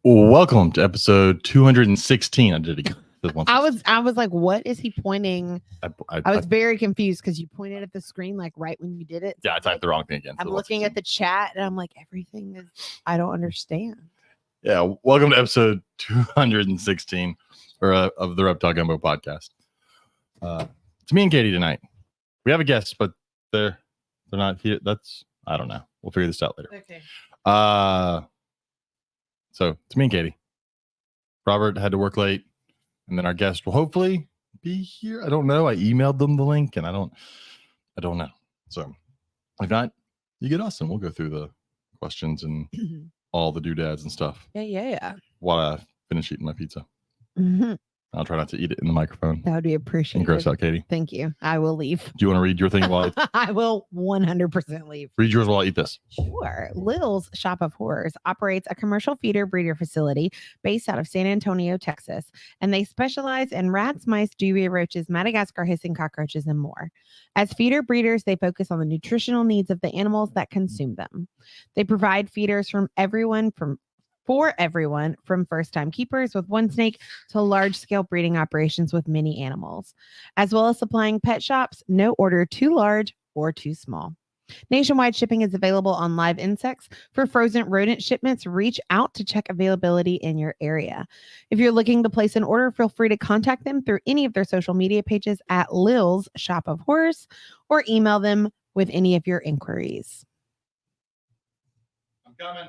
Welcome to episode 216. I did it again. I was like, what is he pointing? I was very confused because you pointed at the screen like right when you did it. Yeah, I typed the wrong thing again. I'm looking at the chat and I'm like, everything is, I don't understand. Yeah, welcome to episode 216 of the Reptile Gumbo podcast. It's me and Katie tonight. We have a guest, but they're not here. I don't know. We'll figure this out later. Okay. So it's me and Katie. Robert had to work late, and then our guest will hopefully be here. I don't know. I emailed them the link, and I don't know. So if not, you get us, and we'll go through the questions and all the doodads and stuff. Yeah. While I finish eating my pizza. Mm-hmm. I'll try not to eat it in the microphone. That would be appreciated. And gross out, Katie. Thank you. I will leave. Do you want to read your thing while I will 100% leave. Read yours while I eat this. Sure. Lil's Shop of Horrors operates a commercial feeder breeder facility based out of San Antonio, Texas, and they specialize in rats, mice, duvia roaches, Madagascar hissing cockroaches, and more. As feeder breeders, they focus on the nutritional needs of the animals that consume them. They provide feeders for everyone from first-time keepers with one snake to large-scale breeding operations with many animals, as well as supplying pet shops, no order too large or too small. Nationwide shipping is available on live insects. For frozen rodent shipments, reach out to check availability in your area. If you're looking to place an order, feel free to contact them through any of their social media pages at Lil's Shop of Horrors or email them with any of your inquiries. I'm coming.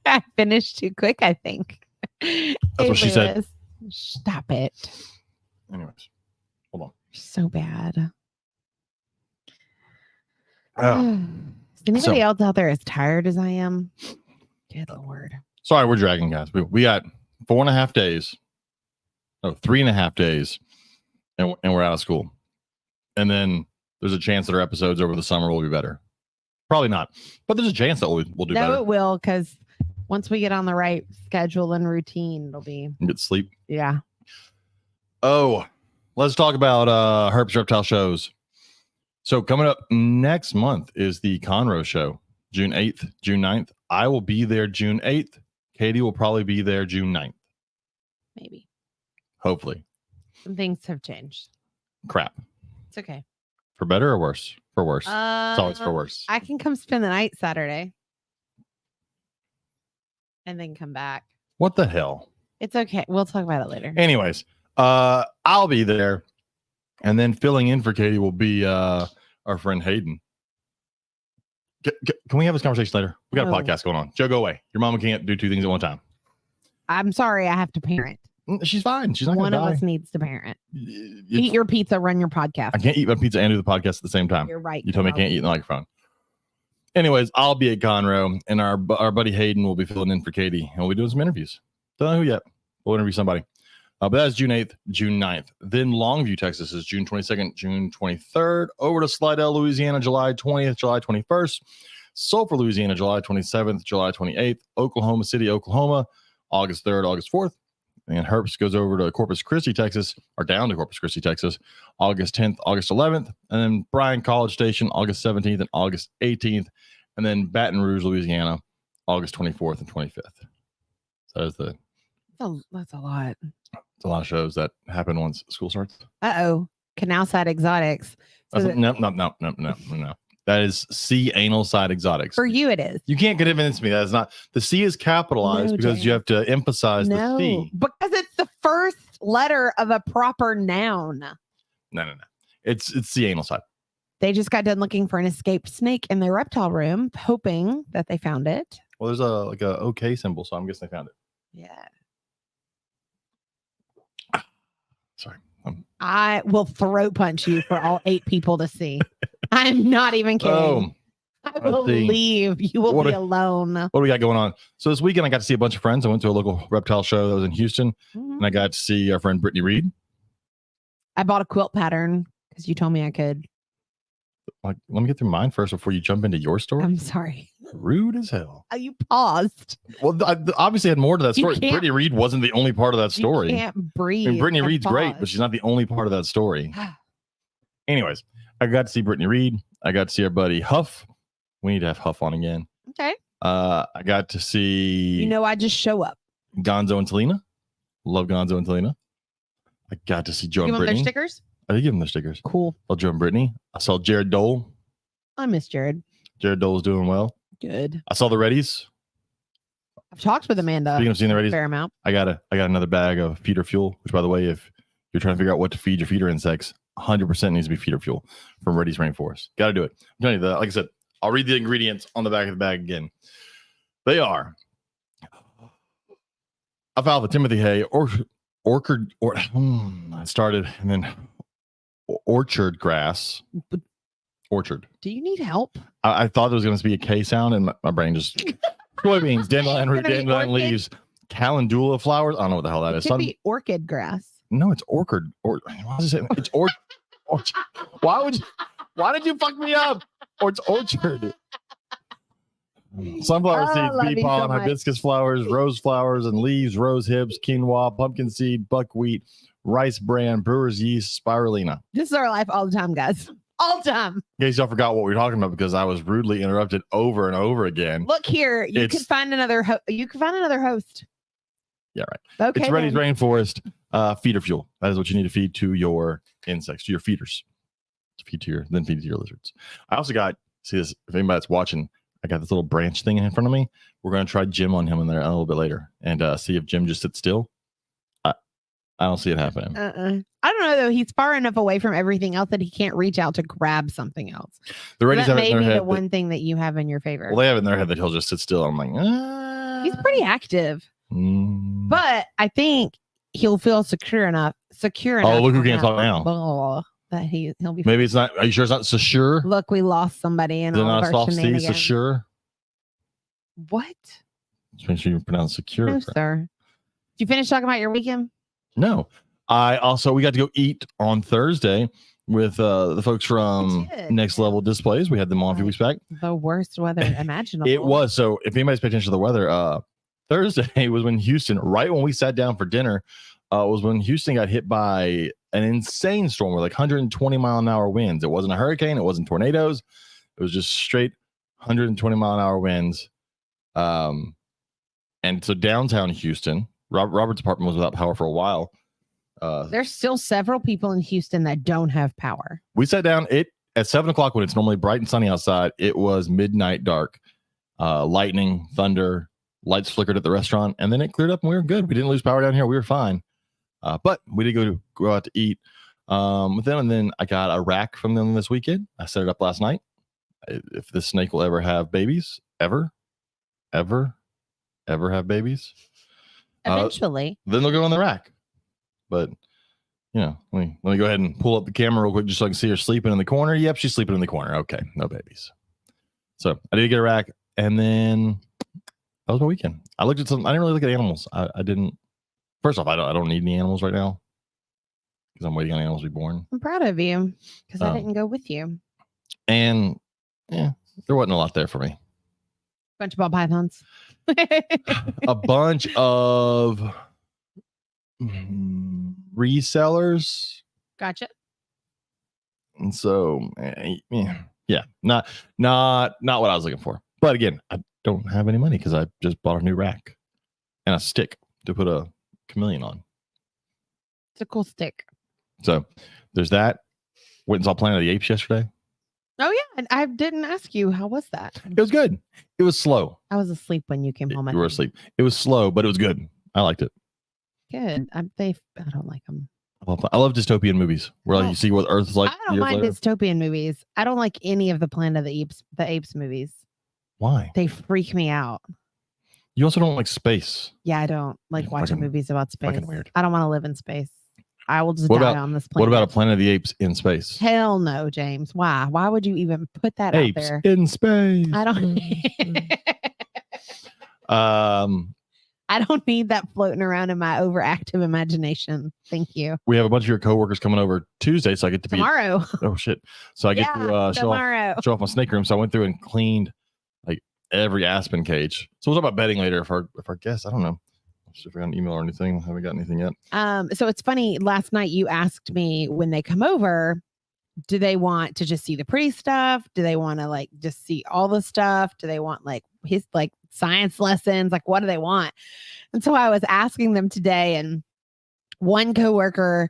I finished too quick, I think. That's what she said. Stop it. Anyways, hold on. So bad. Oh. Is anybody else out there as tired as I am? Good Lord. Sorry, we're dragging, guys. We got 4.5 days. No, 3.5 days. And we're out of school. And then there's a chance that our episodes over the summer will be better. Probably not. But there's a chance that we'll do better. No, it will, because once we get on the right schedule and routine, it'll be... Get sleep. Yeah. Oh, let's talk about Herp's Reptile shows. So coming up next month is the Conroe show, June 8th, June 9th. I will be there June 8th. Katie will probably be there June 9th. Maybe. Hopefully. Some things have changed. Crap. It's okay. For better or worse? For worse. It's always for worse. I can come spend the night Saturday. And then come back. What the hell? It's okay. We'll talk about it later. Anyways, I'll be there. And then filling in for Katie will be our friend Hayden. Can we have this conversation later? We got a podcast going on. Joe, go away. Your mama can't do two things at one time. I'm sorry. I have to parent. She's fine. She's not going to die. One of us needs to parent. Eat your pizza, run your podcast. I can't eat my pizza and do the podcast at the same time. You're right. You told me I can't eat in the microphone. Anyways, I'll be at Conroe, and our buddy Hayden will be filling in for Katie, and we'll be doing some interviews. Don't know who yet. We'll interview somebody. But that's June 8th, June 9th. Then Longview, Texas is June 22nd, June 23rd. Over to Slidell, Louisiana, July 20th, July 21st. Sulphur, Louisiana, July 27th, July 28th. Oklahoma City, Oklahoma, August 3rd, August 4th. And Herps goes over to Corpus Christi, Texas, or down to Corpus Christi, Texas, August 10th, August 11th. And then Bryan College Station, August 17th and August 18th. And then Baton Rouge, Louisiana, August 24th and 25th. So that's a lot. It's a lot of shows that happen once school starts. Canal Side Exotics. So No. That is C Anal Side Exotics. For you, it is. You can't convince me that is not. The C is capitalized because you have to emphasize the C. Because it's the first letter of a proper noun. No. It's C Anal Side. They just got done looking for an escaped snake in their reptile room, hoping that they found it. Well, there's a OK symbol, so I'm guessing they found it. Yeah. Sorry. I will throat punch you for all 8 people to see. I'm not even kidding. I will leave. You will be alone. What do we got going on? So this weekend, I got to see a bunch of friends. I went to a local reptile show that was in Houston, and I got to see our friend Brittany Reed. I bought a quilt pattern because you told me I could. Let me get through mine first before you jump into your story. I'm sorry. Rude as hell. You paused. Well, I obviously had more to that story. Brittany Reed wasn't the only part of that story. You can't breathe. I mean, Brittany Reed's great, but she's not the only part of that story. Anyways, I got to see Brittany Reed. I got to see our buddy Huff. We need to have Huff on again. Okay. I got to see I just show up. Gonzo and Talina. Love Gonzo and Talina. I got to see Joe Give and them their Brittany. stickers. I did give them their stickers. Cool. Well, Joe and Brittany. I saw Jared Dole. I miss Jared. Jared Dole's doing well. Good. I saw the Reddies. I've talked with Amanda. Speaking of seeing the a Reddies, fair amount. I got another bag of feeder fuel. Which, by the way, if you're trying to figure out what to feed your feeder insects, 100% needs to be feeder fuel from Reddy's Rainforest. Got to do it. I'm telling you that. Like I said, I'll read the ingredients on the back of the bag again. They are alfalfa, Timothy hay, orchard grass. Orchard. Do you need help? I thought there was going to be a K sound, and my brain just soybeans, dandelion leaves, calendula flowers. I don't know what the hell that is. It could be orchid grass. No, it's orchard. Why is it? It's orchard. Why did you fuck me up? Or it's orchard. Sunflower seeds, bee pollen, hibiscus flowers, rose flowers and leaves, rose hips, quinoa, pumpkin seed, buckwheat, rice bran, brewer's yeast, spirulina. This is our life all the time, guys. All the time. In case y'all forgot what we were talking about because I was rudely interrupted over and over again. Look here, you can find another host. Yeah, right. Okay. It's Reddy's Rainforest feeder fuel. That is what you need to feed to your insects, to your feeders. Feed to your lizards. I also got, see this, if anybody's watching, I got this little branch thing in front of me. We're going to try Jim on him in there a little bit later and see if Jim just sits still. I don't see it happening. I don't know, though. He's far enough away from everything else that he can't reach out to grab something else. The Reddies have it in their head. The one thing that you have in your favor. Well, they have it in their head that he'll just sit still. I'm like, He's pretty active. But I think he'll feel secure enough. Oh, look who can't talk now. That he'll be. Maybe it's not. Are you sure it's not secure? Look, we lost somebody in all of our shenanigans. Secure. What? Just make sure you pronounce secure. No, sir. Did you finish talking about your weekend? No. We got to go eat on Thursday with the folks from Next Level Displays. We had them on a few weeks back. The worst weather imaginable. It was. So if anybody's paying attention to the weather, Thursday was when Houston, right when we sat down for dinner, was when Houston got hit by an insane storm with like 120 mile an hour winds. It wasn't a hurricane. It wasn't tornadoes. It was just straight 120 mile an hour winds. And so downtown Houston, Robert's apartment was without power for a while. There's still several people in Houston that don't have power. We sat down at 7 o'clock when it's normally bright and sunny outside. It was midnight dark, lightning, thunder, lights flickered at the restaurant, and then it cleared up and we were good. We didn't lose power down here. We were fine. But we did go out to eat with them, and then I got a rack from them this weekend. I set it up last night. If this snake will ever have babies, ever have babies, eventually, then they'll go on the rack. But let me go ahead and pull up the camera real quick just so I can see her sleeping in the corner. Yep, she's sleeping in the corner. Okay, no babies. So I did get a rack, and then that was my weekend. I looked at some. I didn't really look at animals. I didn't. First off, I don't need any animals right now because I'm waiting on animals to be born. I'm proud of you because I didn't go with you. And there wasn't a lot there for me. Bunch of ball pythons. A bunch of resellers. Gotcha. And so, not what I was looking for. But again, I don't have any money because I just bought a new rack and a stick to put a chameleon on. It's a cool stick. So there's that. Went and saw Planet of the Apes yesterday. Oh yeah, and I didn't ask you. How was that? It was good. It was slow. I was asleep when you came home. You were asleep. It was slow, but it was good. I liked it. Good. I don't like them. I love dystopian movies where you see what Earth's like. I don't mind dystopian movies. I don't like any of the Planet of the Apes movies. Why? They freak me out. You also don't like space. Yeah, I don't like watching movies about space. Fucking weird. I don't want to live in space. I will just die on this planet. What about a Planet of the Apes in space? Hell no, James. Why? Why would you even put that out there? In space. I don't. I don't need that floating around in my overactive imagination. Thank you. We have a bunch of your coworkers coming over Tuesday, so I get to tomorrow. Oh shit! So I get to show off my snake room. So I went through and cleaned like every aspen cage. So we'll talk about bedding later. If our guests, I don't know. If I got an email or anything, I haven't got anything yet. So it's funny. Last night you asked me when they come over, do they want to just see the pretty stuff? Do they want to like just see all the stuff? Do they want like his like science lessons. Like, what do they want? And so I was asking them today, and one coworker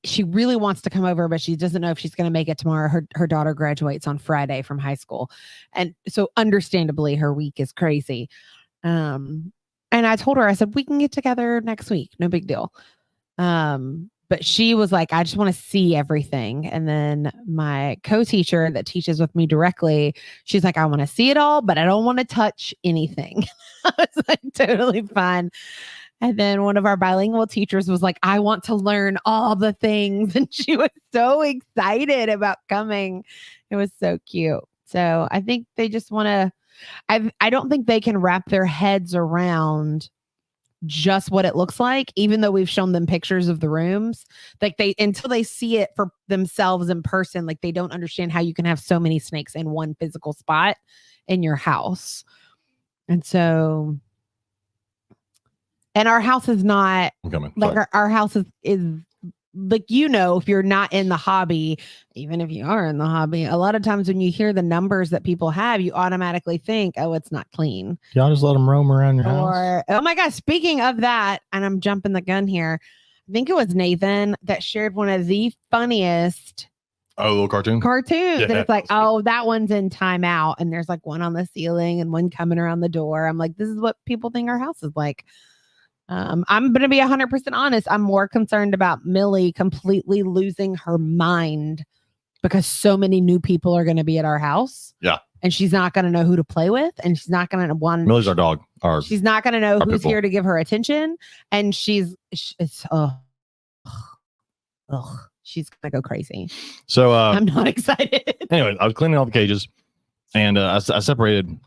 she really wants to come over, but she doesn't know if she's going to make it tomorrow. Her daughter graduates on Friday from high school, and so understandably her week is crazy. And I told her, I said, we can get together next week, no big deal. But she was like, I just want to see everything. And then my co-teacher that teaches with me directly, she's like, I want to see it all, but I don't want to touch anything. I was like, totally fine. And then one of our bilingual teachers was like, I want to learn all the things. And she was so excited about coming. It was so cute. So I think they just want to, I don't think they can wrap their heads around just what it looks like, even though we've shown them pictures of the rooms. Like until they see it for themselves in person, like they don't understand how you can have so many snakes in one physical spot in your house. And so, and our house is not like our house is like, if you're not in the hobby, even if you are in the hobby, a lot of times when you hear the numbers that people have, you automatically think, oh, it's not clean. Y'all just let them roam around your house. Oh my gosh, speaking of that, and I'm jumping the gun here, I think it was Nathan that shared one of the funniest little cartoons. Yeah. And it's like, oh, that one's in timeout, and there's like one on the ceiling and one coming around the door. I'm like, this is what people think our house is like. I'm going to be 100% honest. I'm more concerned about Millie completely losing her mind because so many new people are going to be at our house. Yeah. And she's not going to know who to play with. And she's not going to want. Millie's our dog. She's not going to know who's here to give her attention. And she's going to go crazy. So I'm not excited. Anyway, I was cleaning all the cages, and I separated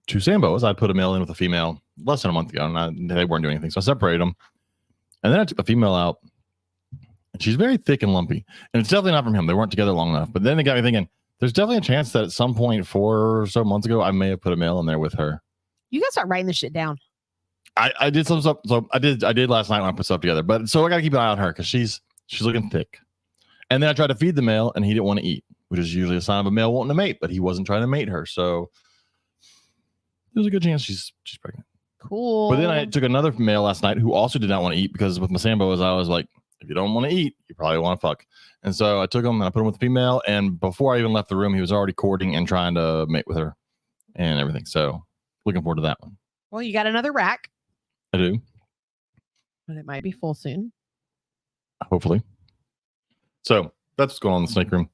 two Sambos. I put a male in with a female less than a month ago, and they weren't doing anything. So I separated them. And then I took the female out, and she's very thick and lumpy. And it's definitely not from him. They weren't together long enough. But then it got me thinking, there's definitely a chance that at some point 4 or so months ago, I may have put a male in there with her. You gotta start writing this shit down. I did some stuff. So I did last night when I put stuff together. But so I got to keep an eye on her because she's looking thick. And then I tried to feed the male, and he didn't want to eat, which is usually a sign of a male wanting to mate. But he wasn't trying to mate her. So there's a good chance she's pregnant. Cool. But then I took another male last night who also did not want to eat, because with my Sambos, I was like, if you don't want to eat, you probably want to fuck. And so I took him and I put him with the female. And before I even left the room, he was already courting and trying to mate with her and everything. So looking forward to that one. Well, you got another rack. I do. But it might be full soon. Hopefully. So that's what's going on in the snake room.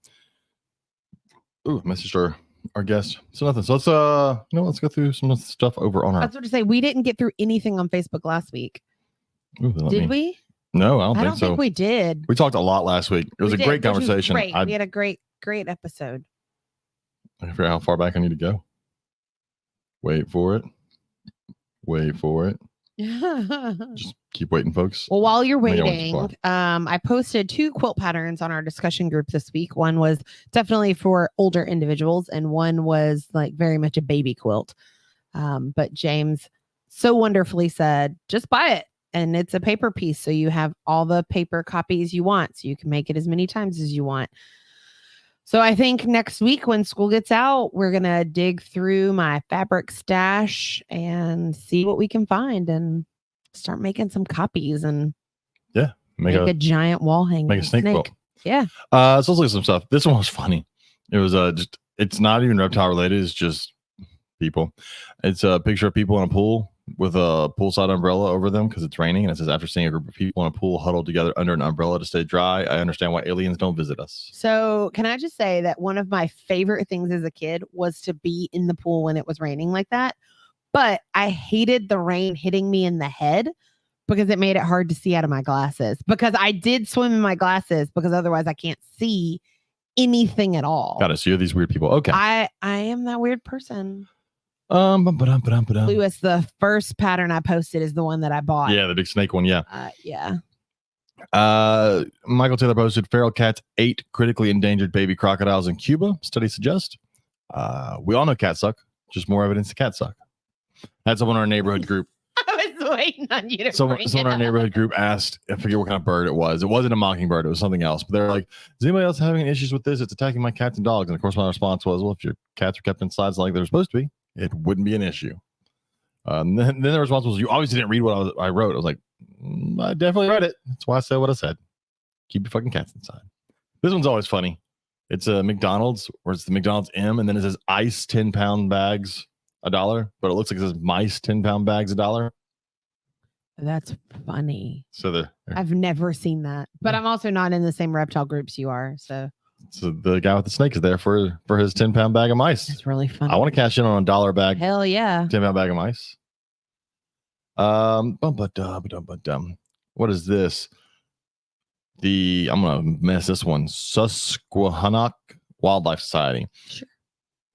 Ooh, message our guest. So nothing. So let's go through some stuff over on our. I was going to say, we didn't get through anything on Facebook last week. Ooh, did we? No, I don't think so. I don't think we did. We talked a lot last week. It was a great conversation. We had a great episode. I forget how far back I need to go. Wait for it. Just keep waiting, folks. Well, while you're waiting, I posted 2 quilt patterns on our discussion group this week. One was definitely for older individuals, and one was like very much a baby quilt. But James so wonderfully said, just buy it. And it's a paper piece, so you have all the paper copies you want, so you can make it as many times as you want. So I think next week when school gets out, we're going to dig through my fabric stash and see what we can find and start making some copies and make a giant wall hanging. Make a snake quilt. Yeah. So let's look at some stuff. This one was funny. It was it's not even reptile related. It's just people. It's a picture of people in a pool with a poolside umbrella over them because it's raining, and it says, after seeing a group of people in a pool huddled together under an umbrella to stay dry, I understand why aliens don't visit us. So can I just say that one of my favorite things as a kid was to be in the pool when it was raining like that, but I hated the rain hitting me in the head because it made it hard to see out of my glasses, because I did swim in my glasses because otherwise I can't see anything at all. Got it. So you're these weird people. Okay. I am that weird person. Lewis, the first pattern I posted is the one that I bought. Yeah, the big snake one. Yeah. Yeah. Michael Taylor posted, feral cats ate critically endangered baby crocodiles in Cuba. Studies suggest. We all know cats suck. Just more evidence to cats suck. Had someone in our neighborhood group. I was waiting on you to Someone in our neighborhood group asked, I forget what kind of bird it was. It wasn't a mockingbird. It was something else. But they're like, is anybody else having issues with this? It's attacking my cats and dogs. And of course, my response was, well, if your cats are kept inside like they're supposed to be, it wouldn't be an issue. Then the response was, you obviously didn't read what I wrote. I was like, I definitely read it. That's why I said what I said. Keep your fucking cats inside. This one's always funny. It's a McDonald's, where it's the McDonald's M, and then it says ice 10-pound bags $1, but it looks like it says mice 10-pound bags $1. That's funny. So I've never seen that, but I'm also not in the same reptile groups you are. So the guy with the snake is there for his 10-pound bag of mice. That's really funny. I want to cash in on a $1 bag. Hell yeah. 10-pound bag of mice. What is this? I'm gonna mess this one. Susquehannock Wildlife Society. Sure.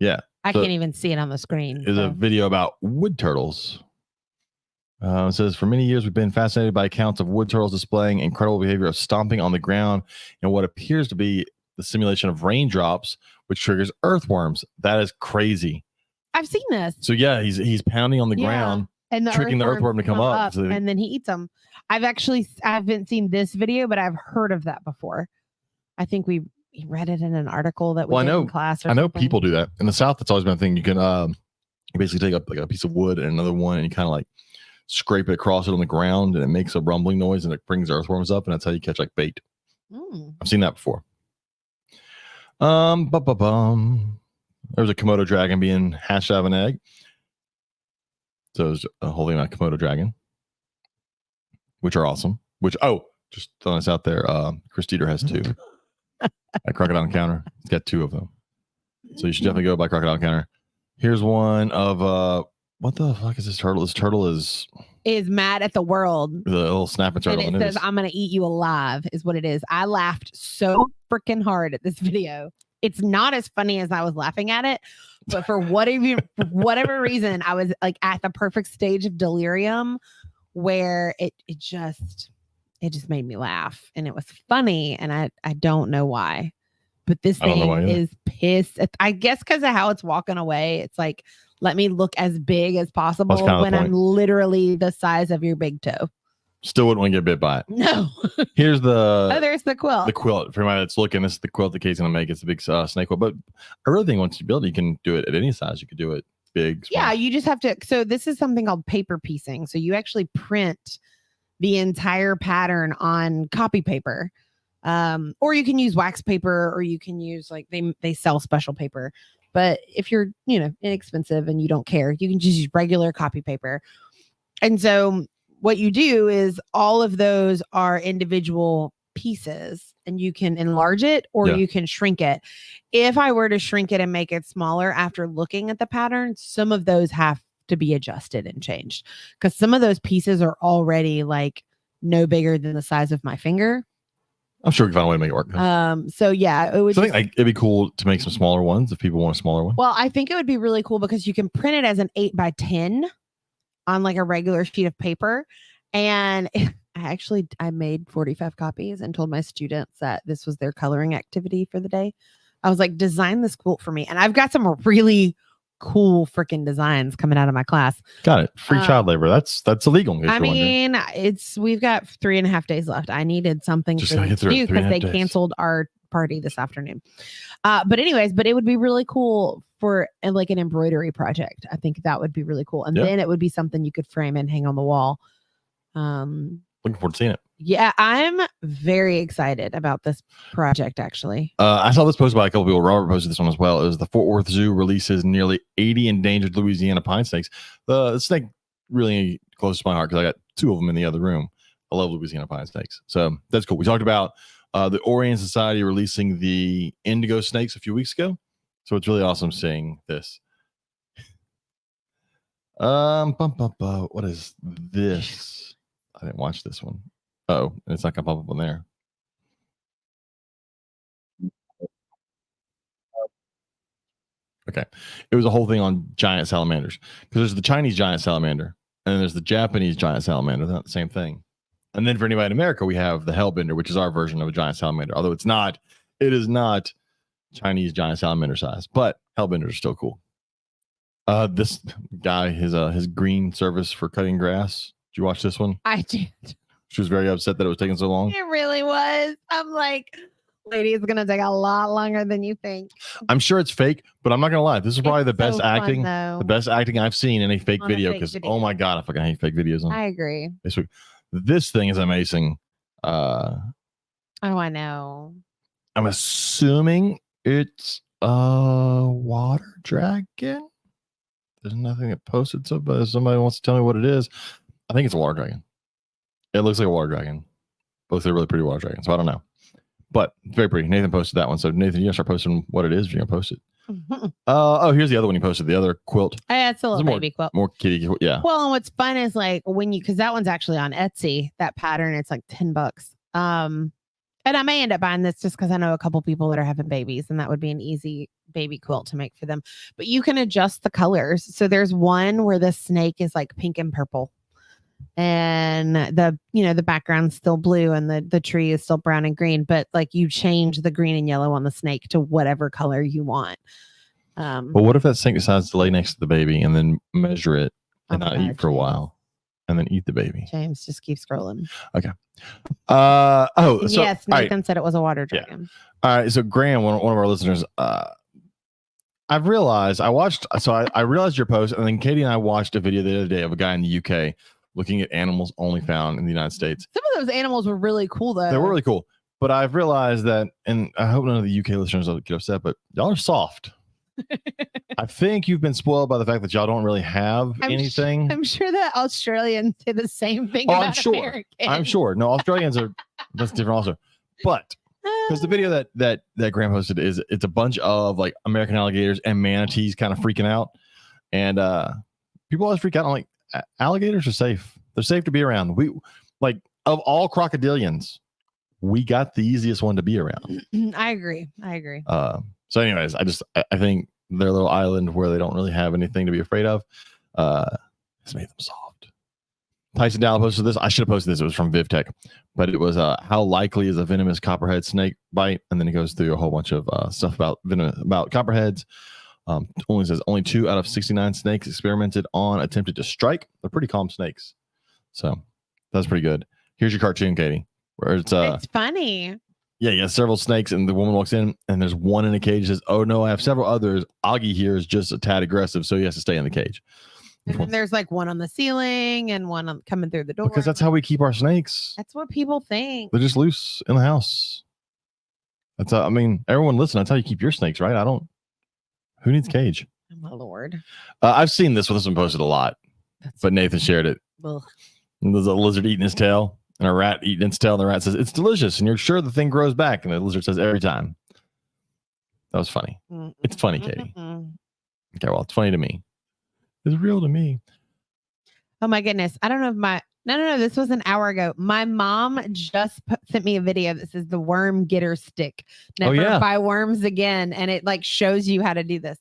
Yeah. I can't even see it on the screen. Is a video about wood turtles. It says, for many years, we've been fascinated by accounts of wood turtles displaying incredible behavior of stomping on the ground in what appears to be the simulation of raindrops, which triggers earthworms. That is crazy. I've seen this. So yeah, he's pounding on the ground and tricking the earthworm to come up. So and then he eats them. I haven't seen this video, but I've heard of that before. I think we read it in an article that we did in class. I know people do that in the South. That's always been a thing. You can you basically take up like a piece of wood and another one, and you kind of like scrape it across it on the ground, and it makes a rumbling noise, and it brings earthworms up, and that's how you catch like bait. I've seen that before. There's a Komodo dragon being hatched out of an egg. So it's holding a Komodo dragon, which are awesome. Just throwing this out there. Chris Dieter has 2 at Crocodile Encounter. He's got 2 of them. So you should definitely go by Crocodile Encounter. Here's one of what the fuck is this turtle? This turtle is mad at the world. The little snapping turtle. And it says, I'm gonna eat you alive, is what it is. I laughed so freaking hard at this video. It's not as funny as I was laughing at it, but for whatever reason, I was like at the perfect stage of delirium where it just made me laugh, and it was funny, and I don't know why. But this thing is pissed. I guess because of how it's walking away. It's like, let me look as big as possible when I'm literally the size of your big toe. Still wouldn't want to get bit by it. No. Here's there's the quilt. The quilt. For anybody that's looking, this is the quilt that Kate's going to make. It's a big snake quilt. But I really think once you build it, you can do it at any size. You could do it big. Small. Yeah, you just have to. So this is something called paper piecing. So you actually print the entire pattern on copy paper. Or you can use wax paper, or you can use like they sell special paper. But if you're, inexpensive and you don't care, you can just use regular copy paper. And so what you do is all of those are individual pieces, and you can enlarge it or you can shrink it. If I were to shrink it and make it smaller after looking at the pattern, some of those have to be adjusted and changed, because some of those pieces are already like no bigger than the size of my finger. I'm sure we can find a way to make it work. So yeah, it would. So I think like, it'd be cool to make some smaller ones if people want a smaller one. Well, I think it would be really cool because you can print it as an 8x10 on like a regular sheet of paper. And I made 45 copies and told my students that this was their coloring activity for the day. I was like, design this quilt for me. And I've got some really cool freaking designs coming out of my class. Got it. Free child labor. That's illegal. I mean, we've got 3.5 days left. I needed something for them to do because they canceled our party this afternoon. But it would be really cool for like an embroidery project. I think that would be really cool. And then it would be something you could frame and hang on the wall. Looking forward to seeing it. Yeah, I'm very excited about this project, actually. I saw this posted by a couple people. Robert posted this one as well. It was the Fort Worth Zoo releases nearly 80 endangered Louisiana pine snakes. The snake really close to my heart because I got 2 of them in the other room. I love Louisiana pine snakes. So that's cool. We talked about the Orion Society releasing the indigo snakes a few weeks ago. So it's really awesome seeing this. What is this? I didn't watch this one. Oh, it's not gonna pop up on there. Okay. It was a whole thing on giant salamanders, because there's the Chinese giant salamander and then there's the Japanese giant salamander. They're not the same thing. And then for anybody in America, we have the hellbender, which is our version of a giant salamander. Although it is not Chinese giant salamander size, but hellbenders are still cool. This guy, his green service for cutting grass. Did you watch this one? I did. She was very upset that it was taking so long. It really was. I'm like, Lady, it's gonna take a lot longer than you think. I'm sure it's fake, but I'm not gonna lie. This is probably It's the best so fun, acting, though. the best acting I've seen in a fake On a video. fake Because video. oh my god, I fucking hate fake videos on I agree. Facebook. This thing is amazing. Oh, I know. I'm assuming it's a water dragon. There's nothing that posted, so but if somebody wants to tell me what it is, I think it's a water dragon. It looks like a water dragon. Both are really pretty water dragons, so I don't know. But it's very pretty. Nathan posted that one. So Nathan, you gotta start posting what it is if you're gonna post it. Here's the other one he posted, the other quilt. Yeah, it's a little baby quilt. More kitty, yeah. Well, and what's fun is like when you, because that one's actually on Etsy, that pattern, it's like $10. And I may end up buying this just because I know a couple people that are having babies, and that would be an easy baby quilt to make for them. But you can adjust the colors. So there's one where the snake is like pink and purple, and the background's still blue, and the tree is still brown and green. But like you change the green and yellow on the snake to whatever color you want. But what if that snake decides to lay next to the baby and then measure it and not eat for a while, and then eat the baby? James, just keep scrolling. Okay. So yes, Nathan said it was a water dragon. Yeah. All right. So Graham, one of our listeners, I've realized I realized your post, and then Katie and I watched a video the other day of a guy in the UK looking at animals only found in the United States. Some of those animals were really cool, though. They were really cool, but I've realized that, and I hope none of the UK listeners will get upset, but y'all are soft. I think you've been spoiled by the fact that y'all don't really have anything. I'm sure that Australians say the same thing. Oh, I'm sure. I'm sure. No, Australians that's different also. But because the video that Graham posted it's a bunch of like American alligators and manatees kind of freaking out, and people always freak out. I'm like, alligators are safe. They're safe to be around. We like of all crocodilians, we got the easiest one to be around. I agree. So anyways, I think their little island where they don't really have anything to be afraid of has made them soft. Tyson Dowell posted this. I should have posted this. It was from VivTech, but it was how likely is a venomous copperhead snake bite, and then it goes through a whole bunch of stuff about copperheads. Only says only 2 out of 69 snakes experimented on attempted to strike. They're pretty calm snakes, so that's pretty good. Here's your cartoon, Katie, where it's funny. Yeah, several snakes, and the woman walks in, and there's one in a cage. Says, "Oh no, I have several others. Augie here is just a tad aggressive, so he has to stay in the cage." And then there's like one on the ceiling and one coming through the door. Because that's how we keep our snakes. That's what people think. They're just loose in the house. That's how, I mean, everyone listen. That's how you keep your snakes, right? Who needs cage? Oh, my Lord. I've seen this one posted a lot, but Nathan shared it. Ugh. There's a lizard eating his tail. And a rat eating its tail, and the rat says, "It's delicious," and you're sure the thing grows back, and the lizard says, "Every time." That was funny. It's funny, Katie. Okay, well, it's funny to me. It's real to me. Oh my goodness. I don't know if no, this was an hour ago. My mom just sent me a video that says the worm getter stick. Never buy worms again. And it like shows you how to do this.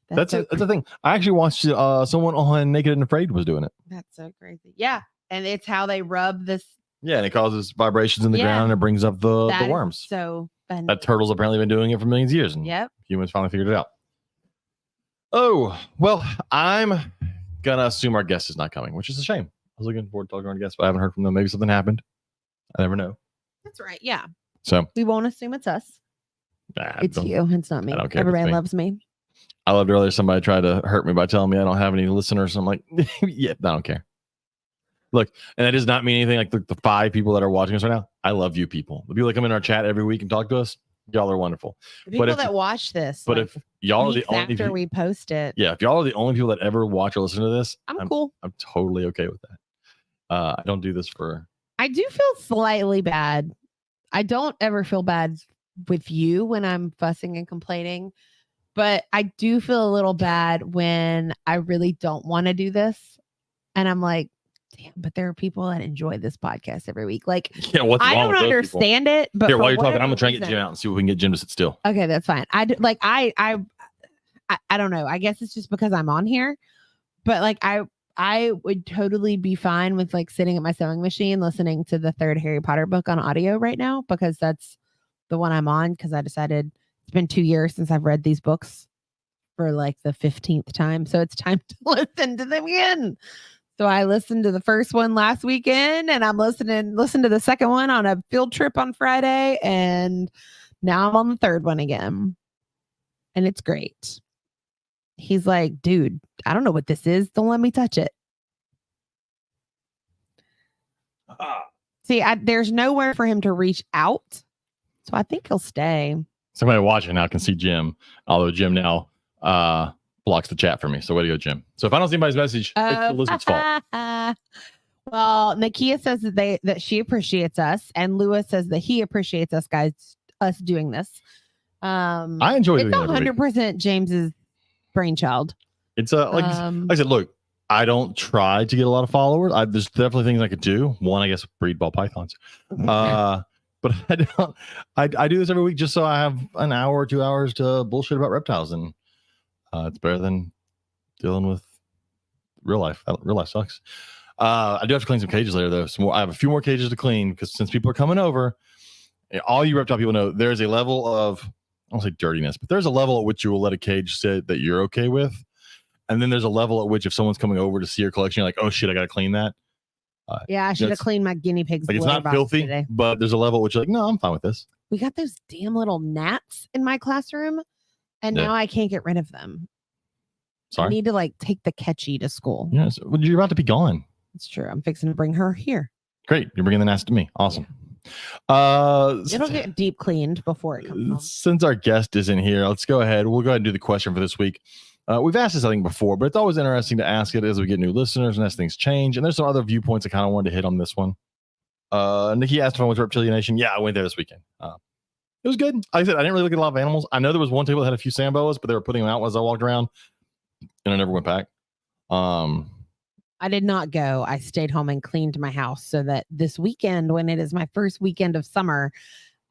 That's the thing. I actually watched someone on Naked and Afraid was doing it. That's so crazy. Yeah. And it's how they rub this. Yeah, and it causes vibrations in the ground and it brings up the worms. So funny. That turtle's apparently been doing it for millions of years. And humans finally figured it out. Oh, well, I'm going to assume our guest is not coming, which is a shame. I was looking forward to talking to our guest, but I haven't heard from them. Maybe something happened. I never know. That's right. Yeah. So we won't assume it's us. It's you. It's not me. I don't care. Everybody loves me. I loved earlier somebody tried to hurt me by telling me I don't have any listeners. I'm like, yeah, I don't care. Look, and that does not mean anything. Like the 5 people that are watching us right now, I love you people. The people that come in our chat every week and talk to us, y'all are wonderful. The people that watch this, but if y'all are the only after we post it, if y'all are the only people that ever watch or listen to this, I'm cool. I'm totally okay with that. I don't do this for. I do feel slightly bad. I don't ever feel bad with you when I'm fussing and complaining, but I do feel a little bad when I really don't want to do this, and I'm like, damn, but there are people that enjoy this podcast every week. Like, I don't understand it. But here, while you're talking, I'm gonna try and get Jim out and see if we can get Jim to sit still. Okay, that's fine. I don't know. I guess it's just because I'm on here, but like I would totally be fine with like sitting at my sewing machine listening to the 3rd Harry Potter book on audio right now, because that's the one I'm on. Because I decided it's been 2 years since I've read these books for like the 15th time, so it's time to listen to them again. So I listened to the first one last weekend, and I'm listened to the second one on a field trip on Friday. And Now I'm on the third one again. And it's great. He's like, dude, I don't know what this is. Don't let me touch it. See, there's nowhere for him to reach out. So I think he'll stay. Somebody watching now can see Jim, although Jim now blocks the chat for me. So way to go, Jim. So if I don't see anybody's message, it's the lizard's fault. Well, Nakia says that she appreciates us, and Lewis says that he appreciates us doing this. I enjoy doing it. It's 100% James's brainchild. It's like I said, look, I don't try to get a lot of followers. There's definitely things I could do. One, I guess, breed ball pythons. But I don't. I do this every week just so I have an hour or 2 hours to bullshit about reptiles, and it's better than dealing with real life. Real life sucks. I do have to clean some cages later, though. I have a few more cages to clean because since people are coming over, all you reptile people know there's a level of, I don't say dirtiness, but there's a level at which you will let a cage sit that you're okay with. And then there's a level at which if someone's coming over to see your collection, you're like, oh shit, I got to clean that. Yeah, I should have cleaned my guinea pigs. Like it's not filthy, today. But there's a level at which you're like, no, I'm fine with this. We got those damn little gnats in my classroom, and now I can't get rid of them. Sorry? I need to take the catchy to school. Yes, you're about to be gone. It's true. I'm fixing to bring her here. Great. You're bringing the gnats to me. Awesome. Yeah. It'll get deep cleaned before it comes home. Since our guest isn't here, let's go ahead. We'll go ahead and do the question for this week. We've asked this, I think, before, but it's always interesting to ask it as we get new listeners and as things change. And there's some other viewpoints I kind of wanted to hit on this one. Nikki asked if I went to Reptile Nation. Yeah, I went there this weekend. It was good. Like I said, I didn't really look at a lot of animals. I know there was one table that had a few samboas, but they were putting them out as I walked around, and I never went back. I did not go. I stayed home and cleaned my house so that this weekend, when it is my first weekend of summer,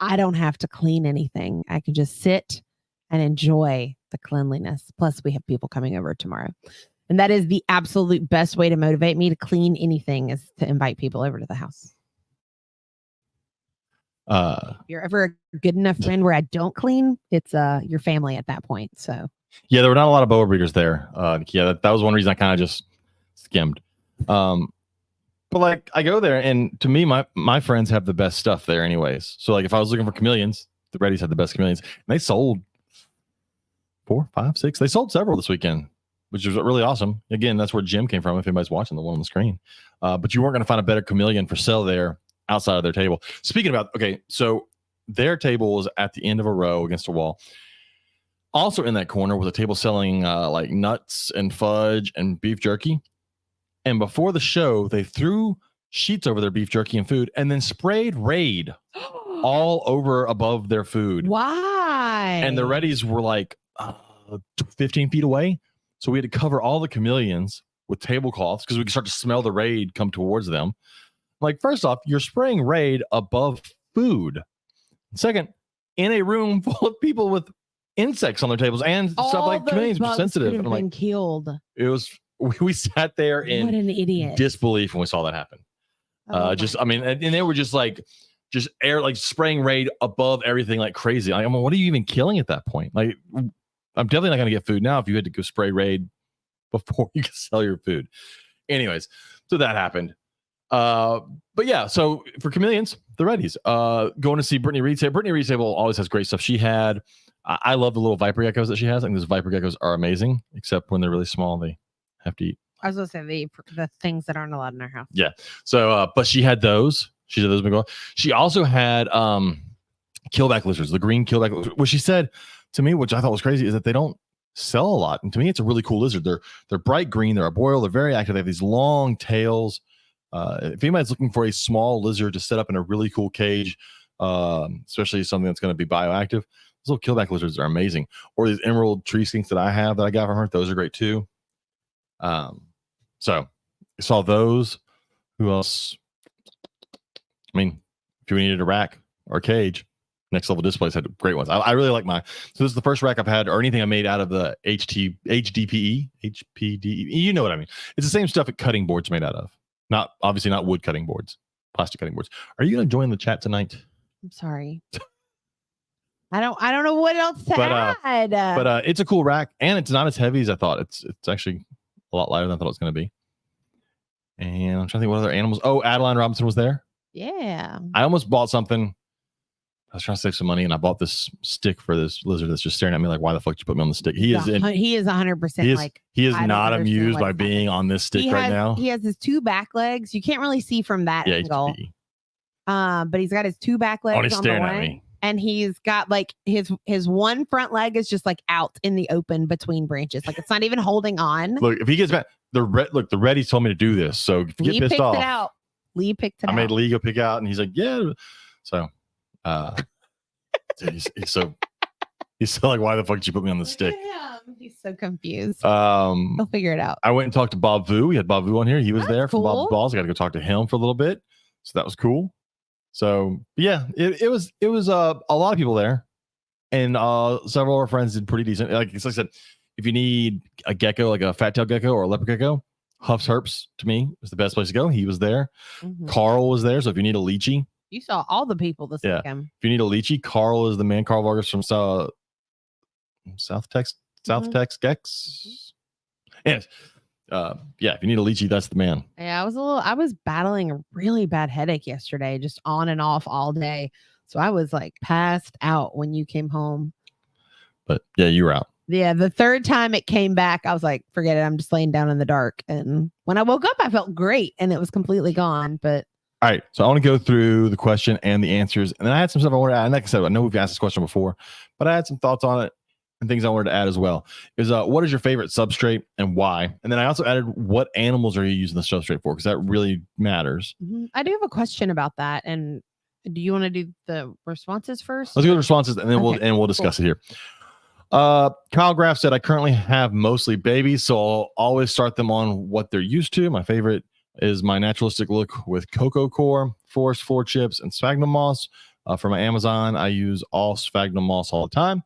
I don't have to clean anything. I can just sit and enjoy the cleanliness. Plus, we have people coming over tomorrow. And that is the absolute best way to motivate me to clean anything is to invite people over to the house. If you're ever a good enough friend where I don't clean, it's your family at that point. So yeah, there were not a lot of boa breeders there. Yeah, that was one reason I kind of just skimmed. But I go there, and to me, my friends have the best stuff there anyways. So if I was looking for chameleons, the Reddies had the best chameleons, and they sold 4, 5, 6. They sold several this weekend, which was really awesome. Again, that's where Jim came from. If anybody's watching the one on the screen, but you weren't going to find a better chameleon for sale there outside of their table. Speaking about, okay, so their table was at the end of a row against a wall. Also in that corner was a table selling nuts and fudge and beef jerky. And before the show, they threw sheets over their beef jerky and food and then sprayed Raid all over above their food. Why? And the Reddies were 15 feet away. So we had to cover all the chameleons with tablecloths because we could start to smell the Raid come towards them. First off, you're spraying Raid above food. Second, in a room full of people with insects on their tables and all stuff like chameleons were sensitive. And I'm killed. It was. We sat there in what an idiot. Disbelief when we saw that happen. And they were just air spraying Raid above everything like crazy. What are you even killing at that point? I'm definitely not going to get food now if you had to go spray Raid before you could sell your food. Anyways, so that happened. But yeah, so for chameleons, the Reddies, going to see Brittany Reed's table. Brittany Reed's table always has great stuff. She had, I love the little viper geckos that she has. I think those viper geckos are amazing, except when they're really small, they have to eat. I was going to say the things that aren't allowed in our house. Yeah. So, but she had those. She had those. She also had killback lizards, the green killback lizards. What she said to me, which I thought was crazy, is that they don't sell a lot. And to me, it's a really cool lizard. They're bright green. They're arboreal. They're very active. They have these long tails. If anybody's looking for a small lizard to set up in a really cool cage, especially something that's going to be bioactive, those little killback lizards are amazing. Or these emerald tree skinks that I have that I got from her, those are great too. So I saw those. Who else? I mean, if you needed a rack or a cage, Next Level Displays had great ones. I really like mine. So this is the first rack I've had, or anything I made out of the HDPE. You know what I mean? It's the same stuff that cutting boards made out of. Not obviously not wood cutting boards, plastic cutting boards. Are you going to join the chat tonight? I'm sorry. I don't know what else to add. But it's a cool rack, and it's not as heavy as I thought. It's actually a lot lighter than I thought it was going to be. And I'm trying to think what other animals. Oh, Adeline Robinson was there. Yeah. I almost bought something. I was trying to save some money, and I bought this stick for this lizard that's just staring at me like, why the fuck did you put me on the stick? He is 100% like he is I don't not understand amused by what's being happening. on this stick right now. He has his 2 back legs. You can't really see from that angle. But he's got his 2 back legs he's on the staring at one, me. and he's got like his one front leg is just like out in the open between branches. Like it's not even holding on. Look, if he gets back, the Reddy told me to do this. So if you get pissed off, it out. Lee picked it out. I made Lee go pick out, and he's like, yeah. So, dude, he's so like, why the fuck did you put me on the stick? He's so confused. He'll figure it out. I went and talked to Bob Vu. We had Bob Vu on here. He was there from cool. Bob's Balls. I got to go talk to him for a little bit. So that was cool. So yeah, it was a lot of people there, and several of our friends did pretty decent. Like I said, if you need a gecko, like a fat tail gecko or a leopard gecko, Huff's Herps to me is the best place to go. He was there. Mm-hmm. Carl was there. So if you need a leechy, you saw all the people this weekend. If you need a leechy, Carl is the man. Carl Vargas from South Tex Gex. Yes. If you need a leechy, that's the man. Yeah, I was battling a really bad headache yesterday, just on and off all day. So I was like passed out when you came home. But yeah, you were out. Yeah, the third time it came back, I was like, forget it. I'm just laying down in the dark. And when I woke up, I felt great and it was completely gone. But all right, so I want to go through the question and the answers. And then I had some stuff I wanted to add. And like I said, I know we've asked this question before, but I had some thoughts on it and things I wanted to add as well. Is what is your favorite substrate and why? And then I also added, what animals are you using the substrate for? Because that really matters. Mm-hmm. I do have a question about that. And do you want to do the responses first? Let's go to responses and then we'll discuss it here. Kyle Graff said, I currently have mostly babies, so I'll always start them on what they're used to. My favorite is my naturalistic look with cocoa core, forest floor chips, and sphagnum moss. For my Amazon, I use all sphagnum moss all the time.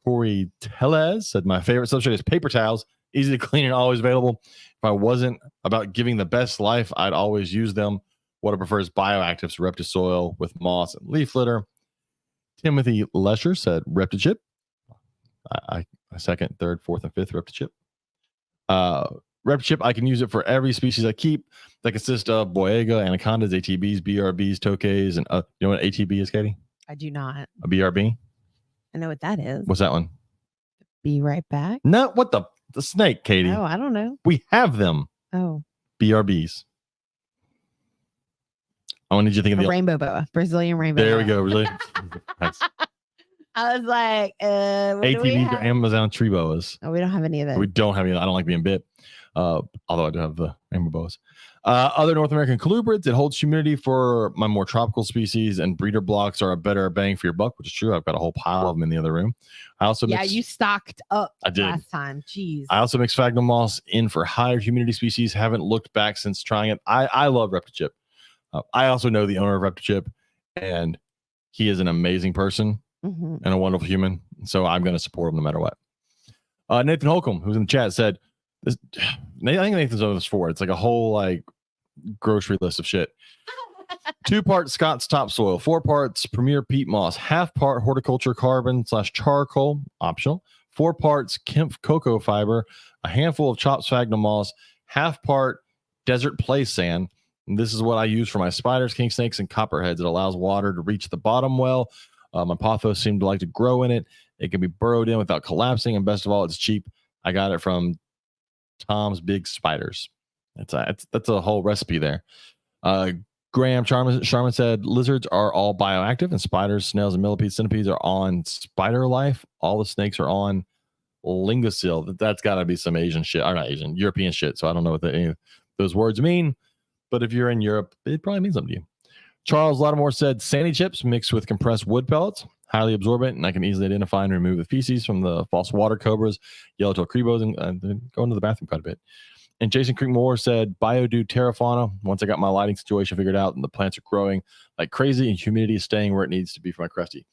Corey Tellez said, my favorite substrate is paper towels, easy to clean and always available. If I wasn't about giving the best life, I'd always use them. What I prefer is bioactives, Reptisoil with moss and leaf litter. Timothy Lesher said, Reptichip. I second, third, fourth, and fifth Reptichip. Reptichip, I can use it for every species I keep that consists of Boega, anacondas, ATBs, BRBs, tokays, and you know what ATB is, Katie? I do not. A BRB? I know what that is. What's that one? Be right back. No, what the snake, Katie? Oh, I don't know. We have them. Oh. BRBs. I want you to think of the rainbow boa, Brazilian rainbow. There we go. Brazilian. Nice. I was like, ATVs or Amazon tree boas. Oh, we don't have any of that. We don't have any. I don't like being bit. Although I do have the rainbow boas. Other North American colubrids, it holds humidity for my more tropical species, and breeder blocks are a better bang for your buck, which is true. I've got a whole pile of them in the other room. I also you stocked up I did. last time. Jeez. I also mix sphagnum moss in for higher humidity species. Haven't looked back since trying it. I love Reptichip. I also know the owner of Reptichip, and he is an amazing person. Mm-hmm. And a wonderful human. So I'm going to support him no matter what. Nathan Holcomb, who's in the chat, said, I think Nathan's on this for. It's like a whole like grocery list of shit. 2 parts Scott's topsoil, 4 parts Premier peat moss, half part horticulture carbon / charcoal, optional, 4 parts Kemp cocoa fiber, a handful of chopped sphagnum moss, half part desert place sand. And this is what I use for my spiders, king snakes, and copperheads. It allows water to reach the bottom well. My pothos seem to like to grow in it. It can be burrowed in without collapsing, and best of all, it's cheap. I got it from Tom's Big Spiders. That's a whole recipe there. Graham Sharman said, lizards are all bioactive, and spiders, snails, and millipedes, centipedes are on Spider Life. All the snakes are on Lingosil. That's got to be some Asian shit, or not Asian, European shit. So I don't know what any of those words mean, but if you're in Europe, it probably means something to you. Charles Lattimore said, sandy chips mixed with compressed wood pellets, highly absorbent, and I can easily identify and remove the feces from the false water cobras, yellowtail crebos, and go into the bathroom quite a bit. And Jason Creekmore said, Biodude Terrafauna. Once I got my lighting situation figured out and the plants are growing like crazy and humidity is staying where it needs to be for my Cresty.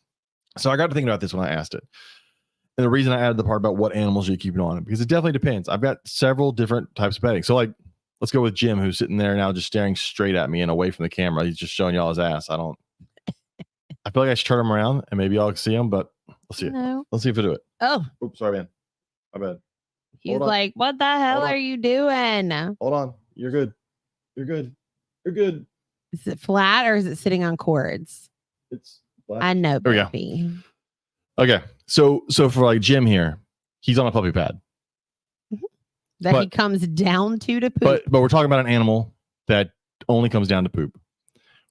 So I got to thinking about this when I asked it. And the reason I added the part about what animals you're keeping on it, because it definitely depends. I've got several different types of bedding. So like, let's go with Jim, who's sitting there now just staring straight at me and away from the camera. He's just showing y'all his ass. I feel like I should turn him around and maybe y'all can see him, but let's see it. Let's see if I do it. Oh. Oops, sorry, man. My bad. He's like, what the hell are you doing? Hold on. You're good. You're good. You're good. Is it flat or is it sitting on cords? It's I know, There we go. baby. Okay. So for like Jim here, he's on a puppy pad. That he comes down to poop. But we're talking about an animal that only comes down to poop.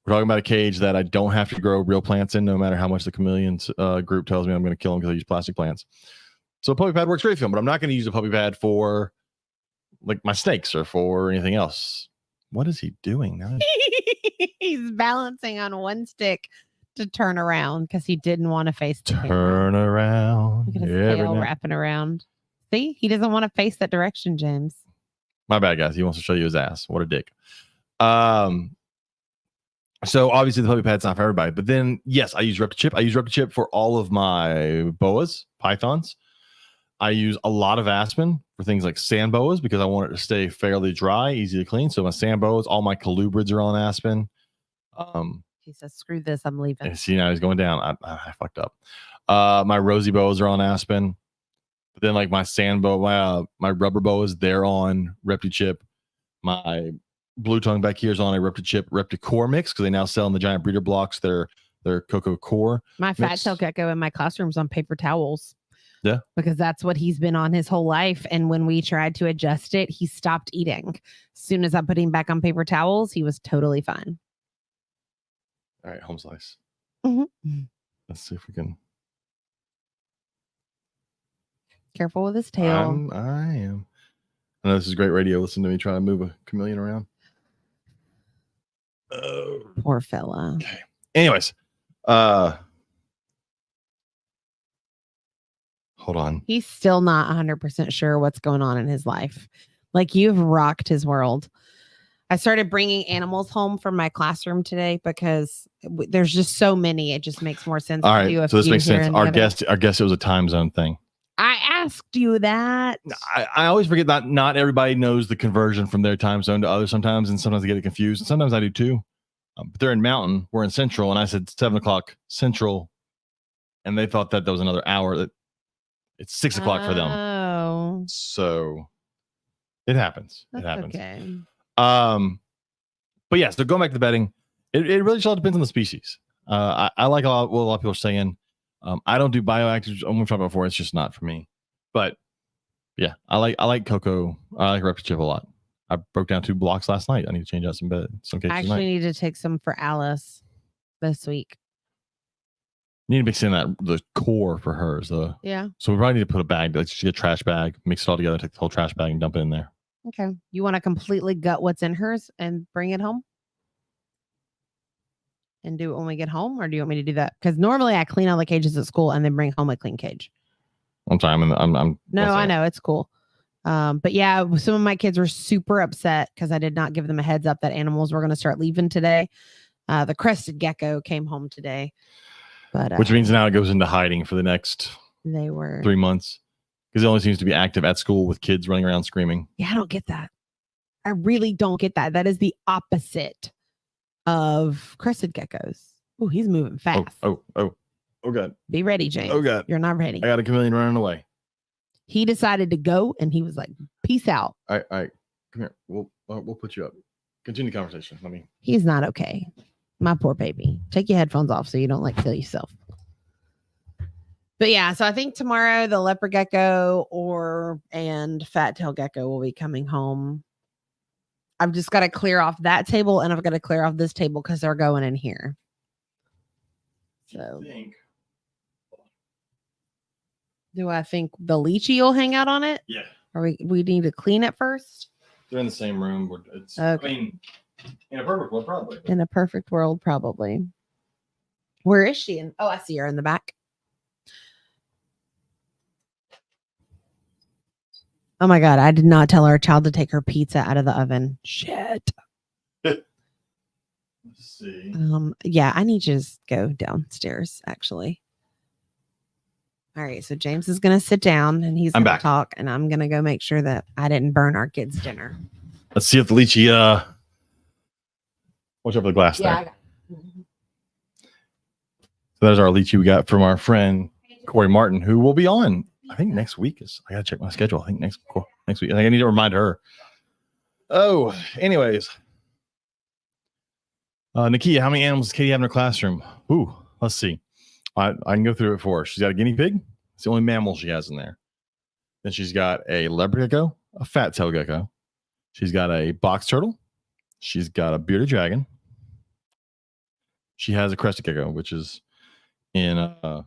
We're talking about a cage that I don't have to grow real plants in, no matter how much the chameleons group tells me I'm going to kill them because I use plastic plants. So a puppy pad works great for him, but I'm not going to use a puppy pad for like my snakes or for anything else. What is he doing now? He's balancing on one stick to turn around because he didn't want to face the camera. Turn around. Look at his tail wrapping around. See, he doesn't want to face that direction, James. My bad, guys. He wants to show you his ass. What a dick. So obviously the puppy pad's not for everybody, but then yes, I use Reptile. I use Reptile for all of my boas, pythons. I use a lot of aspen for things like sand boas because I want it to stay fairly dry, easy to clean. So my sand boas, all my colubrids are on aspen. He says, "Screw this, I'm leaving." See, now he's going down. I fucked up. My rosy boas are on aspen. But then like my sand boa, my rubber boas, they're on Reptile. My blue tongue back here is on a Repticore mix because they now sell in the giant breeder blocks their cocoa core. My fat tail gecko in my classroom's on paper towels. Yeah. Because that's what he's been on his whole life. And when we tried to adjust it, he stopped eating. As soon as I put him back on paper towels, he was totally fine. All right, home slice. Mm-hmm. Let's see if we can. Careful with his tail. I am. I know this is great radio. Listen to me try to move a chameleon around. Poor fella. Okay. Anyways, hold on. He's still not 100% sure what's going on in his life. Like, you've rocked his world. I started bringing animals home from my classroom today because there's just so many. It just makes more sense. All right, so this makes sense. Our guess it was a time zone thing. I asked you that. I always forget that not everybody knows the conversion from their time zone to others sometimes, and sometimes I get it confused. And sometimes I do too. But they're in Mountain, we're in Central, and I said 7 o'clock Central, and they thought that was another hour. That it's 6 o'clock for them. Oh, so it happens. That's it happens. Okay. But yeah, so going back to the bedding, it really just all depends on the species. I like what a lot of people are saying. I don't do bioactives. I'm going to talk about before. It's just not for me. But yeah, I like cocoa. I like Reptile a lot. I broke down 2 blocks last night. I need to change out some cases. I actually need to take some for Alice this week. Need to mix in the core for hers. Yeah. So we probably need to put a bag. Let's just get a trash bag, mix it all together, take the whole trash bag and dump it in there. Okay. You want to completely gut what's in hers and bring it home? And do it when we get home? Or do you want me to do that? Because normally I clean all the cages at school and then bring home a clean cage. I'm sorry. No, I know. It's cool. But yeah, some of my kids were super upset because I did not give them a heads up that animals were going to start leaving today. The crested gecko came home today. But which means now it goes into hiding for the next 3 months. Because it only seems to be active at school with kids running around screaming. Yeah, I don't get that. I really don't get that. That is the opposite of crested geckos. Oh, he's moving fast. Oh, God. Be ready, James. Oh, God. You're not ready. I got a chameleon running away. He decided to go and he was like, peace out. All right. Come here. We'll put you up. Continue the conversation. He's not okay. My poor baby. Take your headphones off so you don't kill yourself. But yeah, so I think tomorrow the leopard gecko and fat tail gecko will be coming home. I've just got to clear off that table and I've got to clear off this table because they're going in here. So do I think the lychee will hang out on it? Yeah. Or we need to clean it first? They're in the same room. Okay. I mean, in a perfect world, probably. In a perfect world, probably. Where is she? Oh, I see her in the back. Oh my God, I did not tell our child to take her pizza out of the oven. Shit. Let's see. Yeah, I need to just go downstairs, actually. All right, so James is going to sit down and he's going to talk, and I'm going to go make sure that I didn't burn our kids' dinner. Let's see if the lychee, watch over the glass there. I got it. So there's our lychee we got from our friend, Corey Martin, who will be on. I think next week I gotta check my schedule. I think next week. I think I need to remind her. Oh, anyways. Nakia, how many animals does Katie have in her classroom? Ooh, let's see. I can go through it for her. She's got a guinea pig. It's the only mammal she has in there. Then she's got a leopard gecko, a fat tail gecko. She's got a box turtle. She's got a bearded dragon. She has a crested gecko, which is now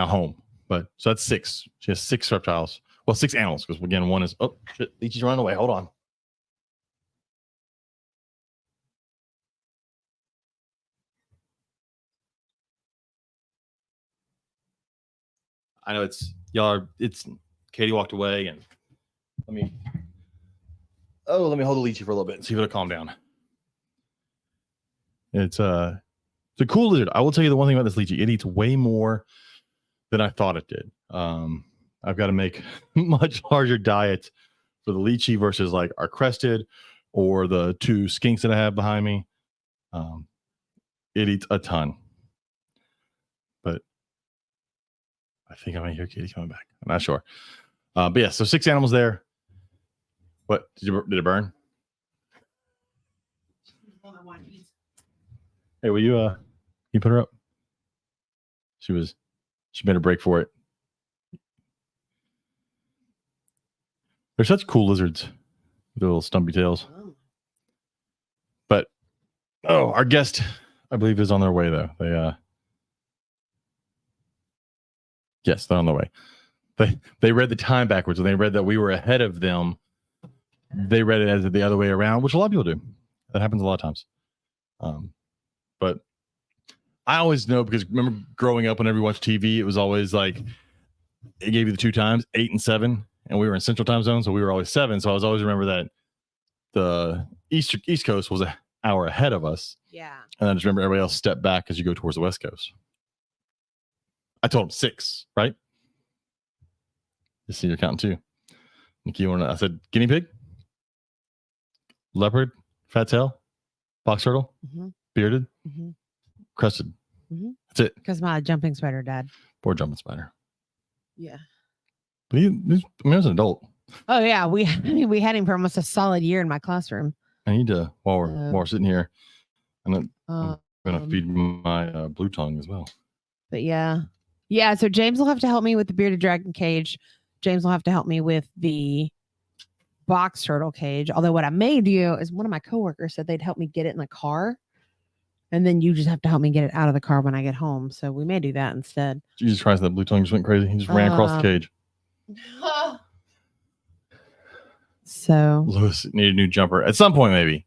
home. But so that's 6. She has 6 reptiles. Well, 6 animals, because again, one is shit, Leechy's running away. Hold on. I know it's Katie walked away, and let me hold the Leechy for a little bit and see if it'll calm down. It's a cool lizard. I will tell you the one thing about this Leechy. It eats way more than I thought it did. I've got to make much larger diets for the Leechy versus like our crested or the 2 skinks that I have behind me. It eats a ton. But I think I might hear Katie coming back. I'm not sure. But yeah, so 6 animals there. What? Did it burn? Hey, will you put her up? She made a break for it. They're such cool lizards with their little stumpy tails. But our guest, I believe, is on their way though. Yes, they're on the way. They read the time backwards, and they read that we were ahead of them. They read it as the other way around, which a lot of people do. That happens a lot of times. But I always know, because remember growing up, whenever you watch TV, it was always like it gave you the 2 times, 8 and 7, and we were in Central Time Zone, so we were always 7. So I was always remember that the East Coast was an hour ahead of us. Yeah. And I just remember everybody else stepped back as you go towards the West Coast. I told him 6, right? You see, you're counting 2. Nikki, I said guinea pig, leopard, fat tail, box turtle, bearded, crested. That's it. Because my jumping spider died. Poor jumping spider. Yeah. But he was an adult. Oh yeah, we had him for almost a solid year in my classroom. I need to while we're sitting here, and I'm gonna feed my blue tongue as well. But yeah. So James will have to help me with the bearded dragon cage. James will have to help me with the box turtle cage. Although what I may do is, one of my coworkers said they'd help me get it in the car, and then you just have to help me get it out of the car when I get home. So we may do that instead. Jesus Christ, that blue tongue just went crazy. He just ran across the cage. So Lewis needed a new jumper at some point, maybe.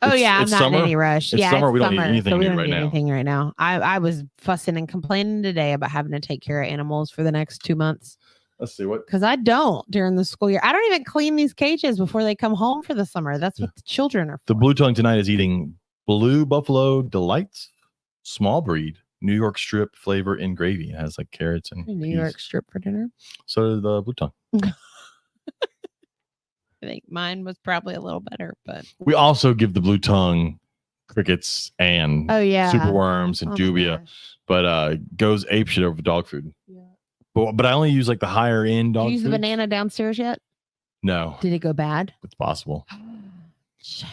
I'm not summer. in any rush. It's summer. We don't summer, need anything so we new don't right need now. anything right now. I was fussing and complaining today about having to take care of animals for the next 2 months. Let's see what. Because I don't during the school year. I don't even clean these cages before they come home for the summer. That's what the children are for. The blue tongue tonight is eating Blue Buffalo Delights, small breed, New York strip flavor in gravy. It has like carrots and New York strip for dinner. So did the blue tongue. I think mine was probably a little better, but we also give the blue tongue crickets and superworms and dubia, but goes apeshit over dog food. Yeah. But I only use like the higher end dog food. Did you use the banana downstairs yet? No. Did it go bad? It's possible. Shame.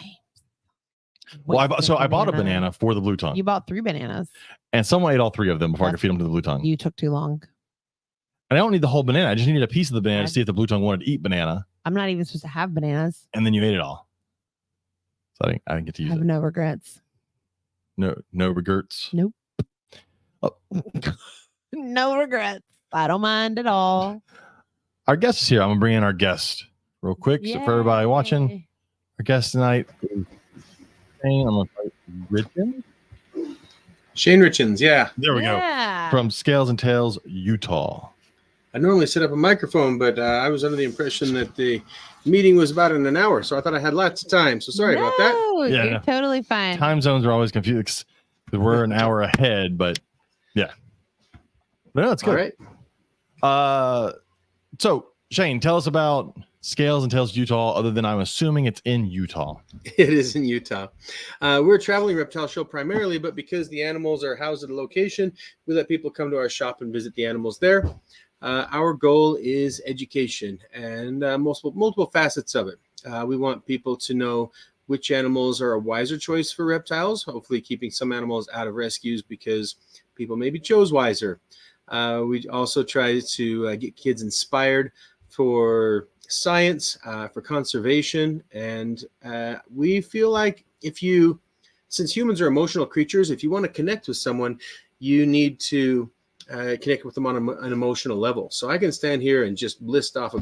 Well, I bought a banana for the blue tongue. You bought 3 bananas. And someone ate all 3 of them before I could feed them to the blue tongue. You took too long. And I don't need the whole banana. I just needed a piece of the banana to see if the blue tongue wanted to eat banana. I'm not even supposed to have bananas. And then you ate it all. So I didn't get to use it. I have no regrets. No regrets. Nope. Oh. No regrets. I don't mind at all. Our guest is here. I'm going to bring in our guest real quick. Yay. So for everybody watching, our guest tonight is Shane. I'm going to play Richins. Shane Richins, yeah. There we go. From Scales and Tails, Utah. I normally set up a microphone, but I was under the impression that the meeting was about in an hour, so I thought I had lots of time. So sorry about that. Yeah, you're totally fine. Time zones are always confused because we're an hour ahead, but yeah. But no, it's good. All right. So Shane, tell us about Scales and Tails Utah, other than I'm assuming it's in Utah. It is in Utah. We're a traveling reptile show primarily, but because the animals are housed at a location, we let people come to our shop and visit the animals there. Our goal is education and multiple facets of it. We want people to know which animals are a wiser choice for reptiles, hopefully keeping some animals out of rescues because people maybe chose wiser. We also try to get kids inspired for science, for conservation. And we feel like since humans are emotional creatures, if you want to connect with someone, you need to connect with them on an emotional level. So I can stand here and just list off a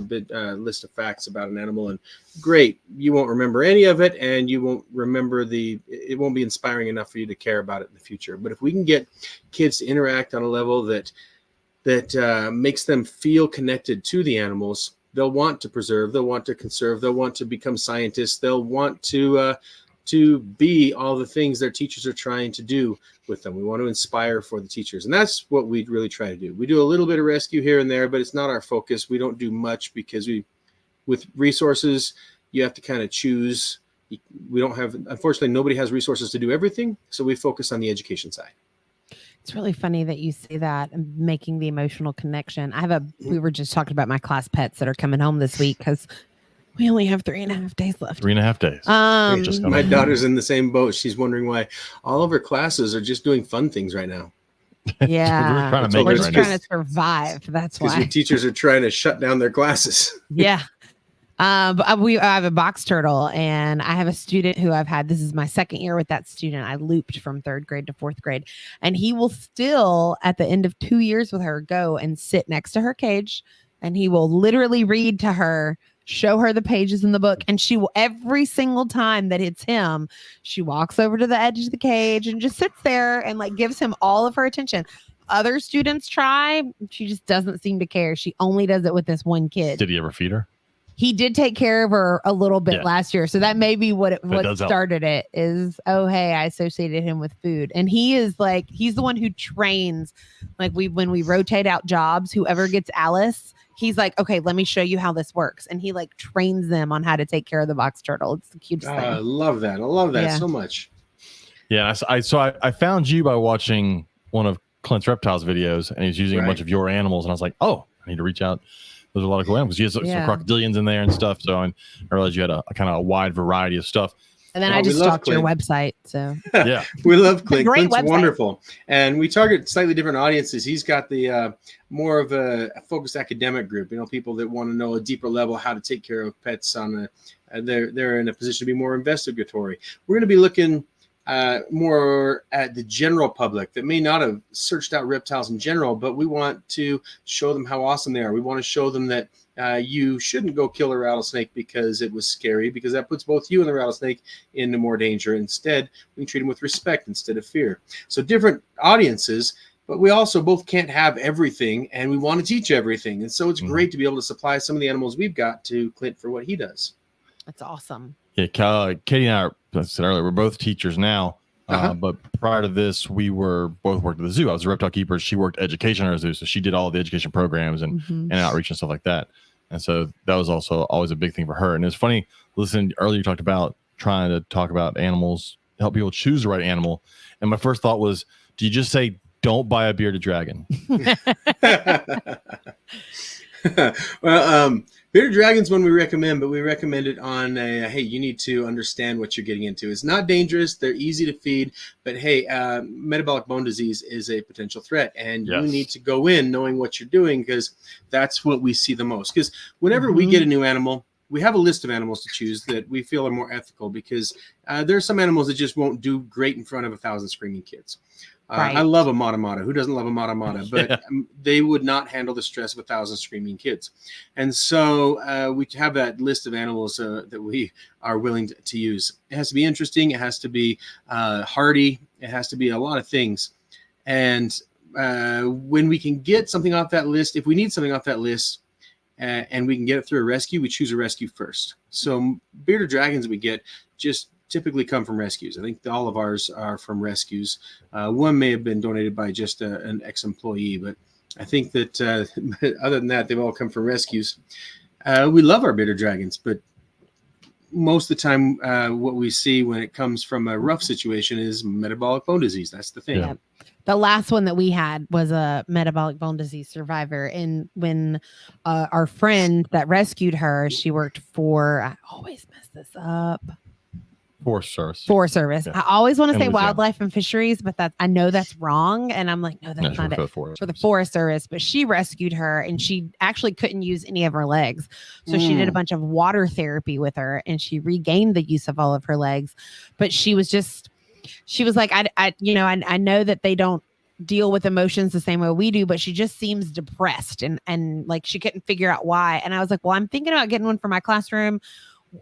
list of facts about an animal, and great, you won't remember any of it, and you won't remember it won't be inspiring enough for you to care about it in the future. But if we can get kids to interact on a level that makes them feel connected to the animals, they'll want to preserve, they'll want to conserve, they'll want to become scientists, they'll want to be all the things their teachers are trying to do with them. We want to inspire for the teachers. And that's what we really try to do. We do a little bit of rescue here and there, but it's not our focus. We don't do much because with resources, you have to kind of choose. We don't have, unfortunately, nobody has resources to do everything. So we focus on the education side. It's really funny that you say that, making the emotional connection. We were just talking about my class pets that are coming home this week because we only have 3.5 days left. 3.5 days. My daughter's in the same boat. She's wondering why all of her classes are just doing fun things right now. Yeah. We're just trying to survive. That's why. Because your teachers are trying to shut down their classes. Yeah. But I have a box turtle, and I have a student who this is my second year with that student. I looped from 3rd grade to 4th grade, and he will still, at the end of 2 years with her, go and sit next to her cage, and he will literally read to her, show her the pages in the book, and she will, every single time that it's him, she walks over to the edge of the cage and just sits there and like gives him all of her attention. Other students try, she just doesn't seem to care. She only does it with this one kid. Did he ever feed her? He did take care of her a little bit last year, so that may be what started it. Is hey, I associated him with food, and he's the one who trains. Like when we rotate out jobs, whoever gets Alice, he's like, okay, let me show you how this works. And he like trains them on how to take care of the box turtle. It's the cutest thing. I love that. I love that so much. Yeah. I found you by watching one of Clint's Reptiles videos, and he's using a bunch of your animals. And I was like, oh, I need to reach out. There's a lot of cool animals. You have some crocodilians in there and stuff. So I realized you had a kind of a wide variety of stuff. And then I just stalked your website. So yeah, we love Clint. Clint's wonderful. And we target slightly different audiences. He's got the more of a focused academic group, people that want to know a deeper level how to take care of pets on they're in a position to be more investigatory. We're going to be looking more at the general public that may not have searched out reptiles in general, but we want to show them how awesome they are. We want to show them that you shouldn't go kill a rattlesnake because it was scary, because that puts both you and the rattlesnake into more danger. Instead, we can treat them with respect instead of fear. So different audiences, but we also both can't have everything, and we want to teach everything. And so it's great to be able to supply some of the animals we've got to Clint for what he does. That's awesome. Yeah, Katie and I, as I said earlier, we're both teachers now. But prior to this, we both worked at the zoo. I was a reptile keeper. She worked education at our zoo, so she did all the education programs and outreach and stuff like that. And so that was also always a big thing for her. And it's funny, listen, earlier you talked about trying to talk about animals, help people choose the right animal. And my first thought was, do you just say, don't buy a bearded dragon? Well, bearded dragon's one we recommend, but we recommend it on hey, you need to understand what you're getting into. It's not dangerous. They're easy to feed, but hey, metabolic bone disease is a potential threat, and you need to go in knowing what you're doing, because that's what we see the most. Because whenever we get a new animal, we have a list of animals to choose that we feel are more ethical, because there are some animals that just won't do great in front of 1,000 screaming kids. I love a mata-mata. Who doesn't love a mata-mata? But they would not handle the stress of 1,000 screaming kids. And so we have that list of animals that we are willing to use. It has to be interesting. It has to be hardy. It has to be a lot of things. And when we can get something off that list, if we need something off that list, and we can get it through a rescue, we choose a rescue first. So bearded dragons we get just typically come from rescues. I think all of ours are from rescues. One may have been donated by just an ex-employee, but I think that other than that, they've all come from rescues. We love our bearded dragons, but most of the time what we see when it comes from a rough situation is metabolic bone disease. That's the thing. Yeah. The last one that we had was a metabolic bone disease survivor. And when our friend that rescued her, she worked for, I always mess this up, Forest Service. Forest Service. Yeah. I always want to In say Louisiana. wildlife and fisheries, but I know that's wrong. And I'm like, no, that's Yeah, not it. for For the Forest Service, but she rescued her and she actually couldn't use any of her legs. So she did a bunch of water therapy with her and she regained the use of all of her legs. But she was like, I know that they don't deal with emotions the same way we do, but she just seems depressed and like she couldn't figure out why. And I was like, well, I'm thinking about getting one for my classroom.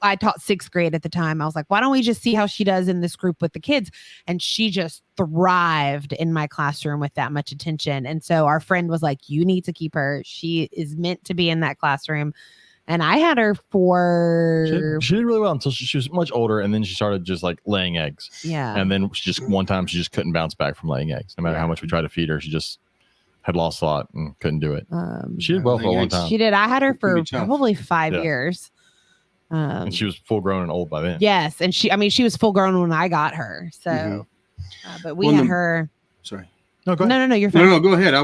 I taught 6th grade at the time. I was like, why don't we just see how she does in this group with the kids? And she just thrived in my classroom with that much attention. And so our friend was like, you need to keep her. She is meant to be in that classroom. And I had her for... She did really well until she was much older. And then she started just like laying eggs. Yeah. And then one time she just couldn't bounce back from laying eggs. No matter how much we tried to feed her, she just had lost a lot and couldn't do it. She did well for a long time. She did. I had her for probably 5 years. And she was full grown and old by then. Yes. And she was full grown when I got her. So, but we had her. Sorry. No, go ahead. No, you're fine. No, go ahead. I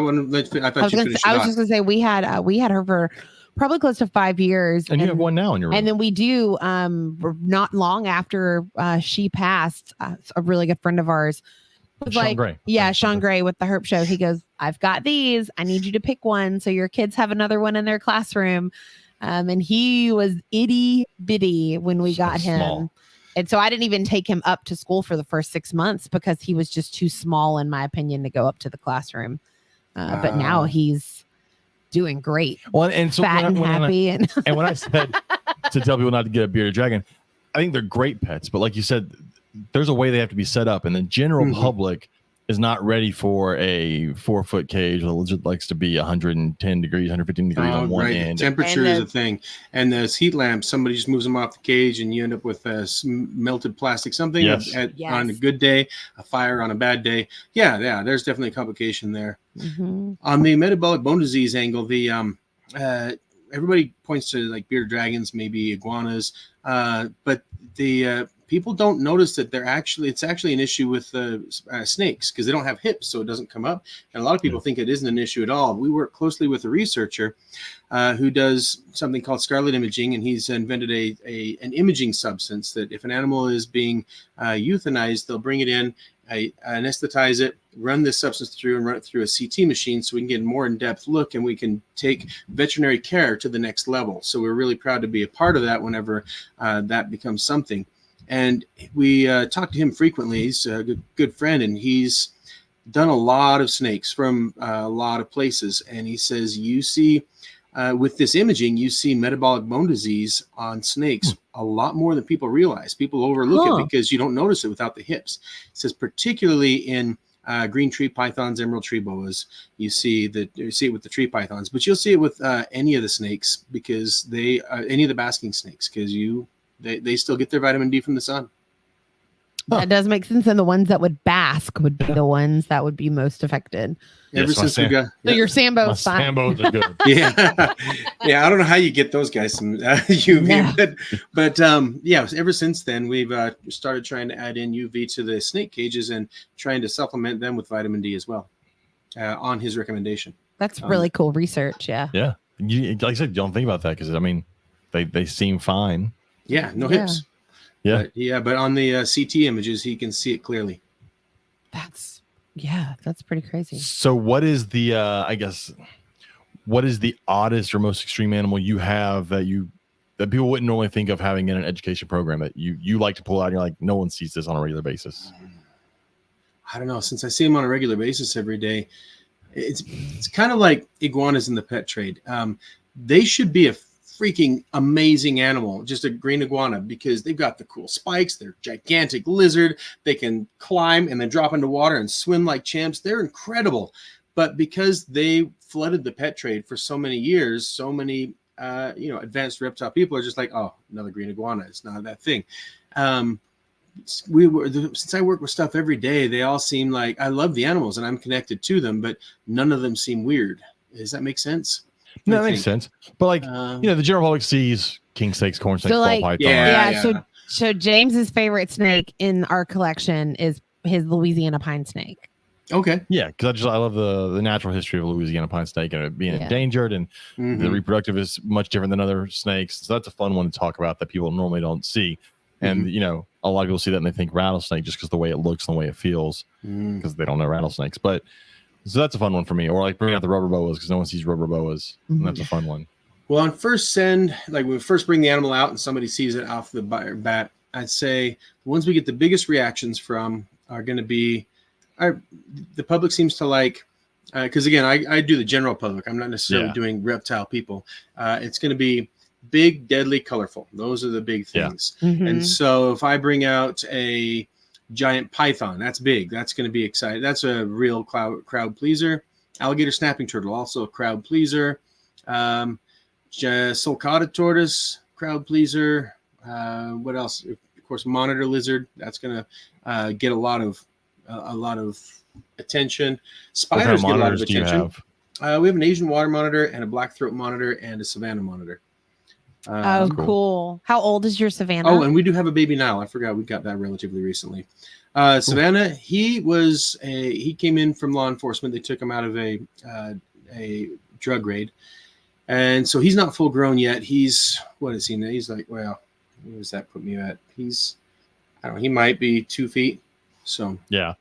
thought you finished. I was just going to say we had her for probably close to 5 years. And you have one now in your room. And then we do, not long after she passed, a really good friend of ours was Sean like, Gray. yeah, Sean Gray with the Herp Show. He goes, I've got these. I need you to pick one. So your kids have another one in their classroom. And he was itty bitty when we got him. Small. And so I didn't even take him up to school for the first 6 months because he was just too small, in my opinion, to go up to the classroom. But now he's doing great. Well, and so fat and happy. And when I said to tell people not to get a bearded dragon, I think they're great pets. But like you said, there's a way they have to be set up. And the general public is not ready for a 4-foot cage that legit likes to be 110 degrees, 115 degrees on one end. Temperature is a thing. And those heat lamps, somebody just moves them off the cage and you end up with melted plastic something on a good day, a fire on a bad day. Yeah, there's definitely a complication there. On the metabolic bone disease angle, the everybody points to like bearded dragons, maybe iguanas, but the people don't notice that it's actually an issue with snakes because they don't have hips, so it doesn't come up. And a lot of people think it isn't an issue at all. We work closely with a researcher who does something called scarlet imaging, and he's invented an imaging substance that if an animal is being euthanized, they'll bring it in, anesthetize it, run this substance through and run it through a CT machine so we can get a more in-depth look and we can take veterinary care to the next level. So we're really proud to be a part of that whenever that becomes something. And we talk to him frequently. He's a good friend, and he's done a lot of snakes from a lot of places. And he says, you see, with this imaging, you see metabolic bone disease on snakes a lot more than people realize. People overlook it because you don't notice it without the hips. He says, particularly in green tree pythons, emerald tree boas, you see it with the tree pythons, but you'll see it with any of the snakes because any of the basking snakes, because they still get their vitamin D from the sun. That does make sense. And the ones that would bask would be the ones that would be most affected. Ever since we got your Sambo's fine. Sambos are good. yeah. I don't know how you get those guys some UV, but ever since then we've started trying to add in UV to the snake cages and trying to supplement them with vitamin D as well, on his recommendation. That's really cool research. Yeah. Yeah. Like I said, don't think about that because I mean, they seem fine. Yeah, no hips. Yeah. But on the CT images, he can see it clearly. That's pretty crazy. So what is the oddest or most extreme animal you have that people wouldn't normally think of having in an education program that you like to pull out and you're like, no one sees this on a regular basis? I don't know. Since I see them on a regular basis every day, it's kind of like iguanas in the pet trade. They should be a freaking amazing animal, just a green iguana, because they've got the cool spikes. They're gigantic lizard. They can climb and then drop into water and swim like champs. They're incredible. But because they flooded the pet trade for so many years, so many advanced reptile people are just like, oh, another green iguana. It's not that thing. Since I work with stuff every day, they all seem like I love the animals and I'm connected to them, but none of them seem weird. Does that make sense? No, that makes sense. But like, the general public sees king snakes, corn snakes, so ball python. So James's favorite snake in our collection is his Louisiana pine snake. Okay. Yeah, because I love the natural history of Louisiana pine snake and it being endangered, and the reproductive is much different than other snakes. So that's a fun one to talk about that people normally don't see. And a lot of people see that and they think rattlesnake just because the way it looks and the way it feels, because they don't know rattlesnakes. But so that's a fun one for me. Or like bringing out the rubber boas because no one sees rubber boas, and that's a fun one. Well, on first send, like when we first bring the animal out and somebody sees it off the bat, I'd say the ones we get the biggest reactions from are going to be the public seems to like, because again, I do the general public. I'm not necessarily doing reptile people. It's going to be big, deadly, colorful. Those are the big things. And so if I bring out a giant python, that's big. That's going to be exciting. That's a real crowd pleaser. Alligator snapping turtle, also a crowd pleaser. Sulcata tortoise, crowd pleaser. What else? Of course, monitor lizard. That's going to get a lot of attention. Spiders get a lot of attention. We have an Asian water monitor and a black throat monitor and a Savannah monitor. Cool. How old is your Savannah? Oh, and we do have a baby Nile. I forgot we got that relatively recently. Savannah, he came in from law enforcement. They took him out of a drug raid. And so he's not full grown yet. What is he now? He's like, well, where does that put me at? I don't know, he might be 2 feet. So yeah,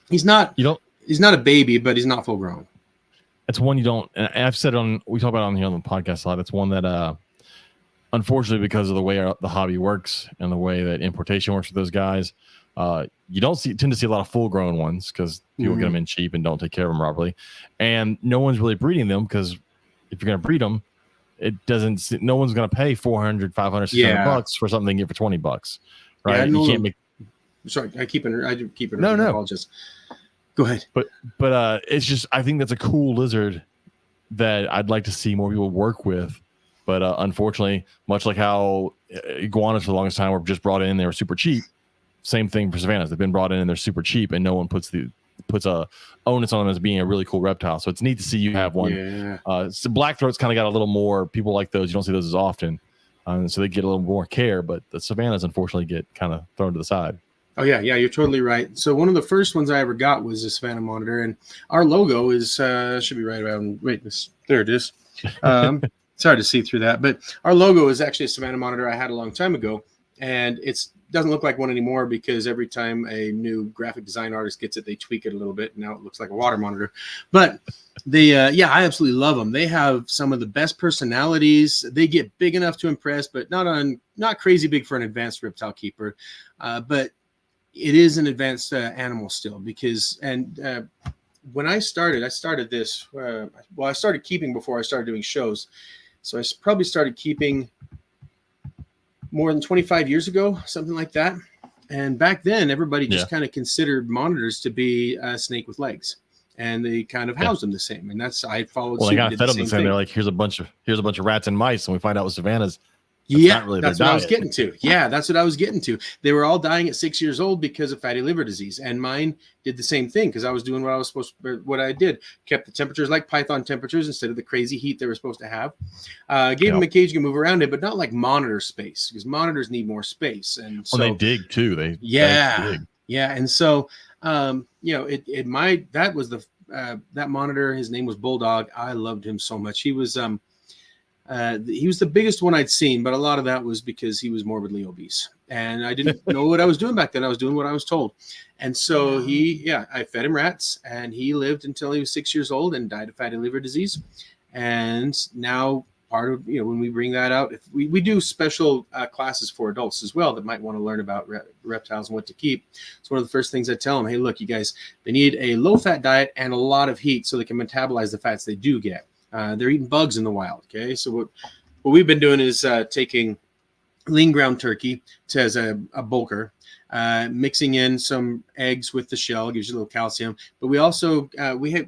he's not a baby, but he's not full grown. It's one you don't, and I've said we talk about it on here on the podcast a lot. It's one that, unfortunately, because of the way the hobby works and the way that importation works for those guys, you don't tend to see a lot of full grown ones because people get them in cheap and don't take care of them properly. And no one's really breeding them because if you're going to breed them, no one's going to pay $400, $500, $600 for something they get for $20, right? Yeah, you can't make. Sorry, I keep it. No. I'll just go ahead. But it's just, I think that's a cool lizard that I'd like to see more people work with. But unfortunately, much like how iguanas for the longest time were just brought in, they were super cheap. Same thing for savannas. They've been brought in and they're super cheap, and no one puts a onus on them as being a really cool reptile. So it's neat to see you have one. Yeah. So blackthroats kind of got a little more. People like those. You don't see those as often, so they get a little more care. But the savannas unfortunately get kind of thrown to the side. Oh yeah, you're totally right. So one of the first ones I ever got was a Savannah monitor, and our logo is should be right around. Wait, there it is. It's hard to see through that, but our logo is actually a Savannah monitor I had a long time ago, and it doesn't look like one anymore because every time a new graphic design artist gets it, they tweak it a little bit, and now it looks like a water monitor. But I absolutely love them. They have some of the best personalities. They get big enough to impress, but not crazy big for an advanced reptile keeper, but it is an advanced animal still because when I started this. I started keeping before I started doing shows. So I probably started keeping more than 25 years ago, something like that. And back then, everybody just kind of considered monitors to be a snake with legs, and they kind of housed them the same. And I followed. Well, they got fed up the same. They're like, here's a bunch of rats and mice, and we find out with savannas. That's what I was getting to. Yeah, that's what I was getting to. They were all dying at 6 years old because of fatty liver disease, and mine did the same thing because I was doing what I did. Kept the temperatures like python temperatures instead of the crazy heat they were supposed to have. Gave them a cage you can move around it, but not like monitor space because monitors need more space. And so they dig too. Dig. And so that was that monitor. His name was Bulldog. I loved him so much. He was the biggest one I'd seen, but a lot of that was because he was morbidly obese, and I didn't know what I was doing back then. I was doing what I was told, and so I fed him rats, and he lived until he was 6 years old and died of fatty liver disease. And now part of when we bring that out, if we do special classes for adults as well that might want to learn about reptiles and what to keep. It's one of the first things I tell them. Hey, look, you guys, they need a low-fat diet and a lot of heat so they can metabolize the fats they do get. They're eating bugs in the wild. Okay. So what we've been doing is taking lean ground turkey as a bulker, mixing in some eggs with the shell, gives you a little calcium. But we also,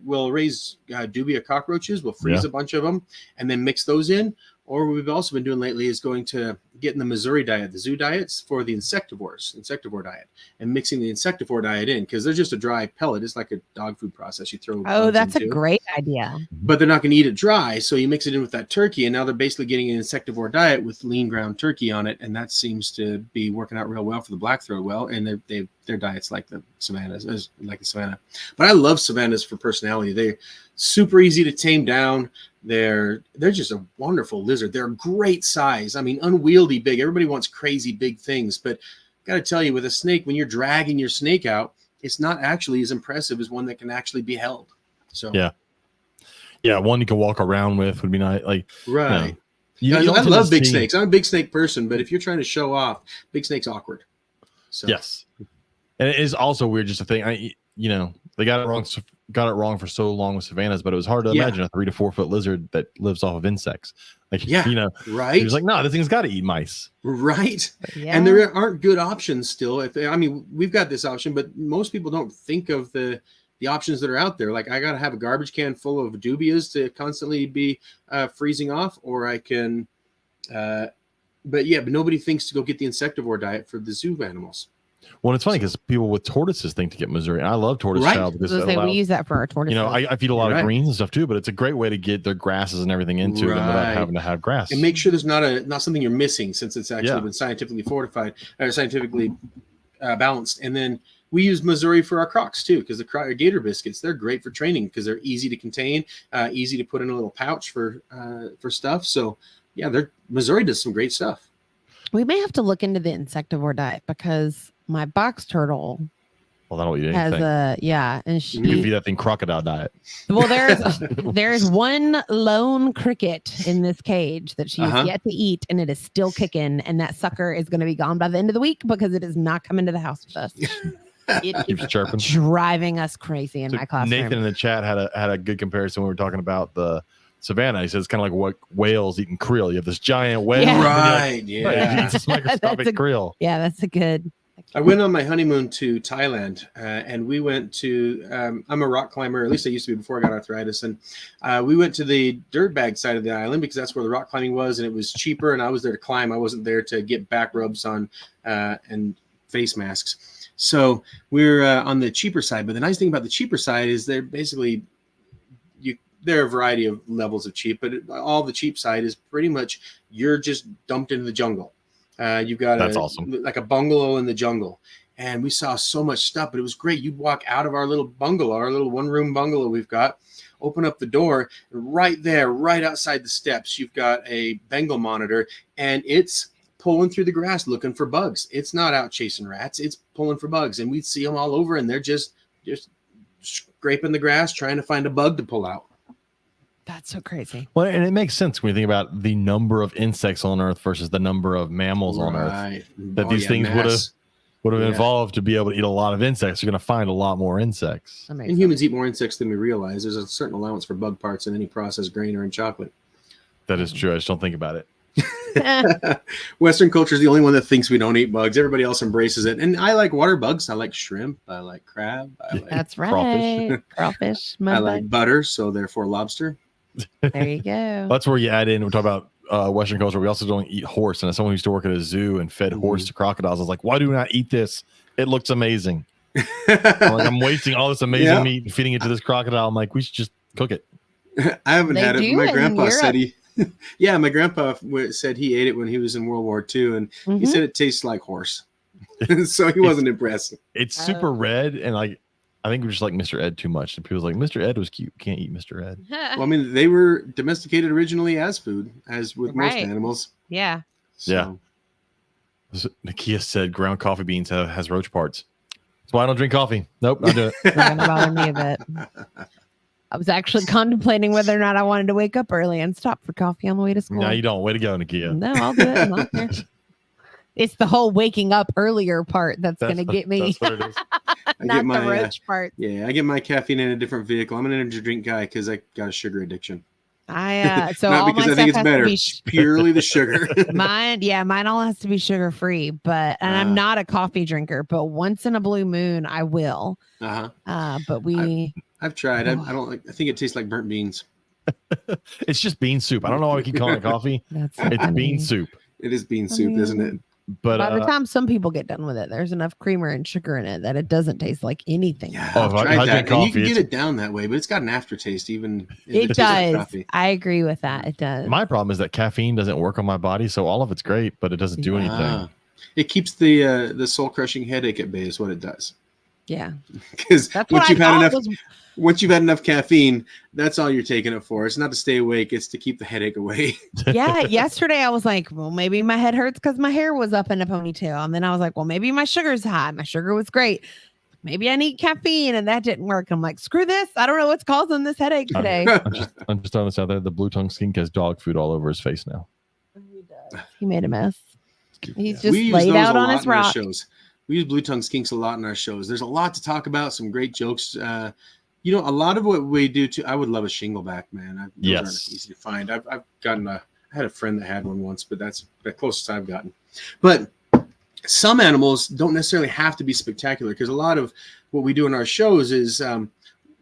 we'll raise dubia cockroaches. We'll freeze a bunch of them and then mix those in. Or what we've also been doing lately is going to get in the Missouri diet, the zoo diets for the insectivore diet, and mixing the insectivore diet in because they're just a dry pellet. It's like a dog food process. You throw. Oh, that's a great idea. But they're not going to eat it dry, so you mix it in with that turkey, and now they're basically getting an insectivore diet with lean ground turkey on it, and that seems to be working out real well for the blackthroat. And their diets like the savannas, like the savanna. But I love savannas for personality. They're super easy to tame down. They're just a wonderful lizard. They're a great size. I mean, unwieldy big. Everybody wants crazy big things, but got to tell you, with a snake, when you're dragging your snake out, it's not actually as impressive as one that can actually be held. So yeah, one you can walk around with would be nice. Like, right. you I don't tend to love big see- snakes. I'm a big snake person, but if you're trying to show off, big snake's awkward. So Yes, and it is also weird just to think. They got it wrong for so long with savannas, but it was hard to imagine a 3 to 4 foot lizard that lives off of insects. Like, right. He was like, no, this thing's got to eat mice. Right. Yeah. And there aren't good options still. We've got this option, but most people don't think of the options that are out there. Like, I got to have a garbage can full of dubias to constantly be freezing off, or I can, but nobody thinks to go get the insectivore diet for the zoo animals. Well, it's funny because people with tortoises think to get Missouri. And I love tortoise shell because we use that for our tortoises. I feed a lot of greens and stuff too, but it's a great way to get their grasses and everything into them without having to have grass. And make sure there's not something you're missing, since it's actually been scientifically fortified or scientifically balanced. And then we use Missouri for our crocs too, because the gator biscuits, they're great for training because they're easy to contain, easy to put in a little pouch for stuff. So Missouri does some great stuff. We may have to look into the insectivore diet because my box turtle that'll eat has anything. and she You can feed that thing crocodile diet. Well, there's one lone cricket in this cage that she has yet to eat, and it is still kicking, and that sucker is going to be gone by the end of the week because it is not coming to the house with us. It keeps chirping, driving us crazy in my classroom. Nathan in the chat had a good comparison when we were talking about the savannah. He says it's kind of like what whales eating krill. You have this giant whale, right? It's this microscopic krill. Yeah, that's a good. I went on my honeymoon to Thailand, and we went to. I'm a rock climber, at least I used to be before I got arthritis, and we went to the dirtbag side of the island because that's where the rock climbing was, and it was cheaper. And I was there to climb. I wasn't there to get back rubs on and face masks. So we're on the cheaper side. But the nice thing about the cheaper side is they're basically there are a variety of levels of cheap, but all the cheap side is pretty much you're just dumped into the jungle. You've got awesome. Like a bungalow in the jungle. And we saw so much stuff, but it was great. You'd walk out of our little bungalow, our little one-room bungalow we've got, open up the door, and right there, right outside the steps, you've got a Bengal monitor, and it's pulling through the grass looking for bugs. It's not out chasing rats. It's pulling for bugs. And we'd see them all over, and they're just scraping the grass, trying to find a bug to pull out. That's so crazy. Well, and it makes sense when you think about the number of insects on Earth versus the number of mammals on Earth. That these things would have evolved to be able to eat a lot of insects. You're going to find a lot more insects. And humans eat more insects than we realize. There's a certain allowance for bug parts in any processed grain or in chocolate. That is true. I just don't think about it. Western culture is the only one that thinks we don't eat bugs. Everybody else embraces it. And I like water bugs. I like shrimp. I like crab. That's right. Crawfish. I like butter, so therefore lobster. There you go. That's where you add in. We talk about Western culture. We also don't eat horse. And as someone who used to work at a zoo and fed horse to crocodiles, I was like, why do we not eat this? It looks amazing. I'm wasting all this amazing meat and feeding it to this crocodile. I'm like, we should just cook it. I haven't had it. My grandpa said my grandpa said he ate it when he was in World War II, and he said it tastes like horse. So he wasn't impressed. It's super red, and I think we just like Mr. Ed too much. And people was like, Mr. Ed was cute. Can't eat Mr. Ed. Well, I mean, they were domesticated originally as food, as with most animals. Yeah. So. Yeah. Nakia said ground coffee beans has roach parts. That's why I don't drink coffee. Nope, not do it. Not gonna bother me a bit. I was actually contemplating whether or not I wanted to wake up early and stop for coffee on the way to school. No, you don't. Way to go, Nakia. No, I'll do it. I'm not there. It's the whole waking up earlier part that's going to get me. That's what it is. Not the roach part. Yeah, I get my caffeine in a different vehicle. I'm an energy drink guy because I got a sugar addiction. So not all because my I think stuff it's better. It's purely the sugar. Mine all has to be sugar free. But I'm not a coffee drinker. But once in a blue moon, I will. But I've tried. I don't like. I think it tastes like burnt beans. It's just bean soup. I don't know why we keep calling it coffee. It's bean soup. It is bean soup, isn't it? But by the time some people get done with it, there's enough creamer and sugar in it that it doesn't taste like anything. Yeah, I've tried that. And you can get it down that way, but it's got an aftertaste. Even it does. Like I agree with that. It does. My problem is that caffeine doesn't work on my body, so all of it's great, but it doesn't do anything. It keeps the soul crushing headache at bay. Is what it does. Yeah. Because That's what once you've had enough caffeine, that's all you're taking it for. It's not to stay awake, it's to keep the headache away. Yeah. Yesterday I was like, well, maybe my head hurts because my hair was up in a ponytail. And then I was like, well, maybe my sugar's high. My sugar was great. Maybe I need caffeine, and that didn't work. I'm like, screw this. I don't know what's causing this headache today. I'm just throwing this out there. The blue tongue skink has dog food all over his face now. He does. He made a mess. He's just We laid use those out a on lot his in our rock. shows. We use blue tongue skinks a lot in our shows. There's a lot to talk about, some great jokes. A lot of what we do too. I would love a shingleback, man. Those aren't easy to find. I had a friend that had one once, but that's the closest I've gotten. But some animals don't necessarily have to be spectacular, because a lot of what we do in our shows is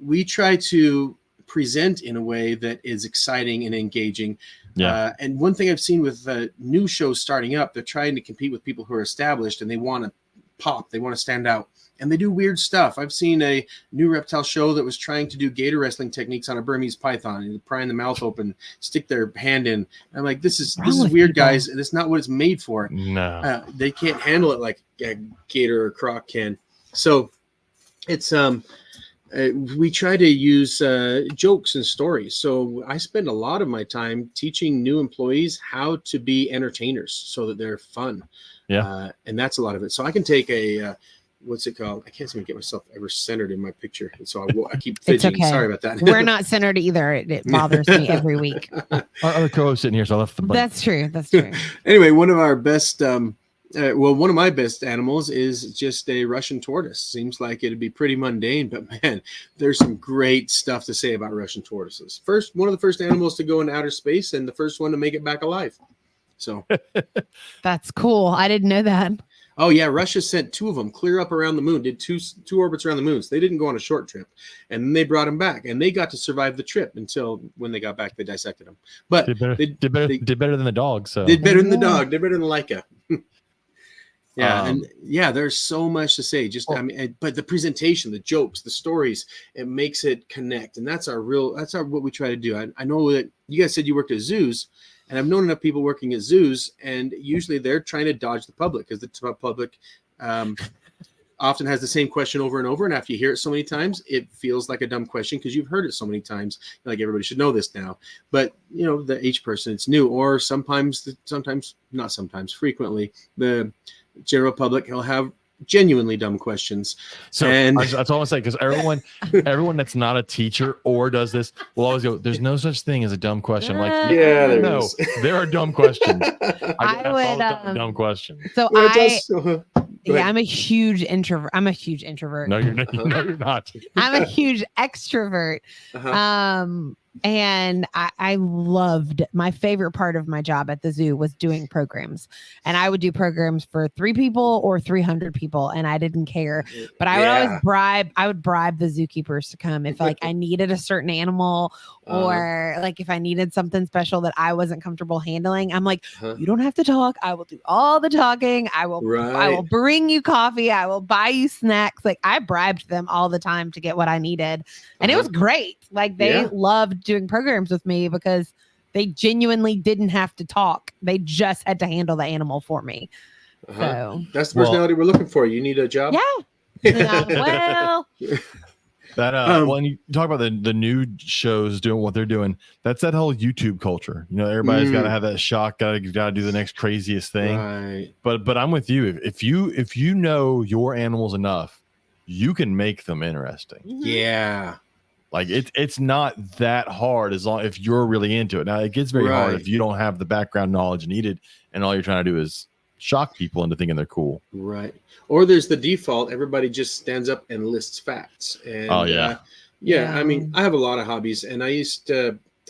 we try to present in a way that is exciting and engaging. Yeah. And one thing I've seen with new shows starting up, they're trying to compete with people who are established, and they want to pop, they want to stand out, and they do weird stuff. I've seen a new reptile show that was trying to do gator wrestling techniques on a Burmese python, and prying the mouth open, stick their hand in. I'm like, this is weird, guys, and it's not what it's made for. No, they can't handle it like a gator or croc can. So it's we try to use jokes and stories. So I spend a lot of my time teaching new employees how to be entertainers so that they're fun. Yeah. And that's a lot of it. So I can take a, what's it called? I can't even get myself ever centered in my picture. And so I keep fidgeting. Okay. Sorry about that. We're not centered either. It bothers me every week. Our other co-host sitting here, so I left the button. That's true. That's true. Anyway, one of our best, one of my best animals is just a Russian tortoise. Seems like it'd be pretty mundane, but man, there's some great stuff to say about Russian tortoises. One of the first animals to go into outer space, and the first one to make it back alive. So that's cool. I didn't know that. Oh yeah, Russia sent 2 of them clear up around the moon, did two orbits around the moon. So they didn't go on a short trip, and then they brought them back, and they got to survive the trip until when they got back, they dissected them. But did better than the dog. So did better than the dog. Did better than Leica. Yeah, there's so much to say. But the presentation, the jokes, the stories, it makes it connect, and that's what we try to do. I know that you guys said you worked at zoos. And I've known enough people working at zoos, and usually they're trying to dodge the public, because the public often has the same question over and over. And after you hear it so many times, it feels like a dumb question because you've heard it so many times. Like, everybody should know this now. But, each person, it's new. Or frequently, the general public will have genuinely dumb questions. So that's all I'm saying, because everyone that's not a teacher or does this will always go, there's no such thing as a dumb question. I'm like, there are dumb questions. Dumb questions. So I'm a huge introvert. No, you're not. No, you're not. I'm a huge extrovert. And I loved, my favorite part of my job at the zoo was doing programs, and I would do programs for 3 people or 300 people, and I didn't care. But I would always bribe the zookeepers to come if I needed a certain animal, or if I needed something special that I wasn't comfortable handling. I'm like, you don't have to talk. I will do all the talking. I will bring you coffee. I will buy you snacks. I bribed them all the time to get what I needed. And it was great. They loved doing programs with me because they genuinely didn't have to talk. They just had to handle the animal for me. So that's the personality we're looking for. You need a job? Yeah. When you talk about the new shows doing what they're doing, that's that whole YouTube culture. Everybody's got to have that shock, got to do the next craziest thing. Right. But I'm with you. If you know your animals enough, you can make them interesting. Yeah. It's not that hard if you're really into it. Now it gets very hard if you don't have the background knowledge needed, and all you're trying to do is shock people into thinking they're cool. Right. Or there's the default, everybody just stands up and lists facts. And I mean, I have a lot of hobbies, and I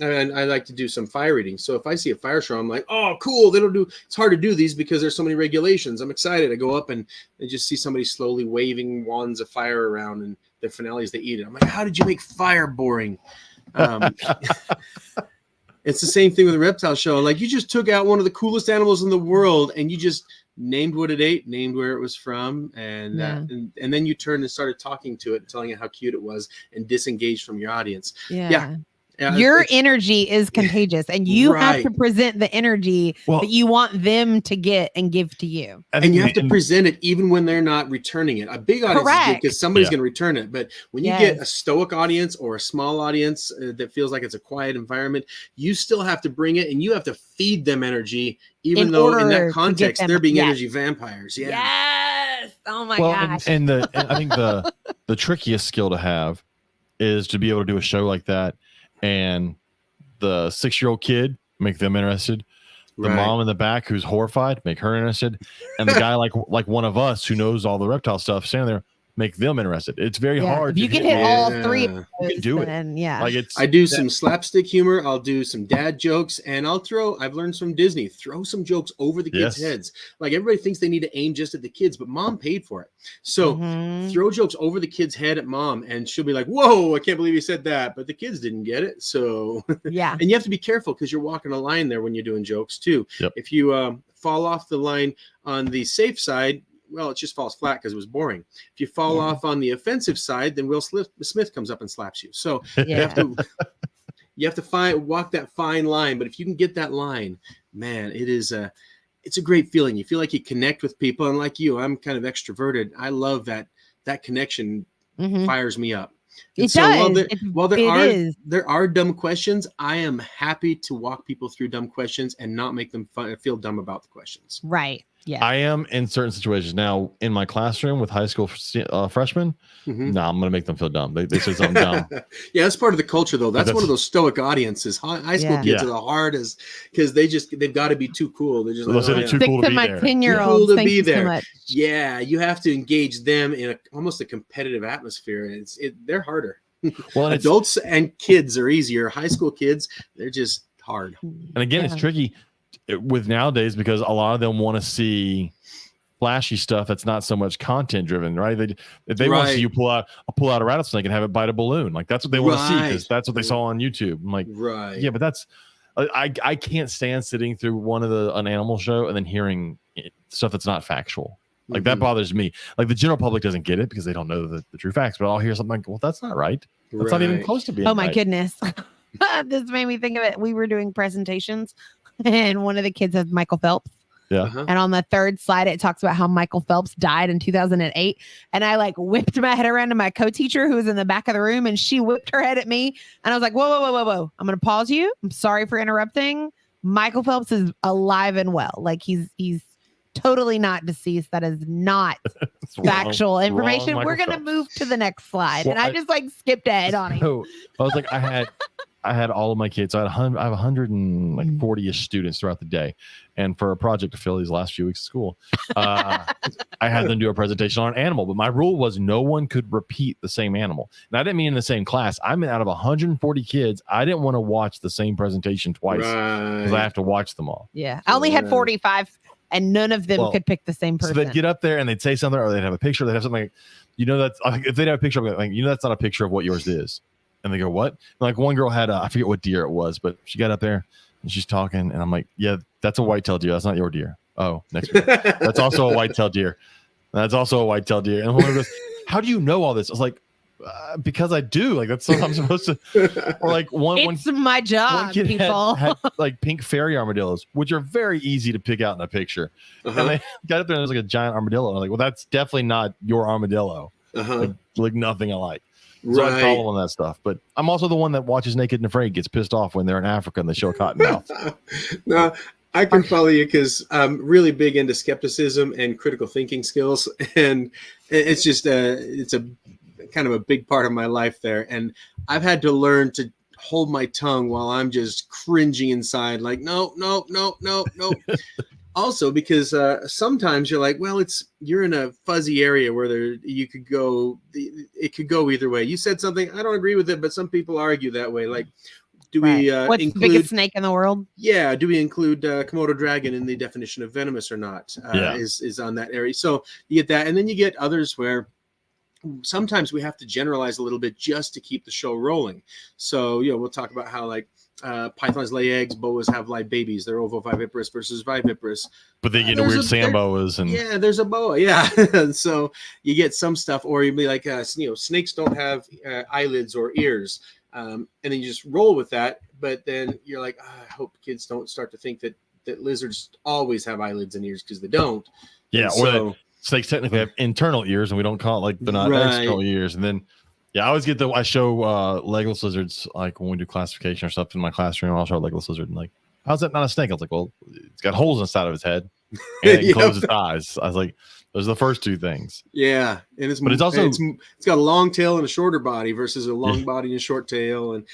like to do some fire reading. So if I see a fire show, I'm like, oh, cool. It's hard to do these because there's so many regulations. I'm excited. I go up and just see somebody slowly waving wands of fire around, and their finale is they eat it. I'm like, how did you make fire boring? It's the same thing with the reptile show. You just took out one of the coolest animals in the world, and you just named what it ate, named where it was from, and then you turned and started talking to it, telling it how cute it was, and disengaged from your audience. Yeah. Your energy is contagious, and you have to Right. present the energy that you want them to get and give to you. And you have to present it even when they're not returning it. A big audience is good because somebody's going to return it. But when you get a stoic audience or a small audience that feels like it's a quiet environment, you still have to bring it, and you have to feed them energy, even though in that context they're being energy vampires. Yeah. Yes. Oh my gosh. And I think the trickiest skill to have is to be able to do a show like that, and the 6-year-old kid, make them interested. The mom in the back who's horrified, make her interested. And the guy like one of us who knows all the reptile stuff standing there, make them interested. It's very hard. If you can hit all three of those, you can do it. Like I do some slapstick humor. I'll do some dad jokes, and I've learned from Disney, throw some jokes over the kids' heads. Like everybody thinks they need to aim just at the kids, but mom paid for it. So throw jokes over the kid's head at mom, and she'll be like, whoa, I can't believe you said that. But the kids didn't get it. So and you have to be careful because you're walking a line there when you're doing jokes too. If you fall off the line on the safe side, well, it just falls flat because it was boring. If you fall off on the offensive side, then Will Smith comes up and slaps you. So you have to walk that fine line. But if you can get that line, man, it's a great feeling. You feel like you connect with people, and like you, I'm kind of extroverted. I love that connection. Fires me up. And while there are dumb questions, I am happy to walk people through dumb questions and not make them feel dumb about the questions. Right. Yeah. I am in certain situations now in my classroom with high school freshmen. No, I'm going to make them feel dumb. They said something dumb. Yeah, that's part of the culture, though. That's one of those stoic audiences. High school kids are the hardest because they've got to be too cool. They're just they're too cool to be there. 10-year-olds. Cool to be there. Yeah, you have to engage them in almost a competitive atmosphere, and they're harder. Well, adults and kids are easier. High school kids, they're just hard. And again, it's tricky with nowadays because a lot of them want to see flashy stuff that's not so much content driven, right? They want to see you pull out a rattlesnake and have it bite a balloon. Like that's what they want to see because that's what they saw on YouTube. I'm like, yeah, but that's I can't stand sitting through an animal show and then hearing stuff that's not factual. Like that bothers me. Like the general public doesn't get it because they don't know the true facts, but I'll hear something like, well, that's not right. That's not even close to being Oh my goodness. This made me think of it. We were doing presentations and one of the kids has Michael Phelps. Yeah. And on the third slide, it talks about how Michael Phelps died in 2008. And I whipped my head around to my co-teacher who was in the back of the room, and she whipped her head at me. And I was like, whoa. I'm going to pause you. I'm sorry for interrupting. Michael Phelps is alive and well. Like he's totally not deceased. That is not factual information. We're going to move to the next slide. Well, and I just skipped ahead on it. So I was like, I had all of my kids. I have 140-ish students throughout the day. And for a project to fill these last few weeks of school, I had them do a presentation on an animal. But my rule was no one could repeat the same animal. And I didn't mean in the same class. I mean out of 140 kids, I didn't want to watch the same presentation twice because I have to watch them all. Yeah. I only had 45 and none of them could pick the same person. So they'd get up there and they'd say something, or they'd have a picture. They'd have something that's if they'd have a picture of it, that's not a picture of what yours is. And they go, what? Like one girl had, I forget what deer it was, but she got up there and she's talking. And I'm like, yeah, that's a white-tailed deer. That's not your deer. Oh, next one. That's also a white-tailed deer. That's also a white-tailed deer. And one goes, how do you know all this? I was like, because I do. Like, that's what I'm supposed to. Or like it's my job, people. had pink fairy armadillos, which are very easy to pick out in a picture. And they got up there and there's like a giant armadillo. And I'm like, well, that's definitely not your armadillo. Like nothing alike. So I call them on that stuff. But I'm also the one that watches Naked and Afraid, gets pissed off when they're in Africa and they show a cottonmouth. No, I can follow you because I'm really big into skepticism and critical thinking skills. And it's just it's a kind of a big part of my life there. And I've had to learn to hold my tongue while I'm just cringing inside. Like, no. Also, because sometimes you're like, well, you're in a fuzzy area where it could go either way. You said something, I don't agree with it, but some people argue that way. Like, do we what's the biggest snake in the world? Yeah, do we include Komodo dragon in the definition of venomous or not? Is on that area. So you get that, and then you get others where sometimes we have to generalize a little bit just to keep the show rolling. So we'll talk about how pythons lay eggs, boas have live babies. They're ovoviviparous versus viviparous. But they get weird sand boas. And there's a boa. Yeah. And so you get some stuff, or you'd be like, snakes don't have eyelids or ears. And then you just roll with that. But then you're like, I hope kids don't start to think that lizards always have eyelids and ears, because they don't. Yeah, And or that snakes technically have internal ears, and we don't call it like they're not external ears. And then, I always get I show legless lizards, like when we do classification or stuff in my classroom. I'll show a legless lizard and like, how's that not a snake? I was like, well, it's got holes inside of its head and it closes its eyes. I was like, those are the first two things. Yeah, and it's also it's got a long tail and a shorter body versus a long body and a short tail, and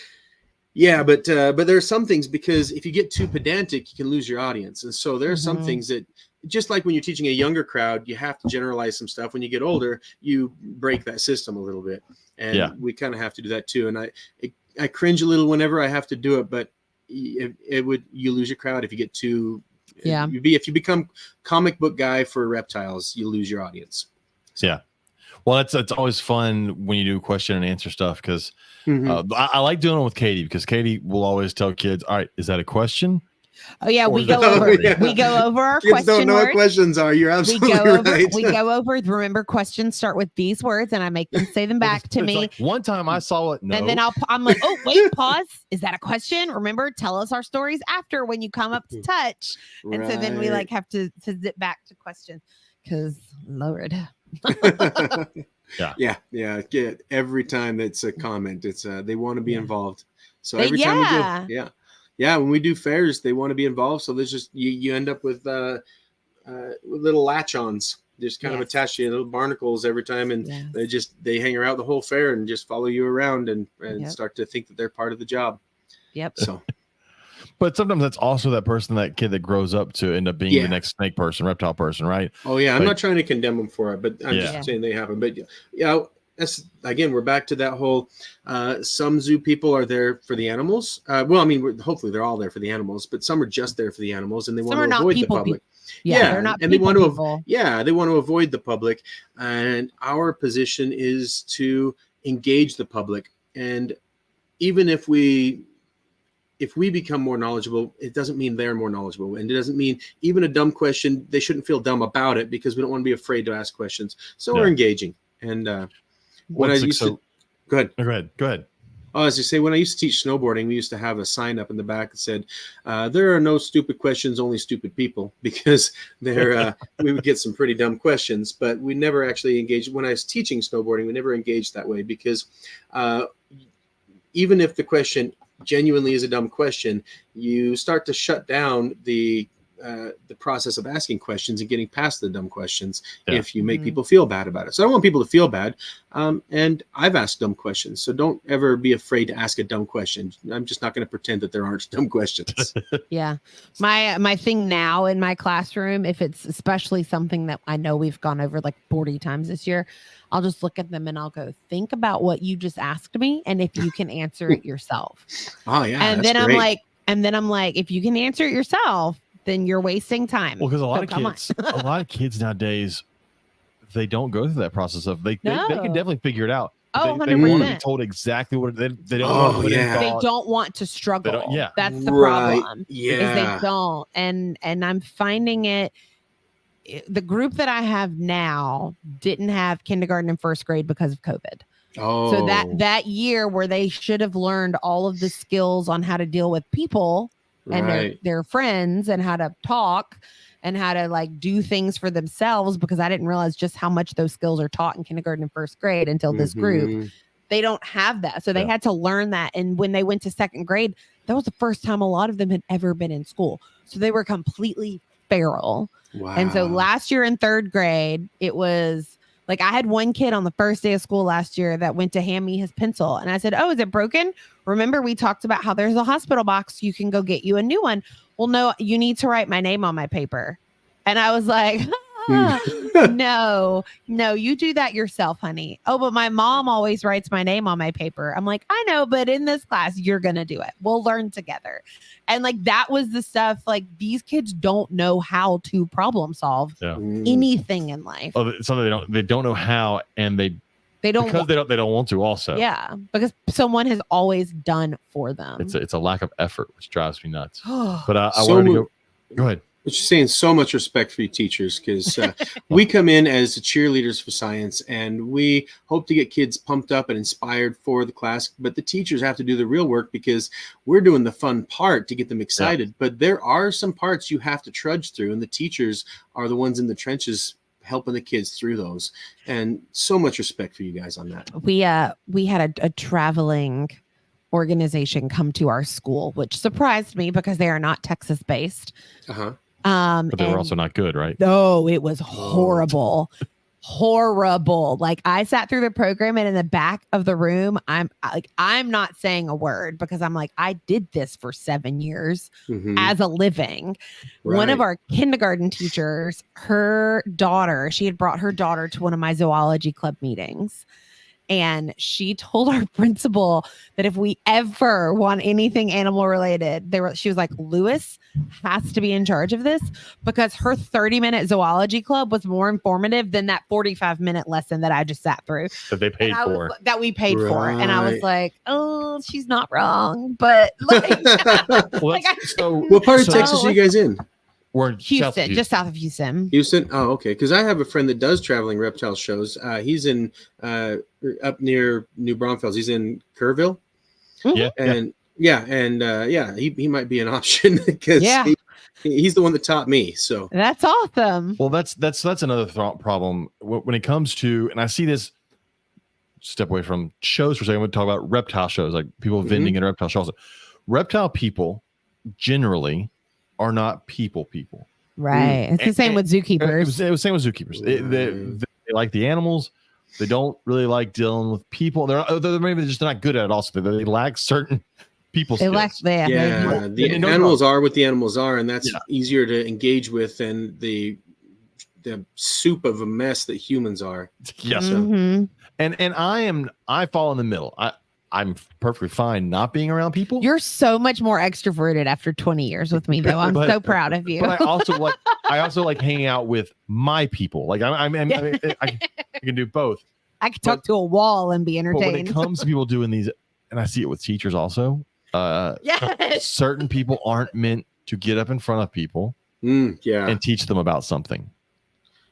but there are some things, because if you get too pedantic, you can lose your audience. And so there are some things that, just like when you're teaching a younger crowd, you have to generalize some stuff. When you get older, you break that system a little bit, and we kind of have to do that too. And I cringe a little whenever I have to do it, but you lose your crowd if you get too. If you become comic book guy for reptiles, you lose your audience. So. Yeah. Well, it's always fun when you do question and answer stuff, because I like doing it with Katie, because Katie will always tell kids, all right, is that a question? Oh yeah, we go over our kids question don't know words. What questions are. You're absolutely right. We go over. Remember, questions start with these words, and I make them say them back to me. Like, one time I saw it, and then I'm like, oh wait, pause. Is that a question? Remember, tell us our stories after when you come up to touch. And so then we like have to zip back to questions, because Lord. Yeah. Every time it's a comment, it's they want to be involved. So every time we do, when we do fairs, they want to be involved. So there's just you end up with little latch-ons, just kind of attached to you, little barnacles every time, and they hang around the whole fair and just follow you around and start to think that they're part of the job. Yep. So. But sometimes that's also that kid that grows up to end up being the next snake person, reptile person, right? Oh yeah, I'm not trying to condemn them for it, but I'm just saying they happen. But that's again, we're back to that whole. Some zoo people are there for the animals. Hopefully they're all there for the animals, but some are just there for the animals, and they want to avoid the public. They're not. And they want to. They want to avoid the public, and our position is to engage the public. And even if we become more knowledgeable, it doesn't mean they're more knowledgeable. And it doesn't mean even a dumb question, they shouldn't feel dumb about it, because we don't want to be afraid to ask questions. So we're engaging. And when I used to... Go ahead. Oh, as you say, when I used to teach snowboarding, we used to have a sign up in the back that said, there are no stupid questions, only stupid people, because we would get some pretty dumb questions, but we never actually engaged. When I was teaching snowboarding, we never engaged that way, because even if the question genuinely is a dumb question, you start to shut down the process of asking questions and getting past the dumb questions if you make people feel bad about it. So I don't want people to feel bad. And I've asked dumb questions. So don't ever be afraid to ask a dumb question. I'm just not going to pretend that there aren't dumb questions. Yeah. My thing now in my classroom, if it's especially something that I know we've gone over like 40 times this year, I'll just look at them and I'll go, think about what you just asked me, and if you can answer it yourself. Oh yeah. And then I'm like, if you can answer it yourself, then you're wasting time. Well, because a lot of kids nowadays, they don't go through that process of they can definitely figure it out. Oh, they want to be told exactly what they don't. They don't want to struggle. That's the problem. Yeah, is they don't. And I'm finding it. The group that I have now didn't have kindergarten and first grade because of COVID. Oh, so that year where they should have learned all of the skills on how to deal with people and their friends, and how to talk and how to like do things for themselves, because I didn't realize just how much those skills are taught in kindergarten and first grade until this group. They don't have that. So they had to learn that. And when they went to second grade, that was the first time a lot of them had ever been in school. So they were completely feral. Wow. And so last year in third grade, it was like, I had one kid on the first day of school last year that went to hand me his pencil. And I said, oh, is it broken? Remember, we talked about how there's a hospital box. You can go get you a new one. Well, no, you need to write my name on my paper. And I was like, no, you do that yourself, honey. Oh, but my mom always writes my name on my paper. I'm like, I know, but in this class, you're going to do it. We'll learn together. And like, that was the stuff, like these kids don't know how to problem solve anything in life. Oh, so they don't know how, and they don't want to also. Yeah. Because someone has always done for them. It's a lack of effort, which drives me nuts. But I wanted to go ahead. But you're saying so much respect for you teachers, because we come in as the cheerleaders for science, and we hope to get kids pumped up and inspired for the class. But the teachers have to do the real work, because we're doing the fun part to get them excited. Yeah. But there are some parts you have to trudge through, and the teachers are the ones in the trenches helping the kids through those. And so much respect for you guys on that. We had a traveling organization come to our school, which surprised me because they are not Texas based. But they were also not good, right? No, it was horrible. Horrible. Like, I sat through the program, and in the back of the room, I'm not saying a word, because I'm like, I did this for 7 years as a living. Right. One of our kindergarten teachers, she had brought her daughter to one of my zoology club meetings. And she told our principal that if we ever want anything animal related, she was like, Lewis has to be in charge of this, because her 30-minute zoology club was more informative than that 45-minute lesson that I just sat through. That they paid for. That we paid for. And I was like, oh, she's not wrong. But like, what part of Texas are you guys in? We're in Houston, just south of Houston. Houston? Oh, okay. Because I have a friend that does traveling reptile shows. He's in up near New Braunfels. He's in Kerrville. Yeah. And he might be an option, because he's the one that taught me. So that's awesome. Well, that's another problem when it comes to, and I see this. Step away from shows for a second. I'm going to talk about reptile shows, like people vending in reptile shows. Reptile people generally are not people. Right. It's the same with zookeepers. It was same with zookeepers. They like the animals. They don't really like dealing with people. They're maybe just not good at it. Also, they lack certain people skills. The animals are what the animals are, and that's easier to engage with than the soup of a mess that humans are. Yes. And I fall in the middle. I'm perfectly fine not being around people. You're so much more extroverted after 20 years with me, though. I'm so proud of you. But I also like hanging out with my people. Like I can do both. I can talk to a wall and be entertained. But when it comes to people doing these, and I see it with teachers also, certain people aren't meant to get up in front of people and teach them about something.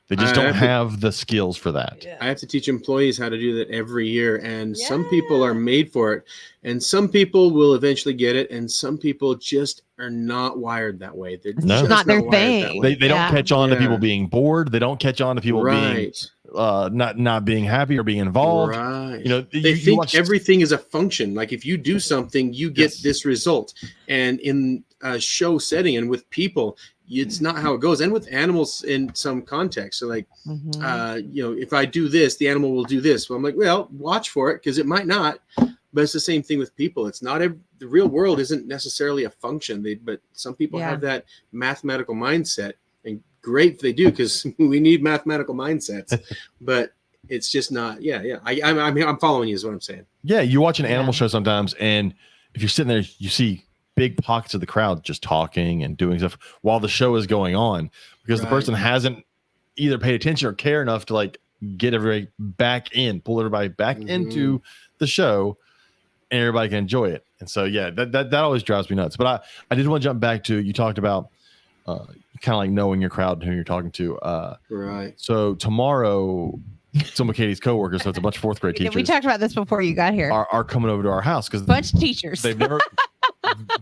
They just don't have the skills for that. I have to teach employees how to do that every year. And some people are made for it. And some people will eventually get it. And some people just are not wired that way. They're not their thing. They don't catch on to people being bored. They don't catch on to people being not being happy or being involved. Right. They think everything is a function. Like, if you do something, you get this result. And in a show setting and with people, it's not how it goes. And with animals in some context. So like, if I do this, the animal will do this. Well, I'm like, well, watch for it, because it might not. But it's the same thing with people. It's not the real world isn't necessarily a function. But some people have that mathematical mindset, and great if they do, because we need mathematical mindsets. But it's just not. I'm following you is what I'm saying. Yeah, you watch an animal show sometimes, and if you're sitting there, you see big pockets of the crowd just talking and doing stuff while the show is going on, because the person hasn't either paid attention or care enough to like get everybody pull everybody back into the show, and everybody can enjoy it. And so that always drives me nuts. But I did want to jump back to, you talked about kind of like knowing your crowd and who you're talking to. Right. So tomorrow, some of Katie's coworkers, so it's a bunch of fourth grade teachers. We talked about this before you got here. Are coming over to our house because bunch of teachers.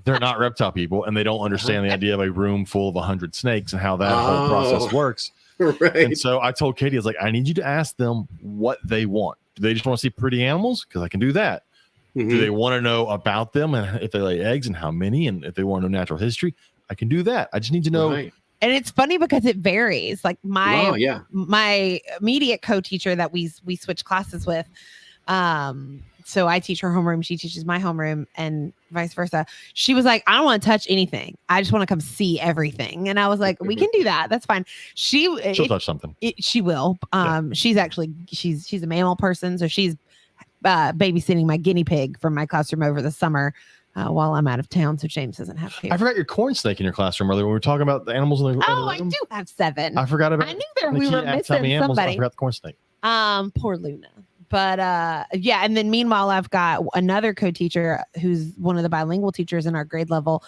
They're not reptile people, and they don't understand the idea of a room full of 100 snakes and how that whole process works. Right. And so I told Katie, I was like, I need you to ask them what they want. Do they just want to see pretty animals? Because I can do that. Do they want to know about them and if they lay eggs and how many, and if they want to know natural history? I can do that. I just need to know. Right. And it's funny because it varies. Like my immediate co-teacher that we switch classes with. So I teach her homeroom, she teaches my homeroom, and vice versa. She was like, I don't want to touch anything. I just want to come see everything. And I was like, we can do that. That's fine. She'll touch something. She will. She's actually she's a mammal person, so she's babysitting my guinea pig from my classroom over the summer. While I'm out of town, so James doesn't have to. I forgot your corn snake in your classroom earlier when we were talking about the animals in the room. I do have 7. I forgot about. I knew we were missing somebody. I forgot the corn snake. Poor Luna. But yeah, and then meanwhile, I've got another co-teacher who's one of the bilingual teachers in our grade level.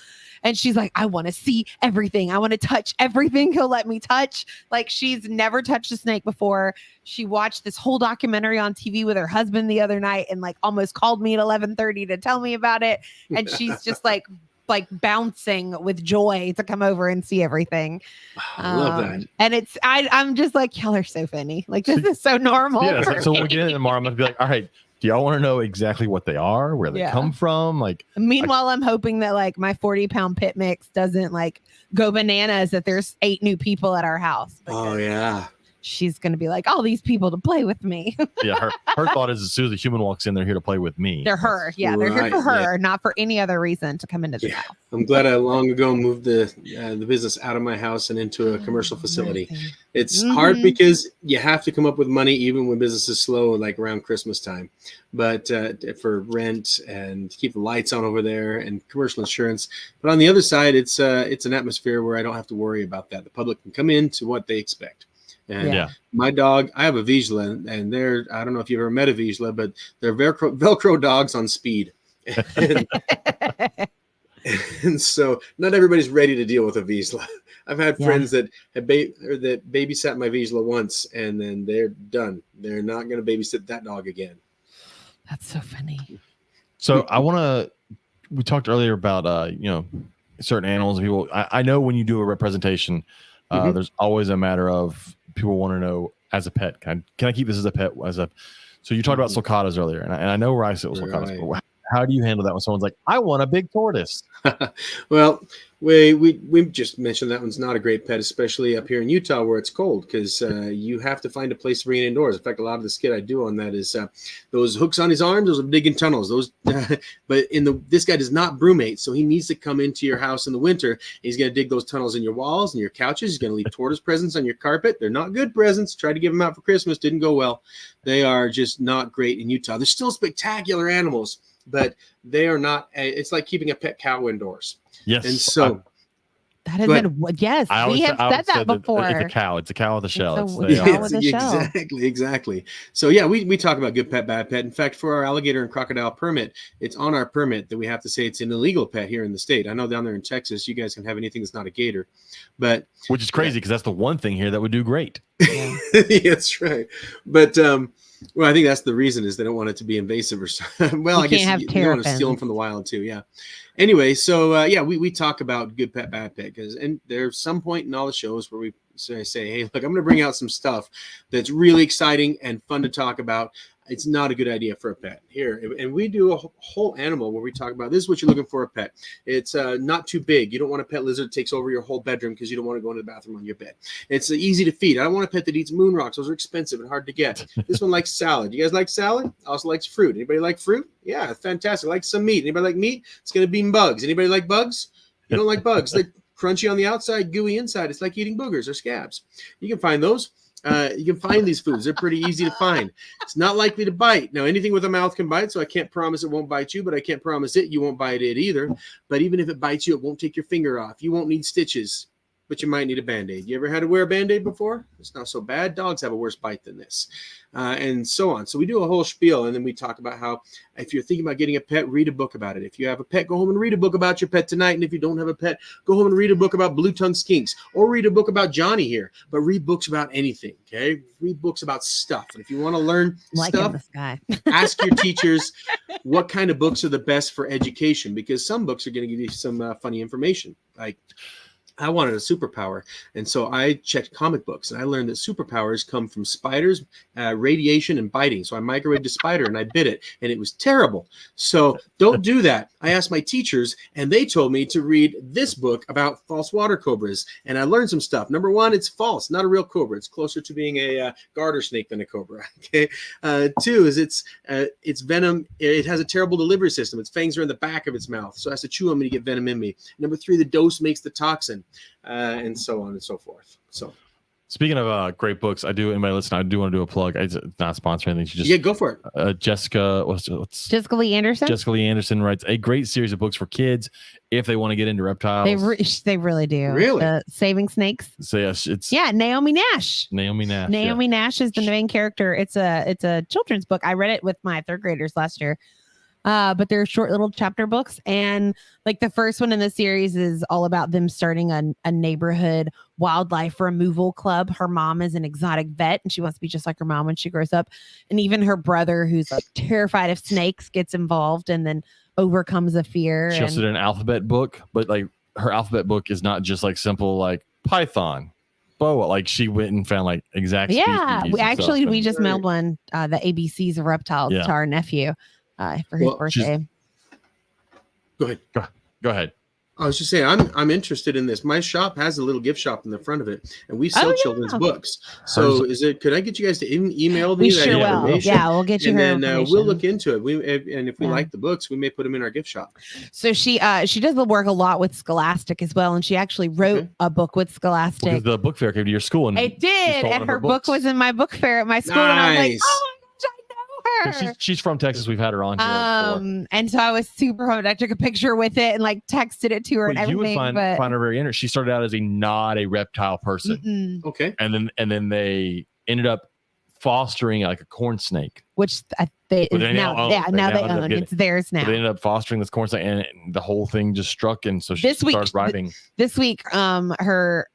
And she's like, I want to see everything. I want to touch everything he'll let me touch. Like, she's never touched a snake before. She watched this whole documentary on TV with her husband the other night and like almost called me at 11:30 to tell me about it. And she's just like bouncing with joy to come over and see everything. I love that. And I'm just like, y'all are so funny. Like, this is so normal. Yeah. for So me. we'll get in tomorrow. I'm going to be like, all right, do y'all want to know exactly what they are, where they come from? Like, meanwhile, I'm hoping that like my 40-pound pit mix doesn't like go bananas that there's 8 new people at our house. Oh yeah. She's going to be like, all these people to play with me. yeah. Her thought is as soon as a human walks in, they're here to play with me. They're her. Yeah. They're here for her, not for any other reason to come into the house. I'm glad I long ago moved the business out of my house and into a commercial facility. It's hard because you have to come up with money even when business is slow, like around Christmas time. But for rent and keep the lights on over there and commercial insurance. But on the other side, it's an atmosphere where I don't have to worry about that. The public can come in to what they expect. And my dog, I have a Vizsla, and I don't know if you've ever met a Vizsla, but they're Velcro dogs on speed. And so not everybody's ready to deal with a Vizsla. I've had friends that have that babysat my Vizsla once, and then they're done. They're not going to babysit that dog again. That's so funny. So we talked earlier about, certain animals and people. I know when you do a representation, there's always a matter of people want to know as a pet, can I keep this as a pet? So you talked about sulcatas earlier, and I know where I sit with sulcatas, but how do you handle that when someone's like, I want a big tortoise? Well, we just mentioned that one's not a great pet, especially up here in Utah where it's cold, because you have to find a place to bring it indoors. In fact, a lot of the skit I do on that is those hooks on his arms, those are digging tunnels. Those, but this guy does not brumate, so he needs to come into your house in the winter. He's going to dig those tunnels in your walls and your couches. He's going to leave tortoise presents on your carpet. They're not good presents. Tried to give them out for Christmas, didn't go well. They are just not great in Utah. They're still spectacular animals, but they are not. It's like keeping a pet cow indoors. Yes. And so that is yes, we have said that before. It's a cow. It's a cow with a shell. Exactly. So yeah, we talk about good pet, bad pet. In fact, for our alligator and crocodile permit, it's on our permit that we have to say it's an illegal pet here in the state. I know down there in Texas, you guys can have anything that's not a gator, but which is crazy because that's the one thing here that would do great. Yeah. That's right. But well, I think that's the reason is they don't want it to be invasive or something. Well, I guess you want to steal them from the wild too. Yeah. Anyway, so we talk about good pet, bad pet, and there's some point in all the shows where we say, hey, look, I'm going to bring out some stuff that's really exciting and fun to talk about. It's not a good idea for a pet here. And we do a whole animal where we talk about this is what you're looking for a pet. It's not too big. You don't want a pet lizard that takes over your whole bedroom because you don't want to go into the bathroom on your bed. It's easy to feed. I don't want a pet that eats moon rocks. Those are expensive and hard to get. This one likes salad. You guys like salad? Also likes fruit. Anybody like fruit? Yeah, fantastic. Like some meat. Anybody like meat? It's going to be bugs. Anybody like bugs? You don't like bugs. They're crunchy on the outside, gooey inside. It's like eating boogers or scabs. You can find those. You can find these foods. They're pretty easy to find. It's not likely to bite. Now, anything with a mouth can bite, so I can't promise it won't bite you, but I can't promise you won't bite it either. But even if it bites you, it won't take your finger off. You won't need stitches, but you might need a Band-Aid. You ever had to wear a Band-Aid before? It's not so bad. Dogs have a worse bite than this, and so on. So we do a whole spiel, and then we talk about how if you're thinking about getting a pet, read a book about it. If you have a pet, go home and read a book about your pet tonight. And if you don't have a pet, go home and read a book about blue-tongued skinks or read a book about Johnny here. But read books about anything, okay? Read books about stuff. And if you want to learn stuff, this guy. ask your teachers what kind of books are the best for education, because some books are going to give you some funny information. Like, I wanted a superpower, and so I checked comic books, and I learned that superpowers come from spiders, radiation, and biting. So I microwaved a spider, and I bit it, and it was terrible. So don't do that. I asked my teachers, and they told me to read this book about false water cobras, and I learned some stuff. Number one, it's false, not a real cobra. It's closer to being a garter snake than a cobra. Okay. Two is it's venom. It has a terrible delivery system. Its fangs are in the back of its mouth, so it has to chew on me to get venom in me. Number three, the dose makes the toxin. And so on and so forth. So Speaking of great books, anybody listen, I do want to do a plug. It's not sponsoring anything. She just, Yeah, go for it. Jessica Jessica Lee Anderson. Jessica Lee Anderson writes a great series of books for kids if they want to get into reptiles. They really do. Really? Saving Snakes. So yes, it's Naomi Nash. Naomi Nash. Naomi Nash is the main character. It's a children's book. I read it with my third graders last year. But they're short little chapter books. And like the first one in the series is all about them starting a neighborhood wildlife removal club. Her mom is an exotic vet and she wants to be just like her mom when she grows up. And even her brother, who's like terrified of snakes, gets involved and then overcomes a fear. She also did an alphabet book, but like her alphabet book is not just like simple like Python, boa. Like she went and found like exact. Yeah, we just Right. mailed one, the ABCs of reptiles to our nephew. For his birthday. Go ahead. Go ahead. I was just saying, I'm interested in this. My shop has a little gift shop in the front of it, and we sell children's books. So, could I get you guys to email me We that sure will. information? Yeah, we'll get you and her then information. we'll look into it. And if we like the books, we may put them in our gift shop. So she does work a lot with Scholastic as well, and she actually wrote a book with Scholastic. Because the book fair came to your school, and It did, and her book was in my book fair at my school, and I'm like, Nice. oh my gosh, I know her. She's from Texas. We've had her on here before. And so I was super pumped. I took a picture with it and like texted it to her and But everything. you would find her very interesting. She started out as not a reptile person, Okay. and then they ended up fostering like a corn snake. Which they now own. It's theirs now. But they ended up fostering this corn snake, and the whole thing just struck. And so she This week- started writing. This week, her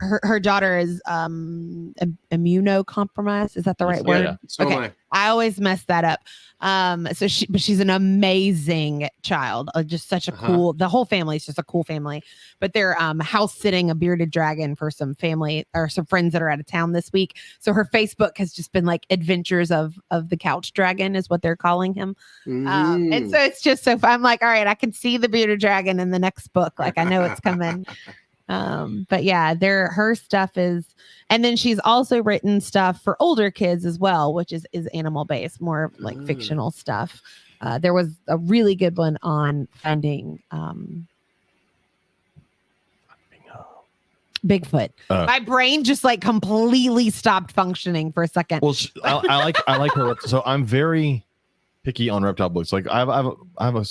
daughter is immunocompromised. Is that the right word? Yeah. So Okay. am I. I always mess that up. But she's an amazing child. Just such a cool. The whole family is just a cool family. But they're house sitting a bearded dragon for some family or some friends that are out of town this week. So her Facebook has just been like adventures of the couch dragon is what they're calling him. And so it's just so fun. I'm like, all right, I can see the bearded dragon in the next book. Like I know it's coming. But yeah, her stuff is, and then she's also written stuff for older kids as well, which is animal based, more like fictional stuff. There was a really good one on finding Bigfoot. My brain just like completely stopped functioning for a second. Well, I like her. So I'm very picky on reptile books. Like I have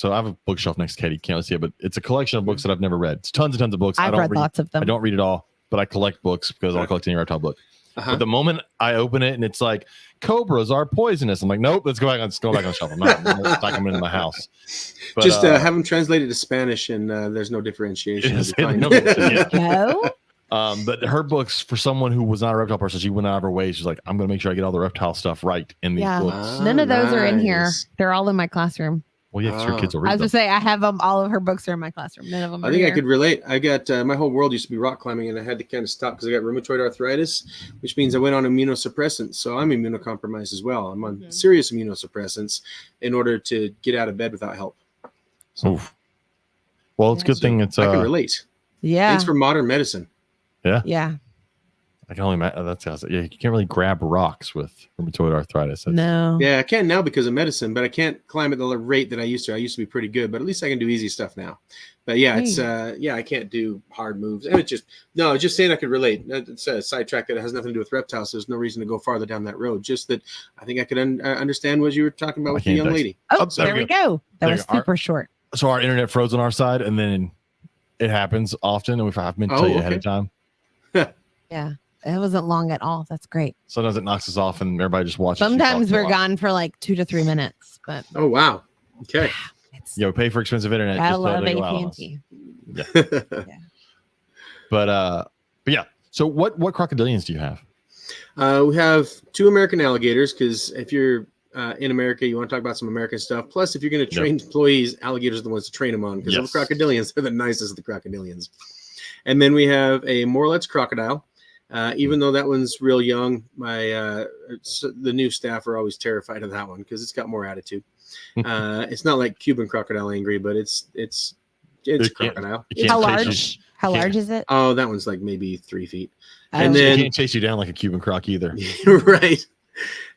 a bookshelf next to Katie. Can't really see it, but it's a collection of books that I've never read. It's tons and tons of books. I've read lots of them. I don't read it all, but I collect books because I'll collect any reptile book. But the moment I open it and it's like cobras are poisonous, I'm like, nope, let's go back on the shelf. I'm not them into my house. But, Just have them translated to Spanish, and there's no differentiation. No. But her books, for someone who was not a reptile person, she went out of her way. She's like, I'm going to make sure I get all the reptile stuff right in these books. None of those are in here. They're all in my classroom. Well, yeah, 'cause your kids will read I was them. going to say, I have them. All of her books are in my classroom. None of them I are think here. I could relate. I got my whole world used to be rock climbing, and I had to kind of stop because I got rheumatoid arthritis, which means I went on immunosuppressants. So I'm immunocompromised as well. I'm on serious immunosuppressants in order to get out of bed without help. So, well, it's a good thing. It's I can relate. Yeah. Thanks for modern medicine. Yeah. I can only imagine you can't really grab rocks with rheumatoid arthritis. No. Yeah, I can now because of medicine, but I can't climb at the rate that I used to. I used to be pretty good, but at least I can do easy stuff now. But yeah, it's I can't do hard moves. And it's just saying I could relate. It's a sidetrack that has nothing to do with reptiles. So there's no reason to go farther down that road. Just that I think I could understand what you were talking about with the young lady. Oh, there we go. That was super short. So our internet froze on our side, and then it happens often, and I've been to tell you ahead of time. Yeah. It wasn't long at all. That's great. Sometimes it knocks us off, and everybody just watches. Sometimes we're gone for like 2 to 3 minutes. But oh wow, okay. We pay for expensive internet. I just love to allow us. AT&T. Yeah. But yeah. So what crocodilians do you have? We have 2 American alligators because if you're in America, you want to talk about some American stuff. Plus, if you're going to train employees, alligators are the ones to train them on because the crocodilians are the nicest of the crocodilians. And then we have a Morlet's crocodile. Even though that one's real young, the new staff are always terrified of that one because it's got more attitude. It's not like Cuban crocodile angry, but it's crocodile. How large? How large is it? Oh, that one's like maybe 3 feet. And then it can't chase you down like a Cuban croc either. Right.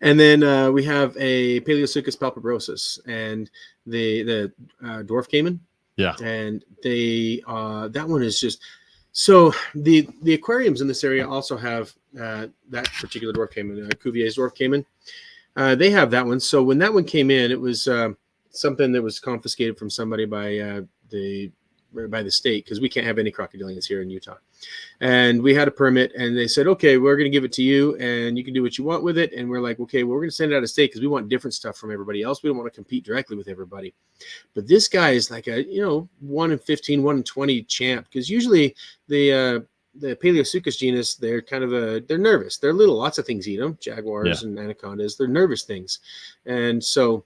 And then we have a Paleosuchus palpebrosus and the dwarf caiman. Yeah. And that one is just. So the aquariums in this area also have that particular dwarf caiman, Cuvier's dwarf caiman. They have that one. So when that one came in, it was something that was confiscated from somebody by the state, because we can't have any crocodilians here in Utah. And we had a permit, and they said, okay, we're going to give it to you, and you can do what you want with it. And we're like, okay, well, we're going to send it out of state because we want different stuff from everybody else. We don't want to compete directly with everybody. But this guy is like a 1 in 15, 1 in 20 champ, because usually the Paleosuchus genus, they're kind of they're nervous. They're little. Lots of things eat them. Jaguars and anacondas. They're nervous things. And so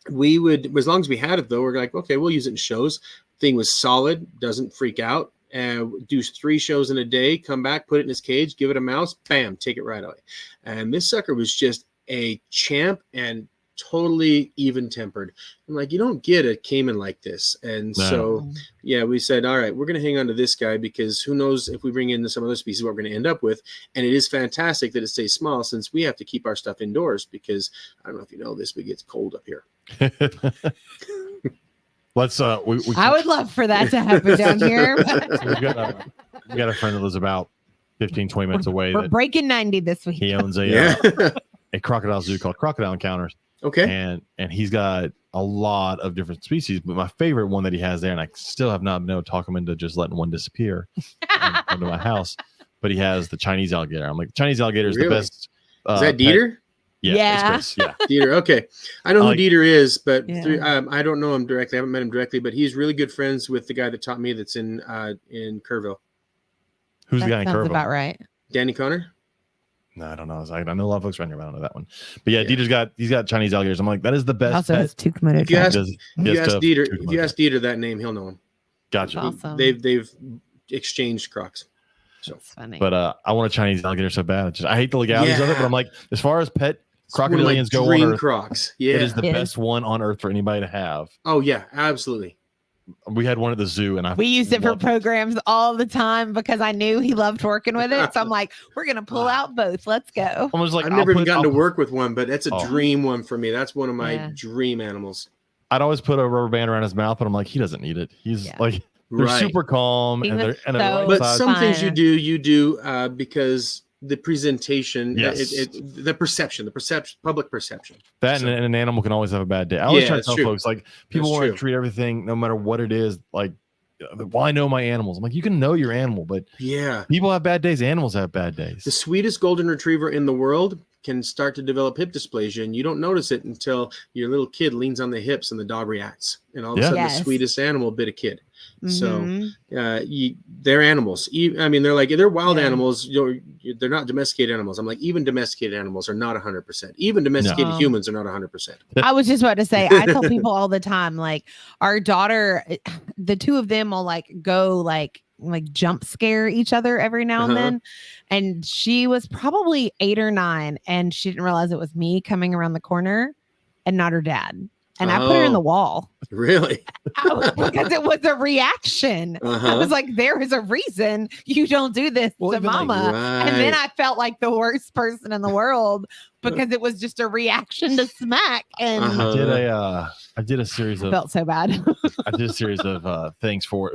we would, as long as we had it, though, we're like, okay, we'll use it in shows. Thing was solid, doesn't freak out. Do 3 shows in a day, come back, put it in his cage, give it a mouse, bam, take it right away. And this sucker was just a champ and totally even tempered. I'm like, you don't get a caiman like this. And so, yeah, we said, all right, we're going to hang on to this guy, because who knows if we bring in some other species, what we're going to end up with. And it is fantastic that it stays small, since we have to keep our stuff indoors, because I don't know if you know this, but it gets cold up here. Let's I would love for that to happen down here. We got a friend that lives about 15, 20 minutes away. We're breaking 90 this week. He owns a crocodile zoo called Crocodile Encounters. Okay. And he's got a lot of different species, but my favorite one that he has there, and I still have not been able to talk him into just letting one disappear and come to my house, but he has the Chinese alligator. I'm like, the Chinese alligator is the best. Is that Dieter? Yeah. Dieter. Okay. I know who Dieter is, but I don't know him directly. I haven't met him directly, but he's really good friends with the guy that taught me, that's in Kerrville. Who's the guy in Kerrville? Sounds about right. Danny Connor? No, I don't know. I know a lot of folks around here, but I don't know that one. But yeah, Dieter's got Chinese alligators. I'm like, that is the best. Also has Tucumano. If you ask Dieter that name, he'll know him. Gotcha. Awesome. They've exchanged crocs. So that's funny. But I want a Chinese alligator so bad. I hate the legalities of it, but I'm like, as far as pet crocodilians go on Earth, crocs. It is the best one on Earth for anybody to have. Oh yeah, absolutely. We had one at the zoo, and we used it for programs all the time because I knew he loved working with it. So I'm like, we're gonna pull out both. Let's go. Like, I've never even gotten to work with one, but that's a dream one for me. That's one of my dream animals. I'd always put a rubber band around his mouth, but I'm like, he doesn't need it. He's like, they're super calm, and they're but some things you do because the presentation, the perception, public perception. That and an animal can always have a bad day. I always try to tell folks, like, people want to treat everything, no matter what it is. Like, well, I know my animals. I'm like, you can know your animal, but people have bad days. Animals have bad days. The sweetest golden retriever in the world can start to develop hip dysplasia, and you don't notice it until your little kid leans on the hips and the dog reacts, and all of a sudden the sweetest animal bit a kid. So they're animals. I mean, they're wild animals. They're not domesticated animals. I'm like, even domesticated animals are not 100%. Even domesticated humans are not 100%. I was just about to say, I tell people all the time, like, our daughter, the two of them will go jump scare each other every now and then. And she was probably 8 or 9, and she didn't realize it was me coming around the corner and not her dad. And I put her in the wall. Really? Because it was a reaction. I was like, there is a reason you don't do this to mama. And then I felt like the worst person in the world because it was just a reaction to smack. And I did a series of. I felt so bad. I did a series of things for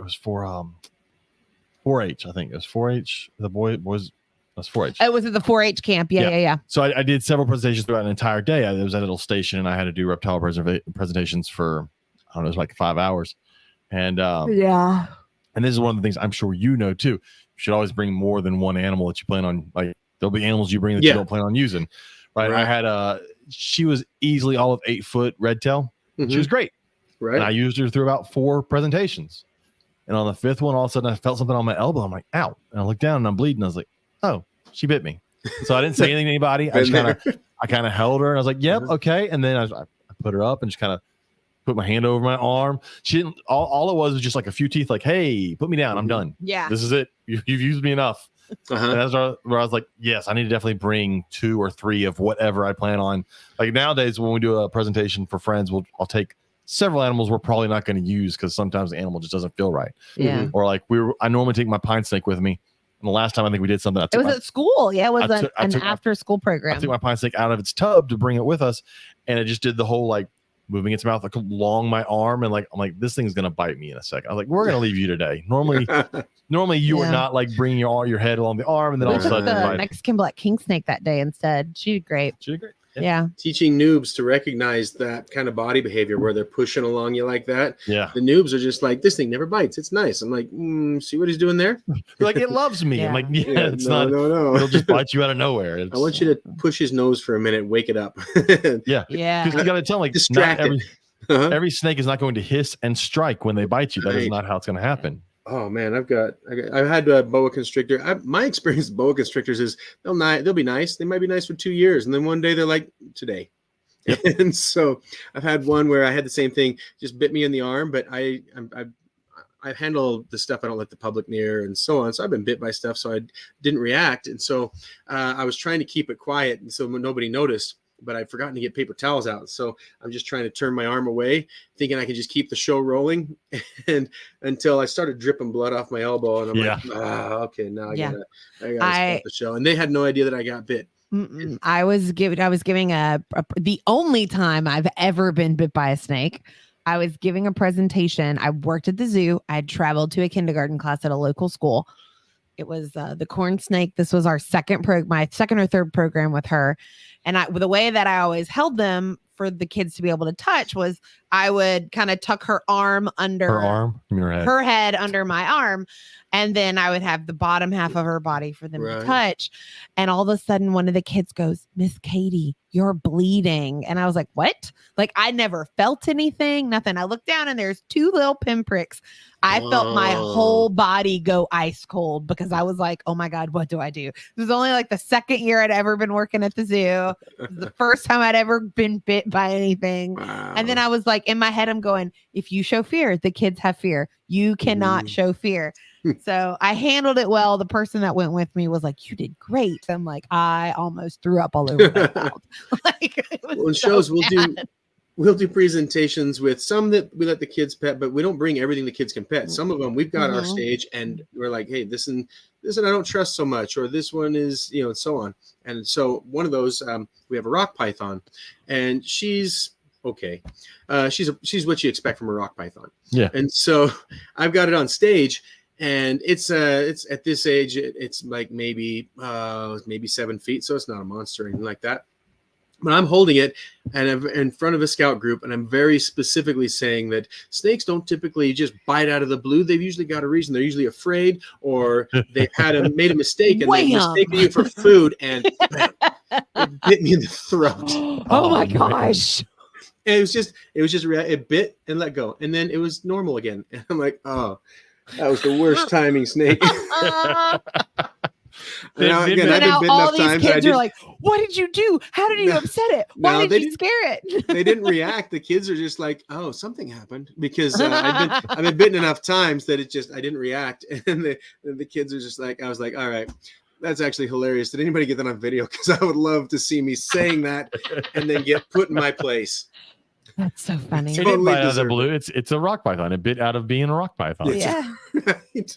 4-H. I think it was 4-H. The boys. That's 4-H. It was at the 4-H camp. Yeah. So I did several presentations throughout an entire day. There was a little station, and I had to do reptile presentations for, I don't know, it was like 5 hours. And and this is one of the things I'm sure you know too. You should always bring more than one animal that you plan on. Like, there'll be animals you bring that you don't plan on using. Right. I had she was easily all of 8 foot red tail. She was great. Right. And I used her through about 4 presentations. And on the 5th one, all of a sudden I felt something on my elbow. I'm like, ow. And I looked down and I'm bleeding. I was like, oh, she bit me. So I didn't say anything to anybody. I kind of held her and I was like, yep, okay. And then I put her up and just kind of put my hand over my arm. She didn't, all it was just like a few teeth, like, hey, put me down. I'm done. Yeah. This is it. You've used me enough. And that's where I was like, yes, I need to definitely bring 2 or 3 of whatever I plan on. Like nowadays, when we do a presentation for friends, I'll take several animals we're probably not going to use because sometimes the animal just doesn't feel right. Yeah. Or like I normally take my pine snake with me. And the last time I think we did something, it was at school. Yeah, it was an after school program. I took my pine snake out of its tub to bring it with us, and it just did the whole like moving its mouth like along my arm, and like I'm like, this thing's gonna bite me in a second. I was like, we're gonna leave you today. Normally Normally, you are Yeah. not like bringing your head along the arm, and then We all of a took sudden, the like, Mexican black king snake that day instead. She did great. she did great. Yeah. Teaching noobs to recognize that kind of body behavior where they're pushing along you like that. Yeah. The noobs are just like, this thing never bites. It's nice. I'm like, see what he's doing there? You're like, it loves me. I'm like, yeah, it's not. No. It'll just bite you out of nowhere. I want you to push his nose for a minute, wake it up. Yeah. Yeah. Because you got to tell them, like, not Distract it. every snake is not going to hiss and strike when they bite you. That is Right. not how it's going to happen. Oh man, I've had a boa constrictor. My experience with boa constrictors is they'll be nice. They might be nice for 2 years, and then one day they're like today. Yep. And so I've had one where I had the same thing, just bit me in the arm, but I handle the stuff I don't let the public near and so on. So I've been bit by stuff, so I didn't react, and so I was trying to keep it quiet, and so nobody noticed. But I'd forgotten to get paper towels out. So I'm just trying to turn my arm away, thinking I can just keep the show rolling. And until I started dripping blood off my elbow. And I'm like, okay, now I gotta stop the show. And they had no idea that I got bit. I was giving the only time I've ever been bit by a snake. I was giving a presentation. I worked at the zoo. I had traveled to a kindergarten class at a local school. It was the corn snake. This was our my second or third program with her. And the way that I always held them for the kids to be able to touch was I would kind of tuck her arm under her head under my arm. And then I would have the bottom half of her body for them to touch. And all of a sudden, one of the kids goes, "Miss Katie, you're bleeding." And I was like, "What?" Like, I never felt anything, nothing. I looked down and there's 2 little pinpricks. I felt my whole body go ice cold because I was like, "Oh my God, what do I do?" This was only like the second year I'd ever been working at the zoo. The first time I'd ever been bit by anything. Wow. And then I was like, in my head, I'm going, if you show fear, the kids have fear. You cannot show fear. So I handled it well. The person that went with me was like, "You did great." I'm like, I almost threw up all over my mouth. Like, well, shows we'll do presentations with some that we let the kids pet, but we don't bring everything the kids can pet. Some of them we've got our stage and we're like, "Hey, this and I don't trust so much," or this one is, and so on. And so one of those, we have a rock python, and she's okay. She's what you expect from a rock python. Yeah. And so I've got it on stage. And it's at this age, it's like maybe 7 feet. So it's not a monster or anything like that. But I'm holding it and I'm in front of a scout group. And I'm very specifically saying that snakes don't typically just bite out of the blue. They've usually got a reason. They're usually afraid, or they've made a mistake and they've mistaken you for food. And bam, it bit me in the throat. Oh my gosh. And it was just it bit and let go. And then it was normal again. And I'm like, oh. That was the worst timing, snake. Now, again, I've been bitten all enough these times. Kids are like, "What did you do? How did you upset it? Why did you scare it?" They didn't react. The kids are just like, "Oh, something happened," because I've been bitten enough times that I didn't react. And the kids are just like, I was like, "All right, that's actually hilarious. Did anybody get that on video? Because I would love to see me saying that and then get put in my place." That's so funny. It didn't bite out of the blue. It's a rock python. It bit out of being a rock python. Yeah.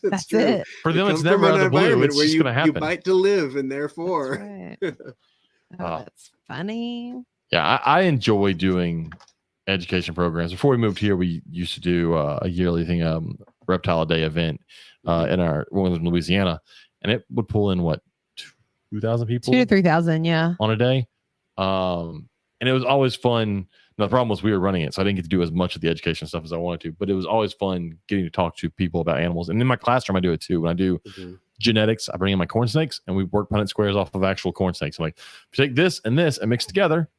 That's true. It. For them, it's never out of the blue. It's just going to happen. You bite to live, and therefore. That's right. That's funny. Yeah, I enjoy doing education programs. Before we moved here, we used to do a yearly thing, Reptile Day event in our one in Louisiana, and it would pull in 2,000 people, 2,000 to 3,000, yeah, on a day. And it was always fun. Now, the problem was we were running it, so I didn't get to do as much of the education stuff as I wanted to, but it was always fun getting to talk to people about animals. And in my classroom, I do it too. When I do genetics, I bring in my corn snakes and we work Punnett squares off of actual corn snakes. I'm like, if you take this and mix together,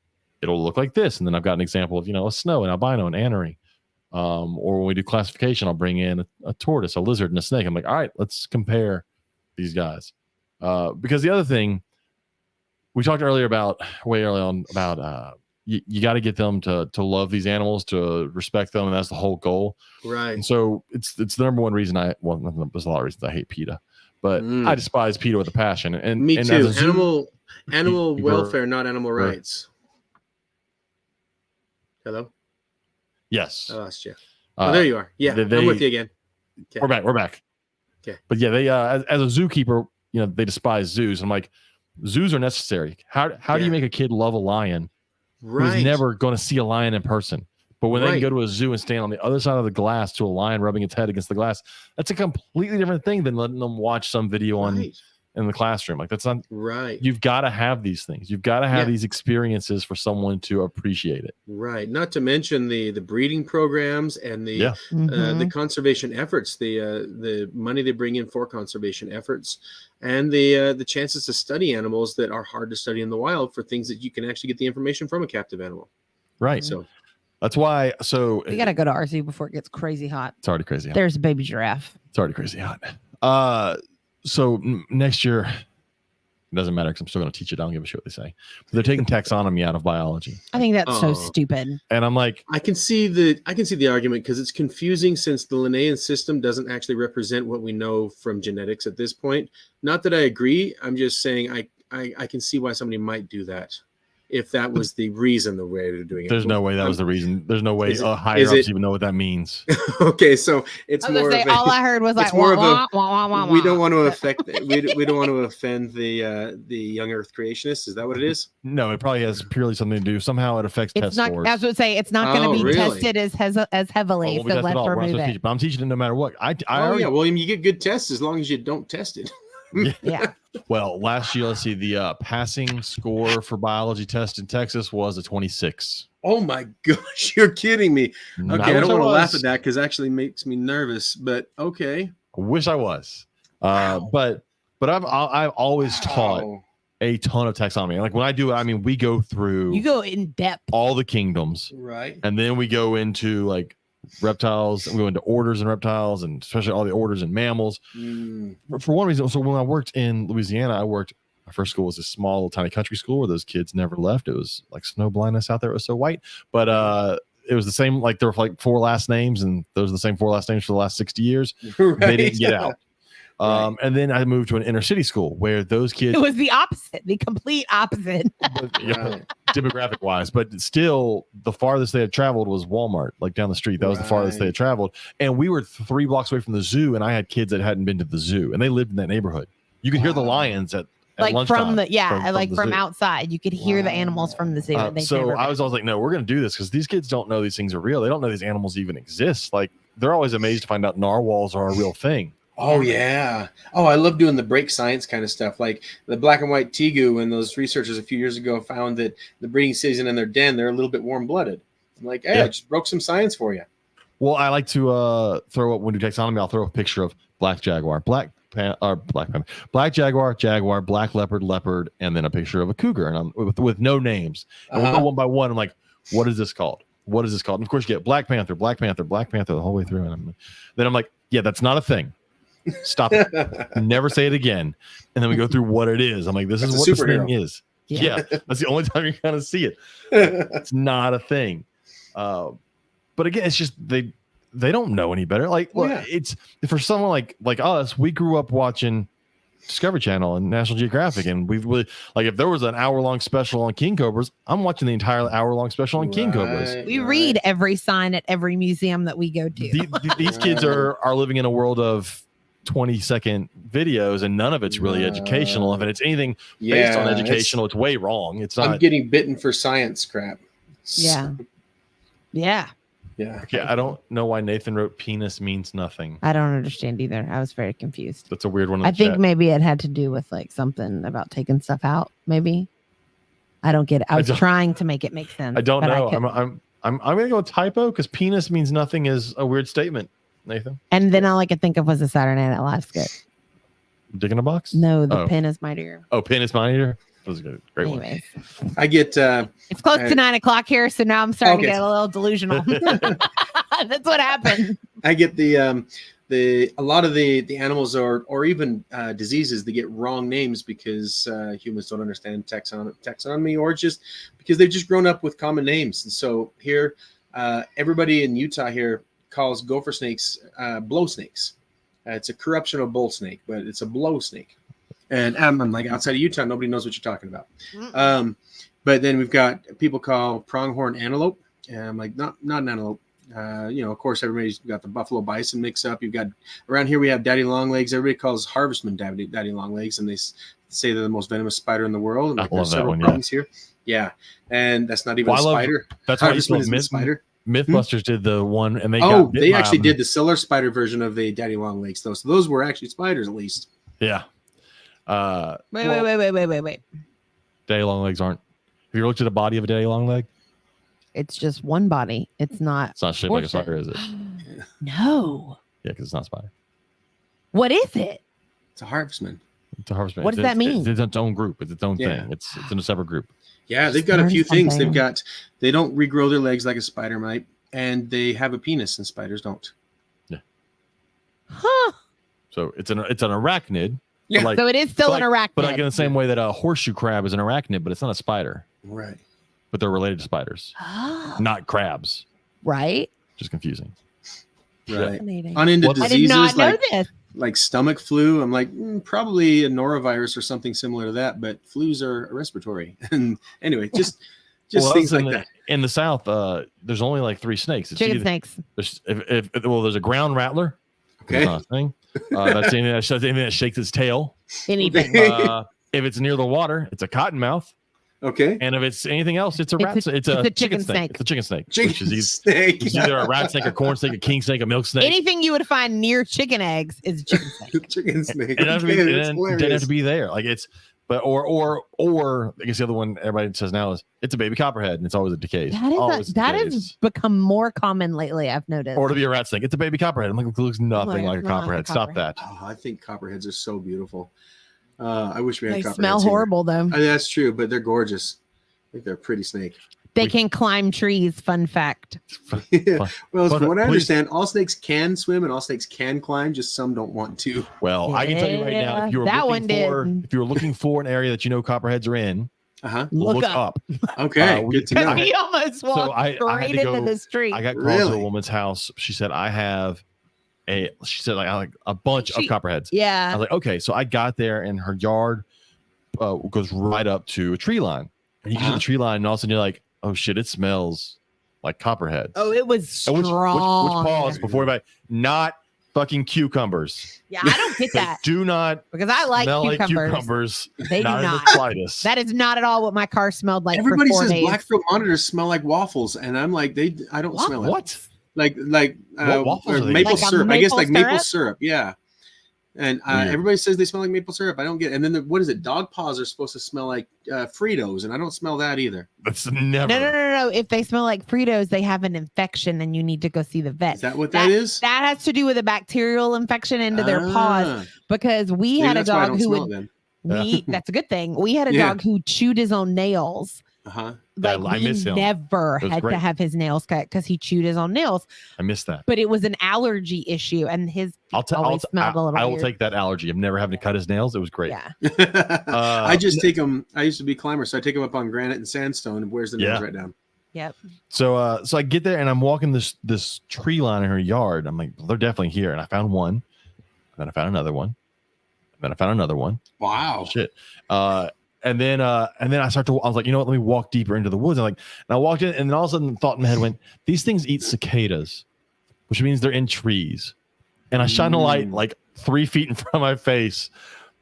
it'll look like this. And then I've got an example of, a snow, an albino, an anery. Or when we do classification, I'll bring in a tortoise, a lizard, and a snake. I'm like, all right, let's compare these guys. Because the other thing we talked way early on about you got to get them to love these animals, to respect them, and that's the whole goal. Right. And so it's the number one reason there's a lot of reasons I hate PETA, but I despise PETA with a passion. And me and too. Animal welfare, not animal rights. Hello. Yes. I lost you. There you are. Yeah, I'm with you again. Okay. We're back. Okay. But yeah, they as a zookeeper, they despise zoos. I'm like, zoos are necessary. How do you make a kid love a lion? Right. Who's never going to see a lion in person? But when they can Right. go to a zoo and stand on the other side of the glass to a lion rubbing its head against the glass, that's a completely different thing than letting them watch some video on Right. in the classroom. Like that's not Right. You've got to have these things. You've got to have Yeah. these experiences for someone to appreciate it. Right. Not to mention the breeding programs and the Yeah. the conservation efforts, the money they bring in for conservation efforts, and the chances to study animals that are hard to study in the wild for things that you can actually get the information from a captive animal. Right. So That's why. So We gotta go to our zoo before it gets crazy hot. it's already crazy hot. There's a baby giraffe. It's already crazy hot. So next year, it doesn't matter because I'm still going to teach it. I don't give a shit what they say. But they're taking taxonomy out of biology, I think that's so Oh. stupid. and I'm like, I can see the argument because it's confusing since the Linnaean system doesn't actually represent what we know from genetics at this point. Not that I agree. I'm just saying I can see why somebody might do that if that was the reason the way they're doing it. there's no way that was the reason. There's no way Is it- higher is ups it- even know what that means. Okay, so it's I was more gonna say, of a, all I heard was like, it's more wah, of a- wah, wah, wah, wah, we don't wah. want to affect we don't want to offend the young Earth creationists. Is that what it is? No, it probably has purely something to do. Somehow it affects It's test not. scores. I was going to say it's not going Oh, to be really? tested as heavily. Well, we so test it let's all. We're not remove supposed to teach it. it, but I'm teaching it no matter what. I Oh already, yeah, William, you get good tests as long as you don't test it. Yeah. Well, last year, let's see, the passing score for biology test in Texas was a 26. Oh my gosh, you're kidding me. Okay, I don't want to laugh was. at that because it actually makes me nervous. But okay, I wish I was. Wow. But I've always taught Wow. a ton of taxonomy. Like when I do it, I mean, we go through You go in depth. all the kingdoms, Right. and then we go into like reptiles, and we go into orders and reptiles, and especially all the orders and mammals. Mm. For one reason, so when I worked in Louisiana, my first school was a small little tiny country school where those kids never left. It was like snow blindness out there. It was so white, but it was the same. Like there were like 4 last names, and those are the same 4 last names for the last 60 years. Right. They didn't get out. Right. And then I moved to an inner city school where those kids, It was the opposite, the complete opposite. Right. demographic wise, but still the farthest they had traveled was Walmart, like down the street. That was the farthest they had traveled. And we were 3 blocks away from the zoo, and I had kids that hadn't been to the zoo, and they lived in that neighborhood. You could hear the Wow. lions at Like lunchtime from the the from zoo. outside, you could hear the animals from the zoo. and they'd So never I was always like, no, we're going to do this because these kids don't know these things are real. They don't know these animals even exist. Like they're always amazed to find out narwhals are a real thing. Oh yeah. Oh, I love doing the break science kind of stuff, like the black and white tegu. When those researchers a few years ago found that the breeding season in their den, they're a little bit warm blooded. I'm like, hey, Yeah. I just broke some science for you. Well, I like to throw up when we do taxonomy. I'll throw a picture of black jaguar, black jaguar, black leopard, and then a picture of a cougar, and I'm with no names. And we'll go one by one. I'm like, what is this called? What is this called? And of course, you get black panther the whole way through. And then I'm like, yeah, that's not a thing. Stop it. Never say it again. And then we go through what it is. I'm like, this That's is a what this superhero. thing is. Yeah. Yeah, that's the only time you're gonna see it. It's not a thing. But again, it's just they don't know any better. Like, well, Yeah. it's for someone like us. We grew up watching Discovery Channel and National Geographic, and we've really, like, if there was an hour-long special on king cobras, I'm watching the entire hour-long special on king cobras. Right, We right. read every sign at every museum that we go to. These kids are living in a world of 20-second videos, and none of it's really educational. If it's anything based on educational, it's way wrong. It's I'm not. getting bitten for science crap. Yeah. Yeah. Yeah. Okay, I don't know why Nathan wrote penis means nothing. I don't understand either. I was very confused. That's a weird one. in I the think chat. maybe it had to do with like something about taking stuff out. Maybe. I don't get it. I was don't- trying to make it make sense. I don't but know. couldn't. I'm gonna go with typo because penis means nothing is a weird statement. Nathan, And then all I could think of was a Saturday Night Live skit. dick in a box. No, the Oh. pen is mightier. Oh, pin is mine eater. That was a great one. Anyways, I get it's close to 9 o'clock here, so now I'm starting to Okay. get a little delusional. That's what happened. I get the a lot of the animals or even diseases that get wrong names because humans don't understand taxonomy or just because they've just grown up with common names. And so here, everybody in Utah here calls gopher snakes blow snakes. It's a corruption of bull snake, but it's a blow snake. And I'm like, outside of Utah, nobody knows what you're talking about. But then we've got people call pronghorn antelope. And I'm like, not an antelope. Of course, everybody's got the buffalo bison mix up. You've got around here we have daddy long legs. Everybody calls harvestman daddy long legs, and they say they're the most venomous spider in the world. And I like, love there's that several one, yeah. problems here. Yeah, and that's not even Well, a spider. That's why I used to Harvestman love isn't a spider. Mythbusters did the one, and they actually did the silver spider version of the daddy long legs, though. So those were actually spiders, at least. Yeah. Wait. Daddy long legs aren't. Have you ever looked at the body of a daddy long leg? It's just one body. It's not shaped like a spider, is it? No. Yeah, because it's not a spider. What is it? It's a harvestman. It's a harvestman. What does that mean? It's its own group. It's its own thing. It's in a separate group. Yeah, they've got a few things. They don't regrow their legs like a spider might, and they have a penis, and spiders don't. Yeah. Huh. So it's an arachnid. Yeah. So it is still an arachnid. But like in the same way that a horseshoe crab is an arachnid, but it's not a spider. Right. But they're related to spiders, not crabs. Right. Just confusing. Right. Unended diseases. I did not know this. Like stomach flu. I'm like, probably a norovirus or something similar to that, but flus are respiratory. And anyway, just things like that. In the South, there's only like 3 snakes. It's Chicken snakes. There's a ground rattler. Okay. That's anything that shakes its tail. Anything. If it's near the water, it's a cottonmouth. Okay. And if it's anything else, it's a rat. It's a chicken snake. It's a chicken snake. It's either a rat snake, a corn snake, a king snake, a milk snake. Anything you would find near chicken eggs is a chicken snake. Chicken snake. It doesn't have to be there. Like it's, but or I guess the other one everybody says now is it's a baby copperhead, and it's always a decay. That has become more common lately. I've noticed. Or to be a rat snake, it's a baby copperhead. I'm like, it looks nothing like a copperhead. Stop that. Oh, I think copperheads are so beautiful. I wish we had copperheads. They smell horrible though. That's true, but they're gorgeous. I think they're a pretty snake. They can climb trees. Fun fact. Yeah. Well, from what I understand, all snakes can swim and all snakes can climb. Just some don't want to. Well, I can tell you right now, if you were looking for an area that you know copperheads are in, look up. Okay, good to know. We almost walked straight into the street. I got called to a woman's house. She said, I have a bunch of copperheads. Yeah. I was like, okay. So I got there, and her yard goes right up to a tree line. And you get to the tree line, and all of a sudden you're like, oh shit, it smells like copperheads. Oh, it was strong. Which pause before everybody, not fucking cucumbers. Yeah, I don't get that. Do not because I like smell cucumbers. Like cucumbers. They not do not. In the slightest. That is not at all what my car smelled like. Everybody for 4 says days. black throat monitors smell like waffles, and I'm like, I don't smell it. What? Like waffles maple syrup. I guess like maple syrup. Yeah. And everybody says they smell like maple syrup. I don't get it. And then what is it? Dog paws are supposed to smell like Fritos, and I don't smell that either. That's never. No. If they smell like Fritos, they have an infection, and you need to go see the vet. Is that what that is? That has to do with a bacterial infection into their paws. Because we had a dog who would. That's a good thing. We had a dog who chewed his own nails. I miss him. Never had to have his nails cut because he chewed his own nails. I missed that. But it was an allergy issue, and his always smelled a little I will weird. take that allergy. I'm never having to cut his nails. It was great. Yeah. I just take him. I used to be a climber, so I take him up on granite and sandstone and wears the nails right down. Yep. So I get there and I'm walking this tree line in her yard. I'm like, well, they're definitely here. And I found one. And then I found another one. And then I found another one. Wow. Shit. And then I was like, you know what? Let me walk deeper into the woods. And I walked in, and then all of a sudden, the thought in my head went, these things eat cicadas, which means they're in trees. And I shine a light like 3 feet in front of my face,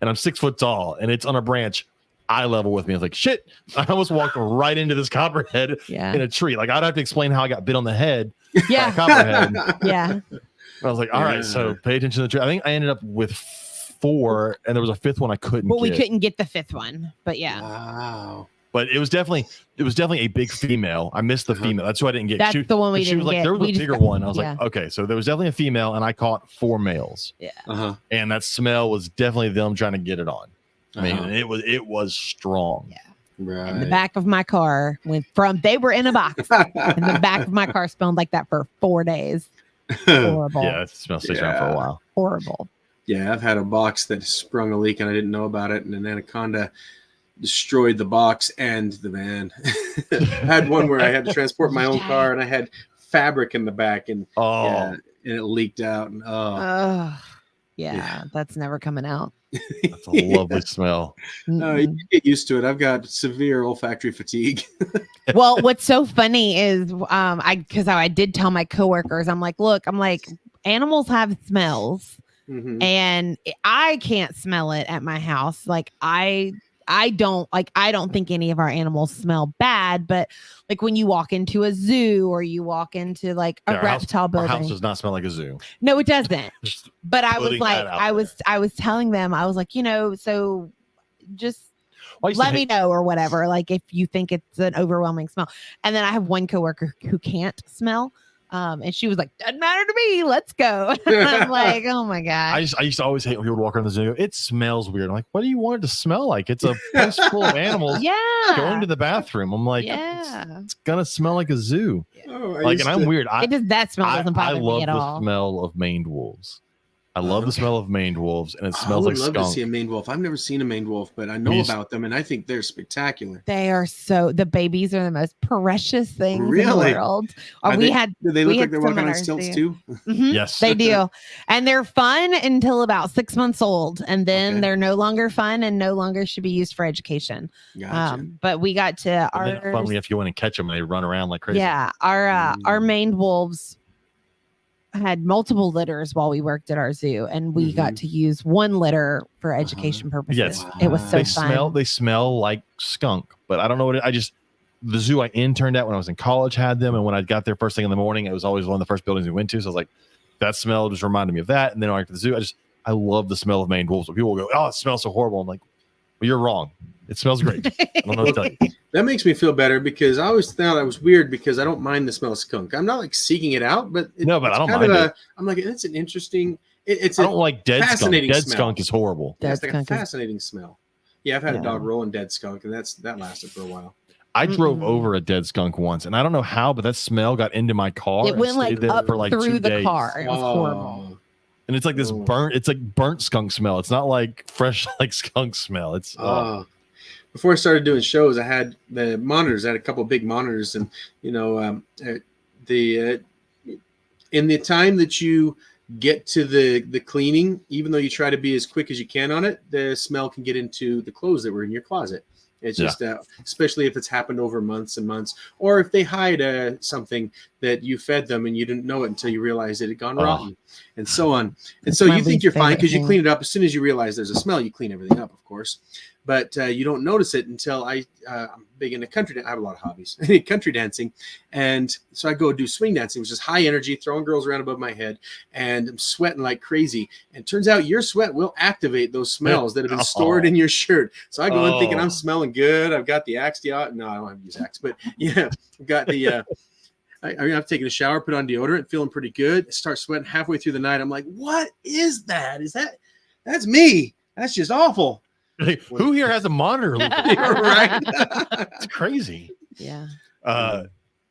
and I'm 6 foot tall, and it's on a branch eye level with me. I was like, shit! I almost walked right into this copperhead in a tree. Like I'd have to explain how I got bit on the head. Yeah, by a copperhead. Yeah. I was like, all right, so pay attention to the tree. I think I ended up with 4, and there was a 5th one I couldn't get. We couldn't get the 5th one, but yeah. Wow. But it was definitely a big female. I missed the female. That's who I didn't get. That's the one we didn't get. She was like, there was a bigger one. I was like, okay, so there was definitely a female, and I caught 4 males. Yeah. And that smell was definitely them trying to get it on. I mean, it was strong. Yeah. Right. And the back of my car they were in a box, and the back of my car smelled like that for 4 days. Horrible. Yeah, it smelled stays around for a while. Horrible. Yeah, I've had a box that sprung a leak and I didn't know about it, and an anaconda destroyed the box and the van. I had one where I had to transport my own car, and I had fabric in the back, and and it leaked out. And that's nenever coming out. That's a lovely smell. You get used to it. I've got severe olfactory fatigue. Well, what's so funny is because I did tell my coworkers, I'm like, animals have smells. And I can't smell it at my house. Like I I don't think any of our animals smell bad, but like when you walk into a zoo or you walk into like a reptile Our building, house does not smell like a zoo. no, it doesn't. Just But I was putting like, that out I was telling them, I was like, so just Well, I used to let me know or whatever. Like if you think it's an overwhelming smell. And then I have one coworker who can't smell. And she was like, doesn't matter to me. Let's go. I'm like, oh my God. I used to always hate when people would walk around the zoo. It smells weird. I'm like, what do you want it to smell like? It's a place full of animals Yeah. going to the bathroom. I'm like, Yeah. it's gonna smell like a zoo. Oh, Like, and I'm weird. That smell doesn't I bother love me at the all. smell of maned wolves. I love the smell of maned wolves, and it I smells would like love skunk. to see a maned wolf. I've never seen a maned wolf, but I know about them, and I think they're spectacular. They are the babies are the most precious things in the Really? world. Do they look like they're walking on stilts stilts too? Mhm, Yes. they do. And they're fun until about 6 months old. And then they're no longer fun and no longer should be used for education. Gotcha. But we got to And then it's fun when you have to go in and catch them and they run around like crazy. yeah, our maned wolves had multiple litters while we worked at our zoo, and we got to use one litter for education purposes. Yes. It was so They fun. they smell like skunk, but I don't know what the zoo I interned at when I was in college had them, and when I got there first thing in the morning, it was always one of the first buildings we went to. So I was like, that smell just reminded me of that. And then when I went to the zoo, I love the smell of maned wolves. So people will go, oh, it smells so horrible. I'm like, well, you're wrong. It smells great. I don't know what to tell you. That makes me feel better because I always thought I was weird because I don't mind the smell of skunk. I'm not like seeking it out, but I don't mind it. I'm like, it's an interesting. I don't like dead skunk. fascinating Dead smell. skunk is horrible. It's like a skunk is- fascinating smell. Yeah, I've had Yeah. a dog rolling dead skunk, and that lasted for a while. I drove over a dead skunk once, and I don't know how, but that smell got into my car. It and went stayed like there up for like through 2 the days. car. It was horrible. And it's like this burnt skunk smell. It's not like fresh like skunk smell. It's Before I started doing shows, I had the monitors. I had a couple of big monitors, and in the time that you get to the cleaning, even though you try to be as quick as you can on it, the smell can get into the clothes that were in your closet. It's just, especially if it's happened over months and months, or if they hide something that you fed them and you didn't know it until you realized it had gone rotten, and so on. And so you think you're fine because you clean it up. As soon as you realize there's a smell, you clean everything up, of course. But you don't notice it until I'm big into country. I have a lot of hobbies, country dancing. And so I go do swing dancing, which is high energy, throwing girls around above my head. And I'm sweating like crazy. And it turns out your sweat will activate those smells that have been stored in your shirt. So I go in thinking I'm smelling good. I've got the Axe deodorant. No, I don't have to use Axe. But yeah, I've got the... I've taken a shower, put on deodorant, feeling pretty good. Start sweating halfway through the night. I'm like, what is that? That's me. That's just awful. Like, who here has a monitor? Right. It's crazy. Yeah.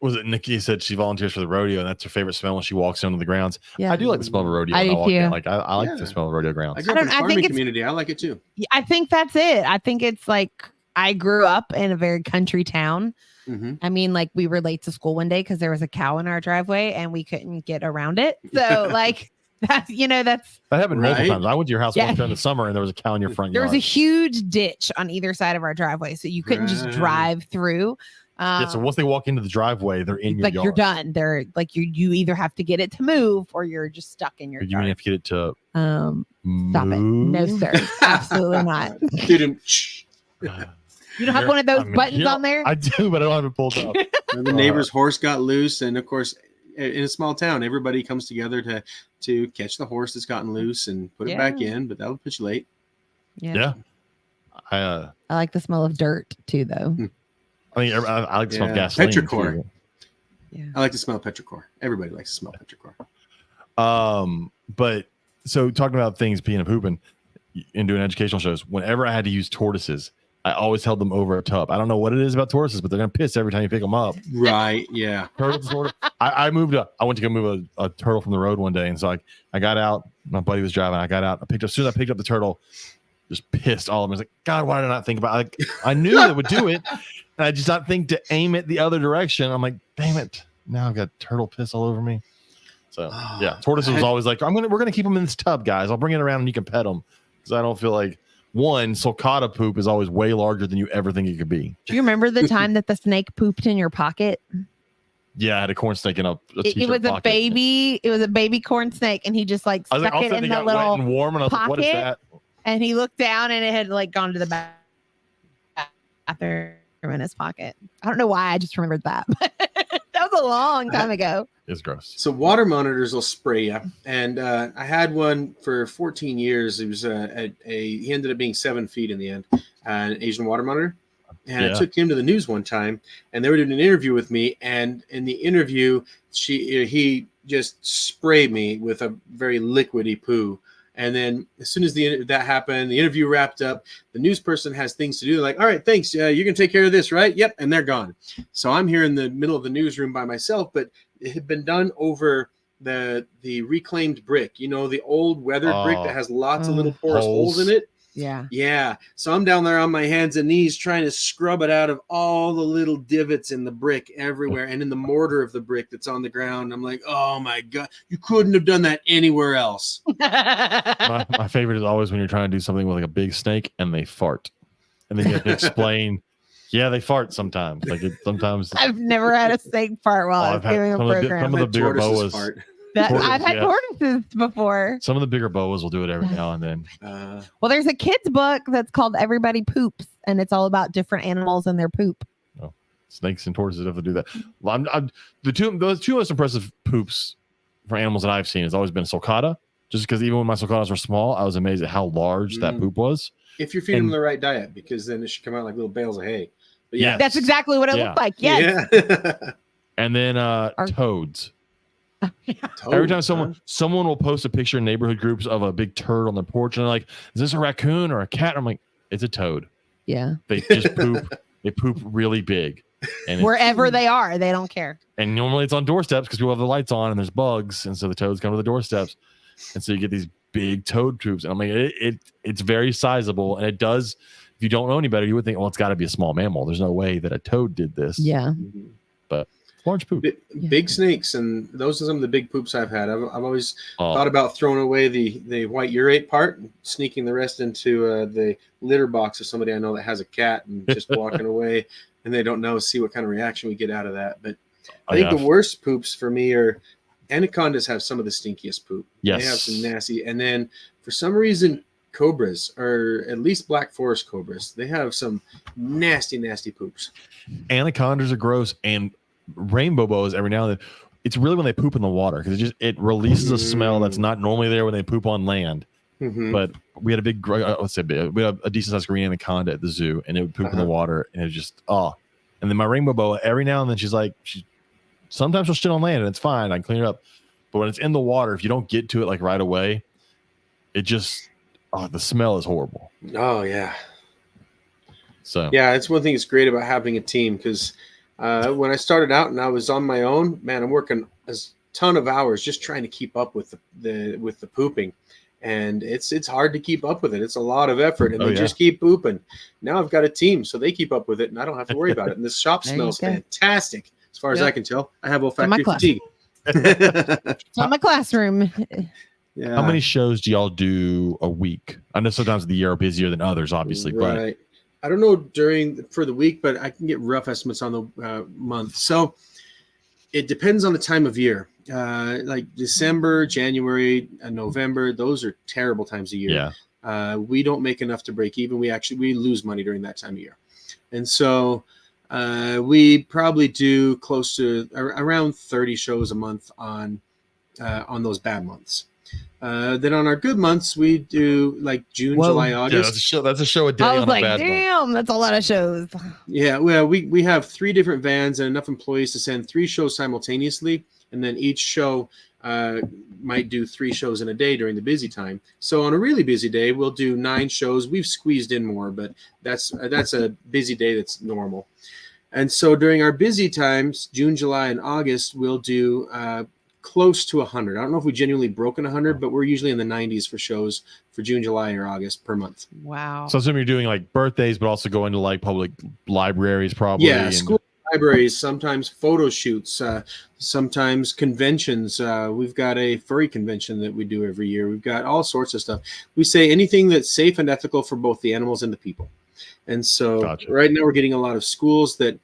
Was it Nikki said she volunteers for the rodeo and that's her favorite smell when she walks onto the grounds? Yeah. I do like the smell of a rodeo. I when do walk too. in. Like I like the smell of rodeo grounds. I grew up in the I think farming it's- community. I like it too. I think that's it. I think it's like I grew up in a very country town. Mm-hmm. I mean, like we were late to school one day because there was a cow in our driveway and we couldn't get around it. So like that's That happened multiple Right. times. I went to your house Yeah. once during the summer and there was a cow in your front there yard. was a huge ditch on either side of our driveway, so you couldn't just Right. drive through. So once they walk into the driveway, they're in your like yard. you're done. They're like you either have to get it to move or you're just stuck in your Or you may yard. have to get it to Stop it. No, move. sir. Absolutely not. You don't have one of those buttons on there? I do, but I don't have it pulled up. The neighbor's horse got loose, and of course, in a small town, everybody comes together to catch the horse that's gotten loose and put it back in. But that'll put you late. Yeah. I like the smell of dirt too, though. I mean, I like the smell of gasoline. Petrichor. too. Yeah. I like to smell petrichor. Everybody likes to smell petrichor. But so talking about things peeing and pooping and doing educational shows, whenever I had to use tortoises, I always held them over a tub. I don't know what it is about tortoises, but they're gonna piss every time you pick them up. Right? Yeah. Turtles, I went to go move a turtle from the road one day, and so I got out. My buddy was driving. I got out. As soon as I picked up the turtle, just pissed all of them. I was like, God, why did I not think about it? I knew it would do it, and I just not think to aim it the other direction. I'm like, damn it! Now I've got turtle piss all over me. So yeah, tortoises was always like, we're gonna keep them in this tub, guys. I'll bring it around and you can pet them because I don't feel like. One, sulcata poop is always way larger than you ever think it could be. Do you remember the time that the snake pooped in your pocket? Yeah, I had a corn snake in a It was a baby. It was a baby corn snake, and he just like I was stuck like, it also in they the got wet little and warm, and I was like, what is pocket. that? And he looked down, and it had like gone to the back. bathroom in his pocket. I don't know why. I just remembered that. That was a long time ago. It's gross. So water monitors will spray you, and I had one for 14 years. It was he ended up being 7 feet in the end, an Asian water monitor. And I took him to the news one time, and they were doing an interview with me. And in the interview, he just sprayed me with a very liquidy poo. And then as soon as that happened, the interview wrapped up, the news person has things to do. They're like, all right, thanks. You can take care of this, right? Yep. And they're gone. So I'm here in the middle of the newsroom by myself, but it had been done over the reclaimed brick, the old weathered brick that has lots of little porous holes in it. Yeah. So I'm down there on my hands and knees trying to scrub it out of all the little divots in the brick everywhere and in the mortar of the brick that's on the ground. I'm like, oh my God, you couldn't have done that anywhere else. My favorite is always when you're trying to do something with like a big snake and they fart. And then you have to explain, yeah, they fart sometimes. Sometimes. I've never had a snake fart while I was doing a program. Some of the bigger boas. I've had tortoises before. Some of the bigger boas will do it every now and then. Well, there's a kid's book that's called Everybody Poops, and it's all about different animals and their poop. Oh, snakes and tortoises have to do that. Well, those two most impressive poops for animals that I've seen has always been sulcata. Just because even when my sulcatas were small, I was amazed at how large that poop was. If you're feeding them the right diet, because then it should come out like little bales of hay. But yeah, that's exactly what it looked like. Yes. Yeah. And then toads. Every time someone will post a picture in neighborhood groups of a big turd on their porch, and they're like, "Is this a raccoon or a cat?" I'm like, "It's a toad." Yeah, they just poop. They poop really big, and wherever they are, they don't care. And normally it's on doorsteps because people have the lights on and there's bugs, and so the toads come to the doorsteps, and so you get these big toad poops. And I'm like, it's very sizable, and it does. If you don't know any better, you would think, well, it's got to be a small mammal. There's no way that a toad did this. Yeah, but. Large poop. Big snakes, and those are some of the big poops I've had. I've always thought about throwing away the white urate part and sneaking the rest into the litter box of somebody I know that has a cat and just walking away, and they don't know, see what kind of reaction we get out of that. But I think the worst poops for me are anacondas. Have some of the stinkiest poop. Yes. They have some nasty, and then for some reason cobras, or at least black forest cobras, they have some nasty poops. Anacondas are gross, and rainbow boas every now and then. It's really when they poop in the water because it releases a smell that's not normally there when they poop on land. But we had a big, we had a decent sized green anaconda at the zoo, and it would poop in the water, and it was just And then my rainbow boa, every now and then sometimes she'll shit on land and it's fine, I can clean it up. But when it's in the water, if you don't get to it like right away, it just the smell is horrible. Oh yeah. So yeah, it's one thing that's great about having a team, because when I started out and I was on my own, man, I'm working a ton of hours just trying to keep up with the pooping, and it's hard to keep up with it. It's a lot of effort, and they just keep pooping. Now I've got a team, so they keep up with it, and I don't have to worry about it. And this shop smells fantastic, as far as I can tell. I have olfactory fatigue. It's on my classroom. Yeah. How many shows do y'all do a week? I know sometimes the year are busier than others, obviously, right. I don't know for the week, but I can get rough estimates on the month. So it depends on the time of year. Like December, January, and November, those are terrible times of year. Yeah. We don't make enough to break even. We lose money during that time of year. And so we probably do close to around 30 shows a month on those bad months. Then on our good months, we do like June, July, August. Yeah, that's a show a day. I was on like, a bad damn, month. that's a lot of shows. Yeah, well, we have 3 different vans and enough employees to send 3 shows simultaneously, and then each show might do 3 shows in a day during the busy time. So on a really busy day, we'll do 9 shows. We've squeezed in more, but that's a busy day that's normal. And so during our busy times, June, July, and August, we'll do close to 100. I don't know if we genuinely broken 100, but we're usually in the 90s for shows for June, July, or August per month. Wow. So I assume you're doing like birthdays, but also going to like public libraries, probably. Yeah, school libraries, sometimes photo shoots, sometimes conventions. We've got a furry convention that we do every year. We've got all sorts of stuff. We say anything that's safe and ethical for both the animals and the people. And so right now we're getting a lot of schools that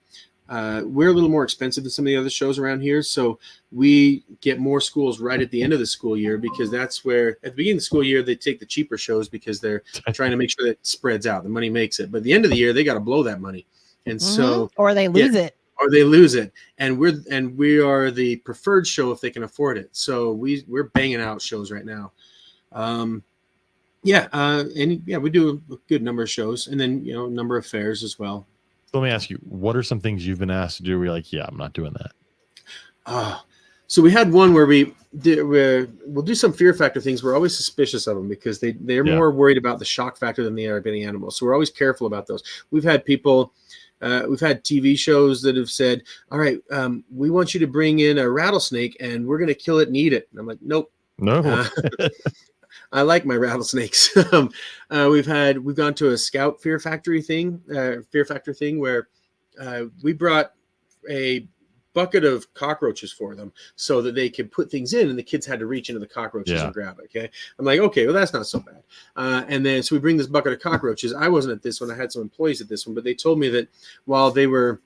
we're a little more expensive than some of the other shows around here, so we get more schools right at the end of the school year, because that's where at the beginning of the school year they take the cheaper shows because they're trying to make sure that it spreads out. The money makes it, but at the end of the year they got to blow that money, and so or they lose it. Or they lose it, and we are the preferred show if they can afford it. So we're banging out shows right now. We do a good number of shows, and then number of fairs as well. So let me ask you, what are some things you've been asked to do where you're like, yeah, I'm not doing that? So we had one where we'll do some fear factor things. We're always suspicious of them because they're more worried about the shock factor than they are about any animal. So we're always careful about those. We've had people, we've had TV shows that have said, all right, we want you to bring in a rattlesnake and we're going to kill it and eat it. And I'm like, nope. No. I like my rattlesnakes. We've gone to a scout fear factor thing where we brought a bucket of cockroaches for them so that they could put things in, and the kids had to reach into the cockroaches and grab it. Okay. I'm like, okay, well, that's not so bad. And then, so we bring this bucket of cockroaches. I wasn't at this one. I had some employees at this one, but they told me that while they were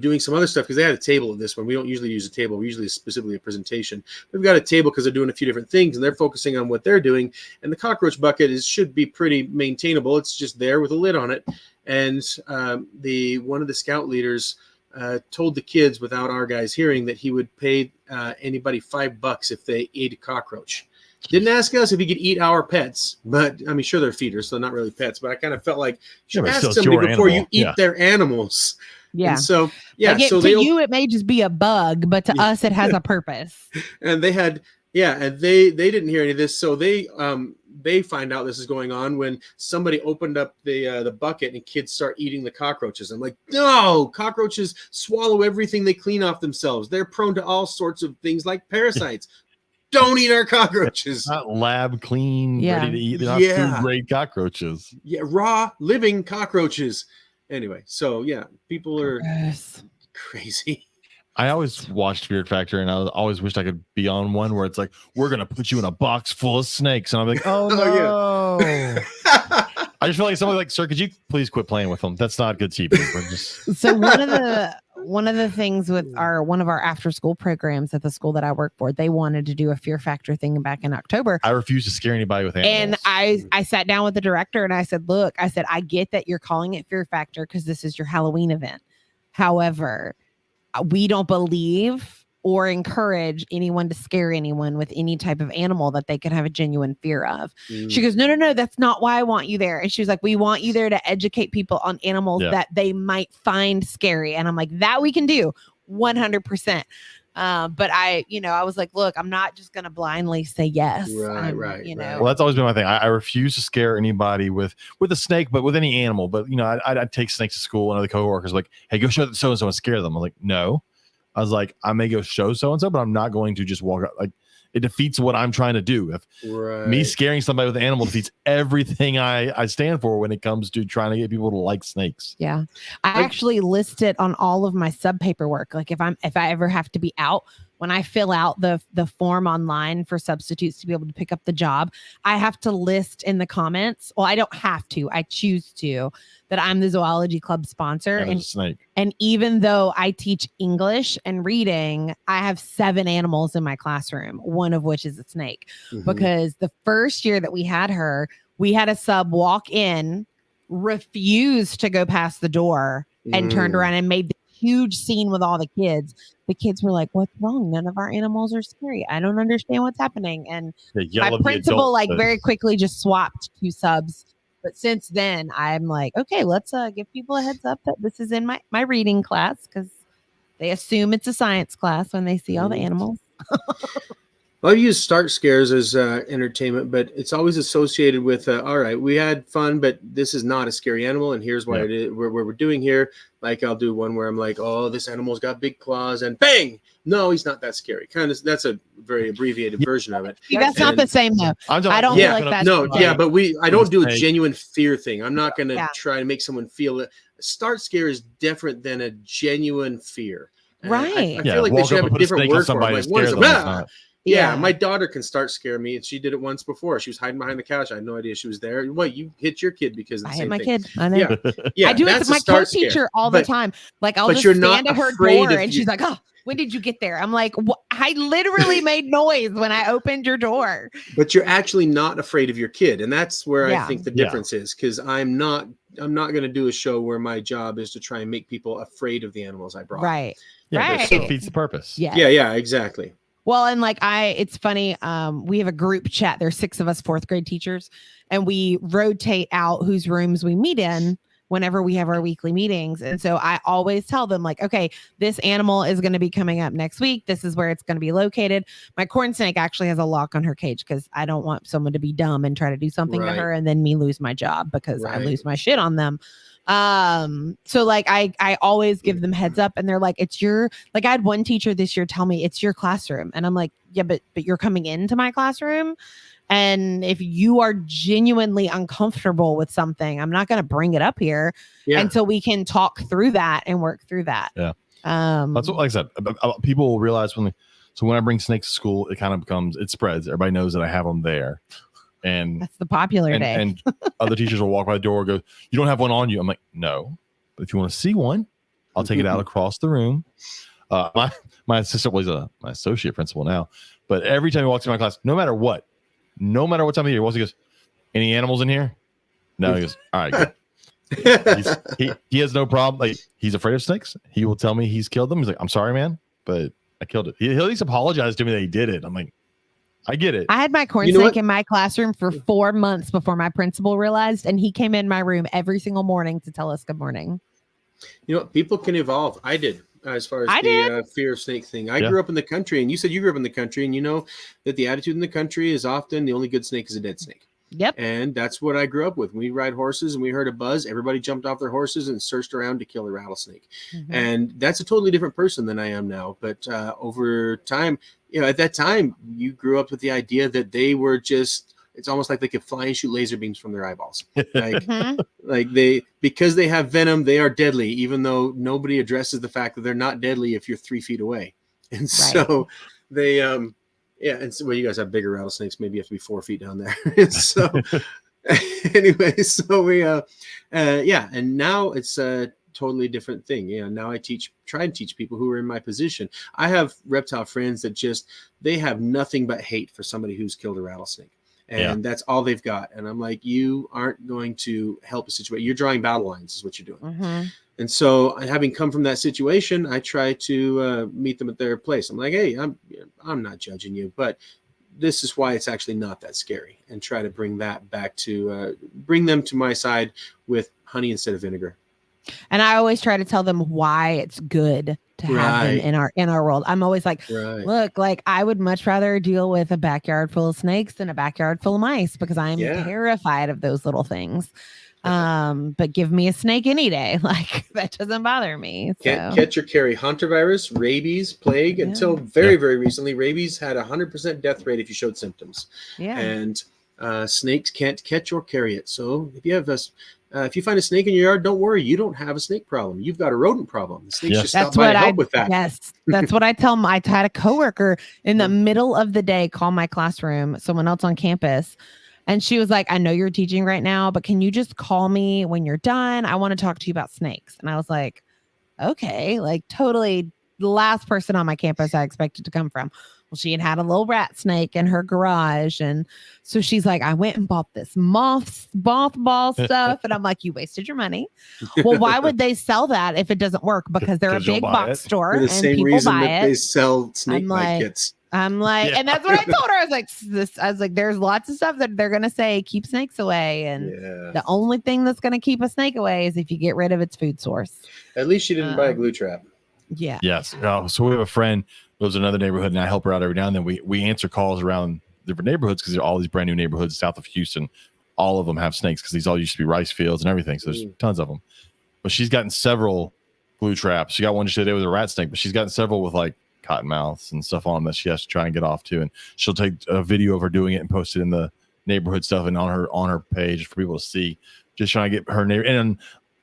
doing some other stuff, because they had a table at this one. We don't usually use a table. We usually specifically a presentation. We've got a table because they're doing a few different things and they're focusing on what they're doing. And the cockroach bucket should be pretty maintainable. It's just there with a lid on it. And one of the scout leaders told the kids, without our guys hearing, that he would pay anybody $5 if they ate a cockroach. Didn't ask us if he could eat our pets, but I mean, sure, they're feeders, so not really pets. But I kind of felt like you should ask somebody before you eat their animals. Yeah. And so you it may just be a bug, but to us it has a purpose. And they had and they didn't hear any of this, so they find out this is going on when somebody opened up the bucket and kids start eating the cockroaches. I'm like, no, cockroaches swallow everything they clean off themselves. They're prone to all sorts of things like parasites. Don't eat our cockroaches. Not lab clean, ready to eat. They're not food grade cockroaches. Yeah, raw living cockroaches. Anyway, so people are crazy. I always watched Fear Factor, and I always wished I could be on one where it's like, we're gonna put you in a box full of snakes, and I'm like, oh no. I just feel like somebody like, sir, could you please quit playing with them? That's not good TV. We're just... So one of the things with one of our after school programs at the school that I work for, they wanted to do a Fear Factor thing back in October. I refuse to scare anybody with animals. And I sat down with the director and I said, look, I get that you're calling it Fear Factor because this is your Halloween event. However, we don't believe or encourage anyone to scare anyone with any type of animal that they could have a genuine fear of. She goes, no, that's not why I want you there. And she was like, we want you there to educate people on animals that they might find scary. And I'm like, that we can do 100%. But I was like, look, I'm not just going to blindly say yes. Right. Well, that's always been my thing. I refuse to scare anybody with a snake, but with any animal. But, I'd take snakes to school and other coworkers like, hey, go show so-and-so and scare them. I'm like, no. I was like, I may go show so-and-so, but I'm not going to just walk out. Like, it defeats what I'm trying to do. If me scaring somebody with an animal defeats everything I stand for when it comes to trying to get people to like snakes. Yeah. I actually list it on all of my sub paperwork. Like if I ever have to be out, when I fill out the form online for substitutes to be able to pick up the job, I have to list in the comments. Well, I don't have to. I choose to, that I'm the zoology club sponsor. And even though I teach English and reading, I have 7 animals in my classroom, one of which is a snake. Because the first year that we had her, we had a sub walk in, refused to go past the door, and turned around and made the huge scene with all the kids. The kids were like, what's wrong? None of our animals are scary. I don't understand what's happening. And my principal very quickly just swapped 2 subs. But since then, I'm like, okay, let's give people a heads up that this is in my reading class, because they assume it's a science class when they see all the animals. Well, I've used start scares as entertainment, but it's always associated with, all right, we had fun, but this is not a scary animal, and here's why it is, what we're doing here. Like, I'll do one where I'm like, oh, this animal's got big claws, and bang! No, he's not that scary. Kind of, that's a very abbreviated version of it. That's not the same, though. I don't feel like that. No, but I don't do a genuine fear thing. I'm not going to try to make someone feel it. A start scare is different than a genuine fear. Right. I feel like they should have a different word for it. Like, one is Yeah, my daughter can start scare me, and she did it once before. She was hiding behind the couch. I had no idea she was there. What, you hit your kid because of the I same hit my thing? kid. I know. Yeah, yeah. I do it that's with a my start co-teacher scare. all the time. Like I'll but just you're stand not at her afraid door of and you- she's like, "Oh, when did you get there?" I'm like, I literally made noise when I opened your door. But you're actually not afraid of your kid, and that's where I Yeah. think the Yeah. difference is. Because I'm not going to do a show where my job is to try and make people afraid of the animals I brought. Right. Yeah, Right. that defeats the purpose. Yes. Yeah, exactly. Well, and like it's funny. We have a group chat. There's 6 of us 4th grade teachers, and we rotate out whose rooms we meet in whenever we have our weekly meetings. And so I always tell them, like, okay, this animal is going to be coming up next week. This is where it's going to be located. My corn snake actually has a lock on her cage because I don't want someone to be dumb and try to do something to Right. her and then me lose my job because I Right. lose my shit on them. So like I always give them heads up, and they're like, it's your, like, I had one teacher this year tell me it's your classroom, and I'm like, yeah, but you're coming into my classroom, and if you are genuinely uncomfortable with something, I'm not going to bring it up here until we can talk through that and work through that. Yeah. That's what, like I said, people will realize when I bring snakes to school, it kind of becomes, it spreads. Everybody knows that I have them there. And that's the popular day. And other teachers will walk by the door and go, "You don't have one on you." I'm like, "No, but if you want to see one, I'll take it out across the room." My assistant was my associate principal now, but every time he walks in my class, no matter what time of year, he goes, "Any animals in here?" No, he goes, "All right, good." He has no problem. Like, he's afraid of snakes. He will tell me he's killed them. He's like, "I'm sorry, man, but I killed it." He'll at least apologize to me that he did it. I'm like, I get it. I had my corn snake in my classroom for 4 months before my principal realized, and he came in my room every single morning to tell us good morning. You know what? People can evolve. I did, as far as the fear of snake thing. I grew up in the country, and you said you grew up in the country, and you know that the attitude in the country is often the only good snake is a dead snake. Yep. And that's what I grew up with. When we ride horses and we heard a buzz, everybody jumped off their horses and searched around to kill a rattlesnake. Mm-hmm. And that's a totally different person than I am now. But over time, you know, at that time, you grew up with the idea that they were just, it's almost like they could fly and shoot laser beams from their eyeballs. Like, because they have venom, they are deadly, even though nobody addresses the fact that they're not deadly if you're 3 feet away. And so they, yeah, and so, well, you guys have bigger rattlesnakes. Maybe you have to be 4 feet down there. So anyway, so we, and now it's a totally different thing. You know, now I try and teach people who are in my position. I have reptile friends that they have nothing but hate for somebody who's killed a rattlesnake. And that's all they've got. And I'm like, you aren't going to help a situation. You're drawing battle lines is what you're doing. Mm-hmm. And so, having come from that situation, I try to meet them at their place. I'm like, hey, I'm not judging you, but this is why it's actually not that scary. And try to bring that back to bring them to my side with honey instead of vinegar. And I always try to tell them why it's good to have them in our world. I'm always like, look, like, I would much rather deal with a backyard full of snakes than a backyard full of mice, because I'm terrified of those little things. But give me a snake any day. Like, that doesn't bother me. Can't catch or carry hantavirus, rabies, plague. Until very, very recently, rabies had 100% death rate if you showed symptoms. Yeah. And snakes can't catch or carry it. So if you have if you find a snake in your yard, don't worry. You don't have a snake problem. You've got a rodent problem. The snakes just stop by to help with that. Yes, that's what I tell them. I had a coworker in the middle of the day call my classroom, someone else on campus. And she was like, I know you're teaching right now, but can you just call me when you're done? I want to talk to you about snakes. And I was like, okay, like, totally the last person on my campus I expected to come from. Well, she had a little rat snake in her garage. And so she's like, I went and bought this mothball stuff. And I'm like, you wasted your money. Well, why would they sell that if it doesn't work? Because they're a big box store and people buy it. They sell snake bite kits. I'm like, and that's what I told her. I was like, there's lots of stuff that they're going to say, keep snakes away. And the only thing that's going to keep a snake away is if you get rid of its food source. At least she didn't buy a glue trap. Yeah. Yes. So we have a friend who lives in another neighborhood, and I help her out every now and then. We answer calls around different neighborhoods because there are all these brand new neighborhoods south of Houston. All of them have snakes because these all used to be rice fields and everything. So there's tons of them. But she's gotten several glue traps. She got one just today with a rat snake, but she's gotten several with like cottonmouths and stuff on them that she has to try and get off to. And she'll take a video of her doing it and post it in the neighborhood stuff and on her page for people to see. Just trying to get her neighbor. And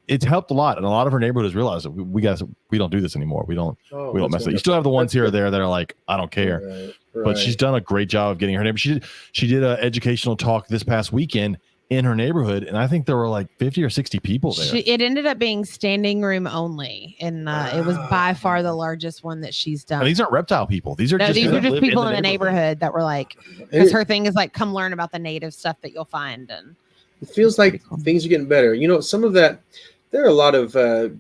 it's helped a lot, and a lot of her neighborhood has realized that we don't do this anymore. We don't mess it. You still have the ones here or there that are like, I don't care, but she's done a great job of getting her neighbor. She did an educational talk this past weekend in her neighborhood, and I think there were like 50 or 60 people there. It ended up being standing room only, and it was by far the largest one that she's done. And these aren't reptile people. These are just people in the neighborhood that were like, because her thing is like, come learn about the native stuff that you'll find. And it feels like things are getting better. You know, some of that, there are a lot of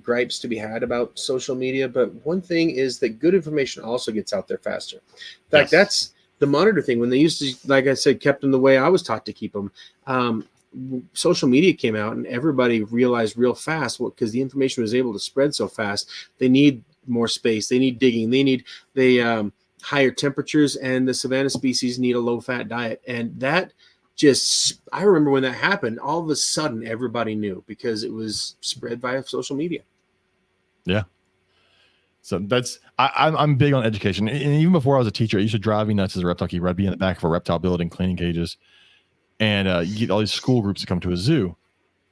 gripes to be had about social media, but one thing is that good information also gets out there faster. In fact, that's the monitor thing. When they used to, like I said, kept them the way I was taught to keep them. Social media came out and everybody realized real fast, because the information was able to spread so fast, they need more space, they need digging, they higher temperatures, and the savanna species need a low fat diet. And that just, I remember when that happened, all of a sudden everybody knew because it was spread via social media. Yeah. So that's, I'm big on education. And even before I was a teacher, it used to drive me nuts as a reptile keeper. I'd be in the back of a reptile building cleaning cages. And you get all these school groups to come to a zoo,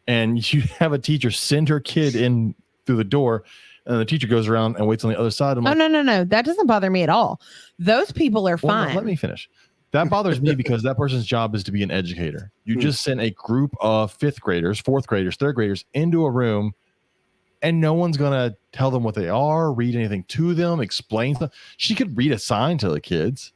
and you have a teacher send her kid in through the door, and the teacher goes around and waits on the other side. I'm like, no. That doesn't bother me at all. Those people are fine. Let me finish. That bothers me because that person's job is to be an educator. You just send a group of fifth graders, fourth graders, third graders into a room, and no one's going to tell them what they are, read anything to them, explain stuff. She could read a sign to the kids,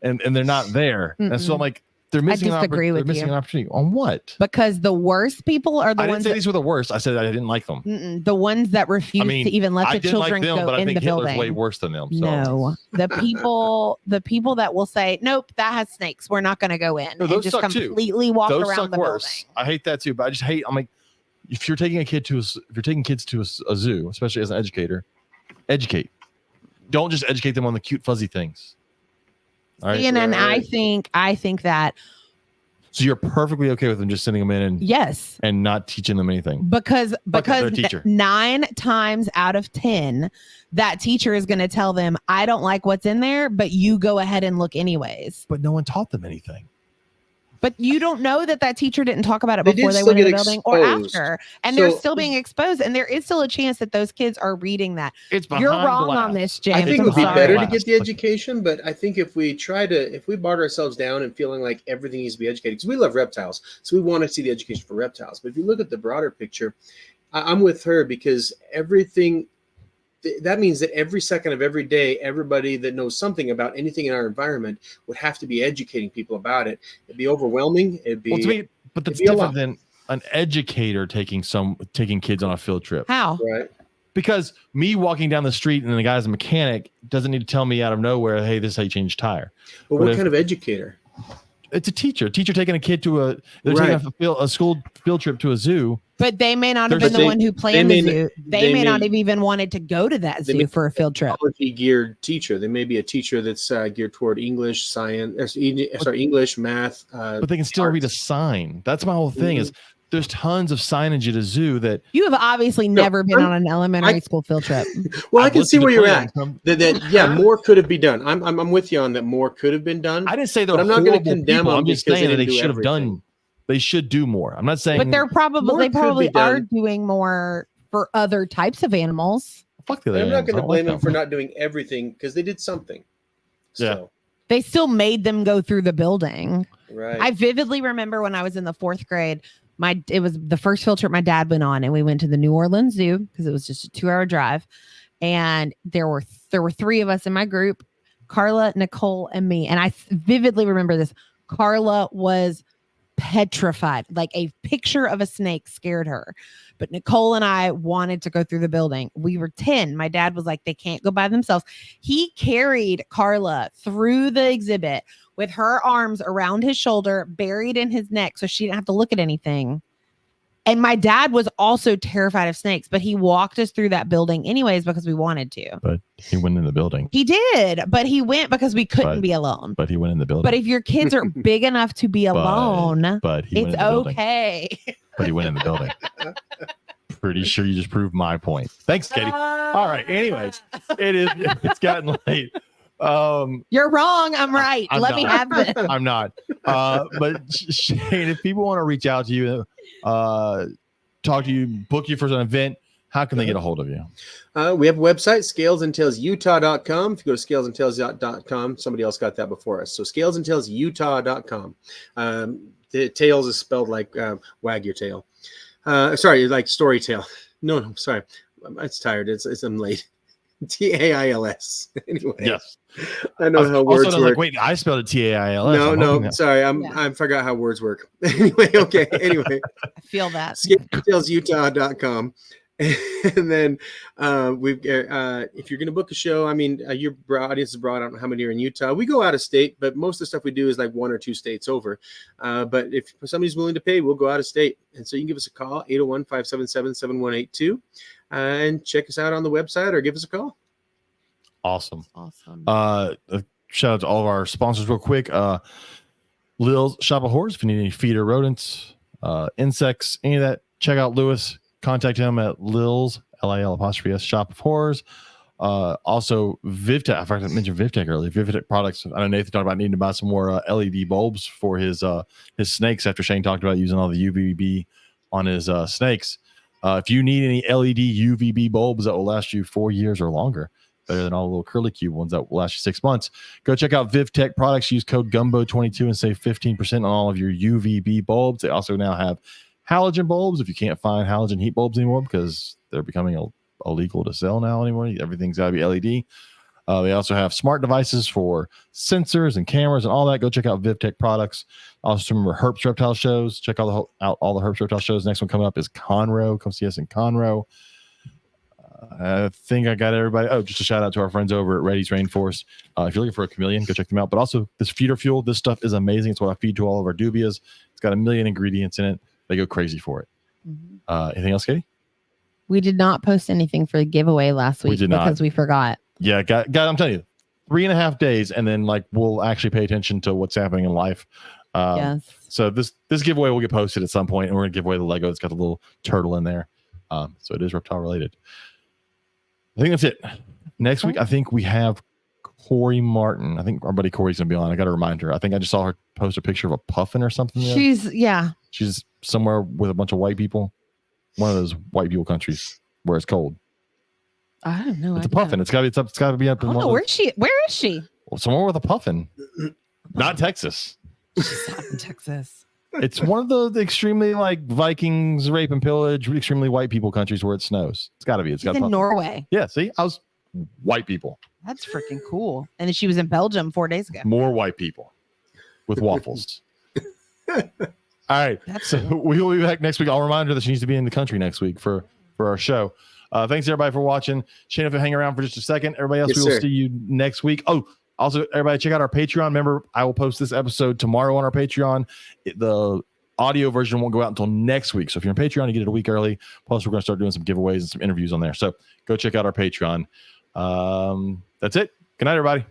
and they're not there. And so I'm like, they're missing an opportunity on what? Because the worst people are the ones. I didn't say these were the worst. I said I didn't like them. The ones that refuse to even let the children go in the building. Hitler's way worse than them. So. No, the people that will say, nope, that has snakes, we're not going to go in. No, and just completely walk around the building. I hate that too. But I just hate. I'm like, if you're taking kids to a zoo, especially as an educator, educate. Don't just educate them on the cute fuzzy things. All right. And I think that. So you're perfectly okay with them just sending them in and not teaching them anything because 9 times out of 10, that teacher is going to tell them, I don't like what's in there, but you go ahead and look anyways. But no one taught them anything. But you don't know that teacher didn't talk about it before they went in the building or after. And they're still being exposed. And there is still a chance that those kids are reading that. You're wrong on this, James. I think it would be better to get the education. But I think if we barter ourselves down and feeling like everything needs to be educated, because we love reptiles. So we want to see the education for reptiles. But if you look at the broader picture, I'm with her, because everything, that means that every second of every day, everybody that knows something about anything in our environment would have to be educating people about it. It'd be overwhelming. But that's different than an educator taking kids on a field trip. How? Right. Because me walking down the street and the guy's a mechanic doesn't need to tell me out of nowhere, hey, this is how you change a tire. But what kind of educator? It's a teacher taking a kid to taking a school field trip to a zoo. But they may not have been the one who planned the zoo. They may not have even wanted to go to that zoo for a field trip. Geared teacher. They may be a teacher that's geared toward English, science, English, math. But they can still read a sign. That's my whole thing. Is there's tons of signage at a zoo that you have obviously never been on an elementary school field trip. Well, I can see where you're at. More could have been done. I'm with you on that. More could have been done. I didn't say I'm not going to condemn them. I'm just saying that they should have done. They should do more. I'm not saying, but they probably are doing more for other types of animals. Fuck the other I'm not going to blame them for not doing everything, because they did something. So. They still made them go through the building. Right. I vividly remember when I was in the 4th grade. It was the first field trip my dad went on, and we went to the New Orleans Zoo because it was just a 2-hour drive. And there were 3 of us in my group, Carla, Nicole, and me. And I vividly remember this. Carla was petrified, like a picture of a snake scared her. But Nicole and I wanted to go through the building. We were 10. My dad was like, they can't go by themselves. He carried Carla through the exhibit with her arms around his shoulder, buried in his neck, so she didn't have to look at anything. And my dad was also terrified of snakes, but he walked us through that building anyways because we wanted to. But he went in the building. He did, but he went because we couldn't be alone. But he went in the building. But if your kids are big enough to be alone, it's okay. But he went in the building. Pretty sure you just proved my point. Thanks, Katie. All right. Anyways, it's gotten late. You're wrong. I'm right. Let me have this. I'm not. But Shane, if people want to reach out to you, talk to you, book you for an event, how can they get a hold of you? We have a website, scalesandtailsutah.com. If you go to scalesandtailsutah.com, somebody else got that before us. So scalesandtailsutah.com. The tails is spelled like wag your tail. Sorry, like story tail. No, sorry. It's tired. I'm late. TAILS. Anyway. Yes. I know how words work. Like, wait, I spelled it TAILS. No, sorry. I forgot how words work. Anyway, okay. Anyway. I feel that. scalesandtailsutah.com. And then we've if you're going to book a show, I mean, your audience is broad. I don't know how many are in Utah. We go out of state, but most of the stuff we do is like 1 or 2 states over. But if somebody's willing to pay, we'll go out of state. And so you can give us a call, 801-577-7182, and check us out on the website or give us a call. Awesome. Shout out to all of our sponsors real quick. Lil's Shop of Horrors. If you need any feeder rodents, insects, any of that, check out Lewis. Contact him at Lil's, LIL''S Shop of Horrors. Also, Vivtech. I forgot to mention Vivtech earlier. Vivtech products. I know Nathan talked about needing to buy some more LED bulbs for his snakes after Shane talked about using all the UVB on his snakes. If you need any LED UVB bulbs that will last you 4 years or longer, better than all the little curly cube ones that will last you 6 months, go check out Vivtech products. Use code Gumbo22 and save 15% on all of your UVB bulbs. They also now have halogen bulbs if you can't find halogen heat bulbs anymore because they're becoming illegal to sell now anymore. Everything's got to be LED. They also have smart devices for sensors and cameras and all that. Go check out Vivtech products. Also remember Herpes Reptile shows. Check out all the Herpes Reptile shows. Next one coming up is Conroe. Come see us in Conroe. I think I got everybody. Oh, just a shout out to our friends over at Reddy's Rainforest. If you're looking for a chameleon, go check them out. But also this feeder fuel, this stuff is amazing. It's what I feed to all of our dubias. It's got 1 million ingredients in it. They go crazy for it. Anything else, Katie? We did not post anything for the giveaway last week because we forgot. Yeah, God, I'm telling you, 3.5 days, and then we'll actually pay attention to what's happening in life. Yes. So this giveaway will get posted at some point, and we're gonna give away the Lego. It's got the little turtle in there. So it is reptile related. I think that's it. Next week, I think we have Corey Martin. I think our buddy Corey's gonna be on. I got to remind her. I think I just saw her post a picture of a puffin or something. She's somewhere with a bunch of white people. One of those white people countries where it's cold. I don't know. It's a puffin. It's got to be up in one. Where is she? Well, somewhere with a puffin. Not Texas. She's not in Texas. It's one of the extremely Vikings, rape and pillage, extremely white people countries where it snows. It's got to be. It's got in Norway. Yeah, see? I was white people. That's freaking cool. And then she was in Belgium 4 days ago. More white people with waffles. All right. So we will be back next week. I'll remind her that she needs to be in the country next week for our show. Thanks everybody for watching. Shane, if you hang around for just a second, everybody else, we will see you next week. Oh, also everybody check out our Patreon. Remember, I will post this episode tomorrow on our Patreon. The audio version won't go out until next week. So if you're on Patreon, you get it a week early. Plus, we're going to start doing some giveaways and some interviews on there. So go check out our Patreon. That's it. Good night, everybody.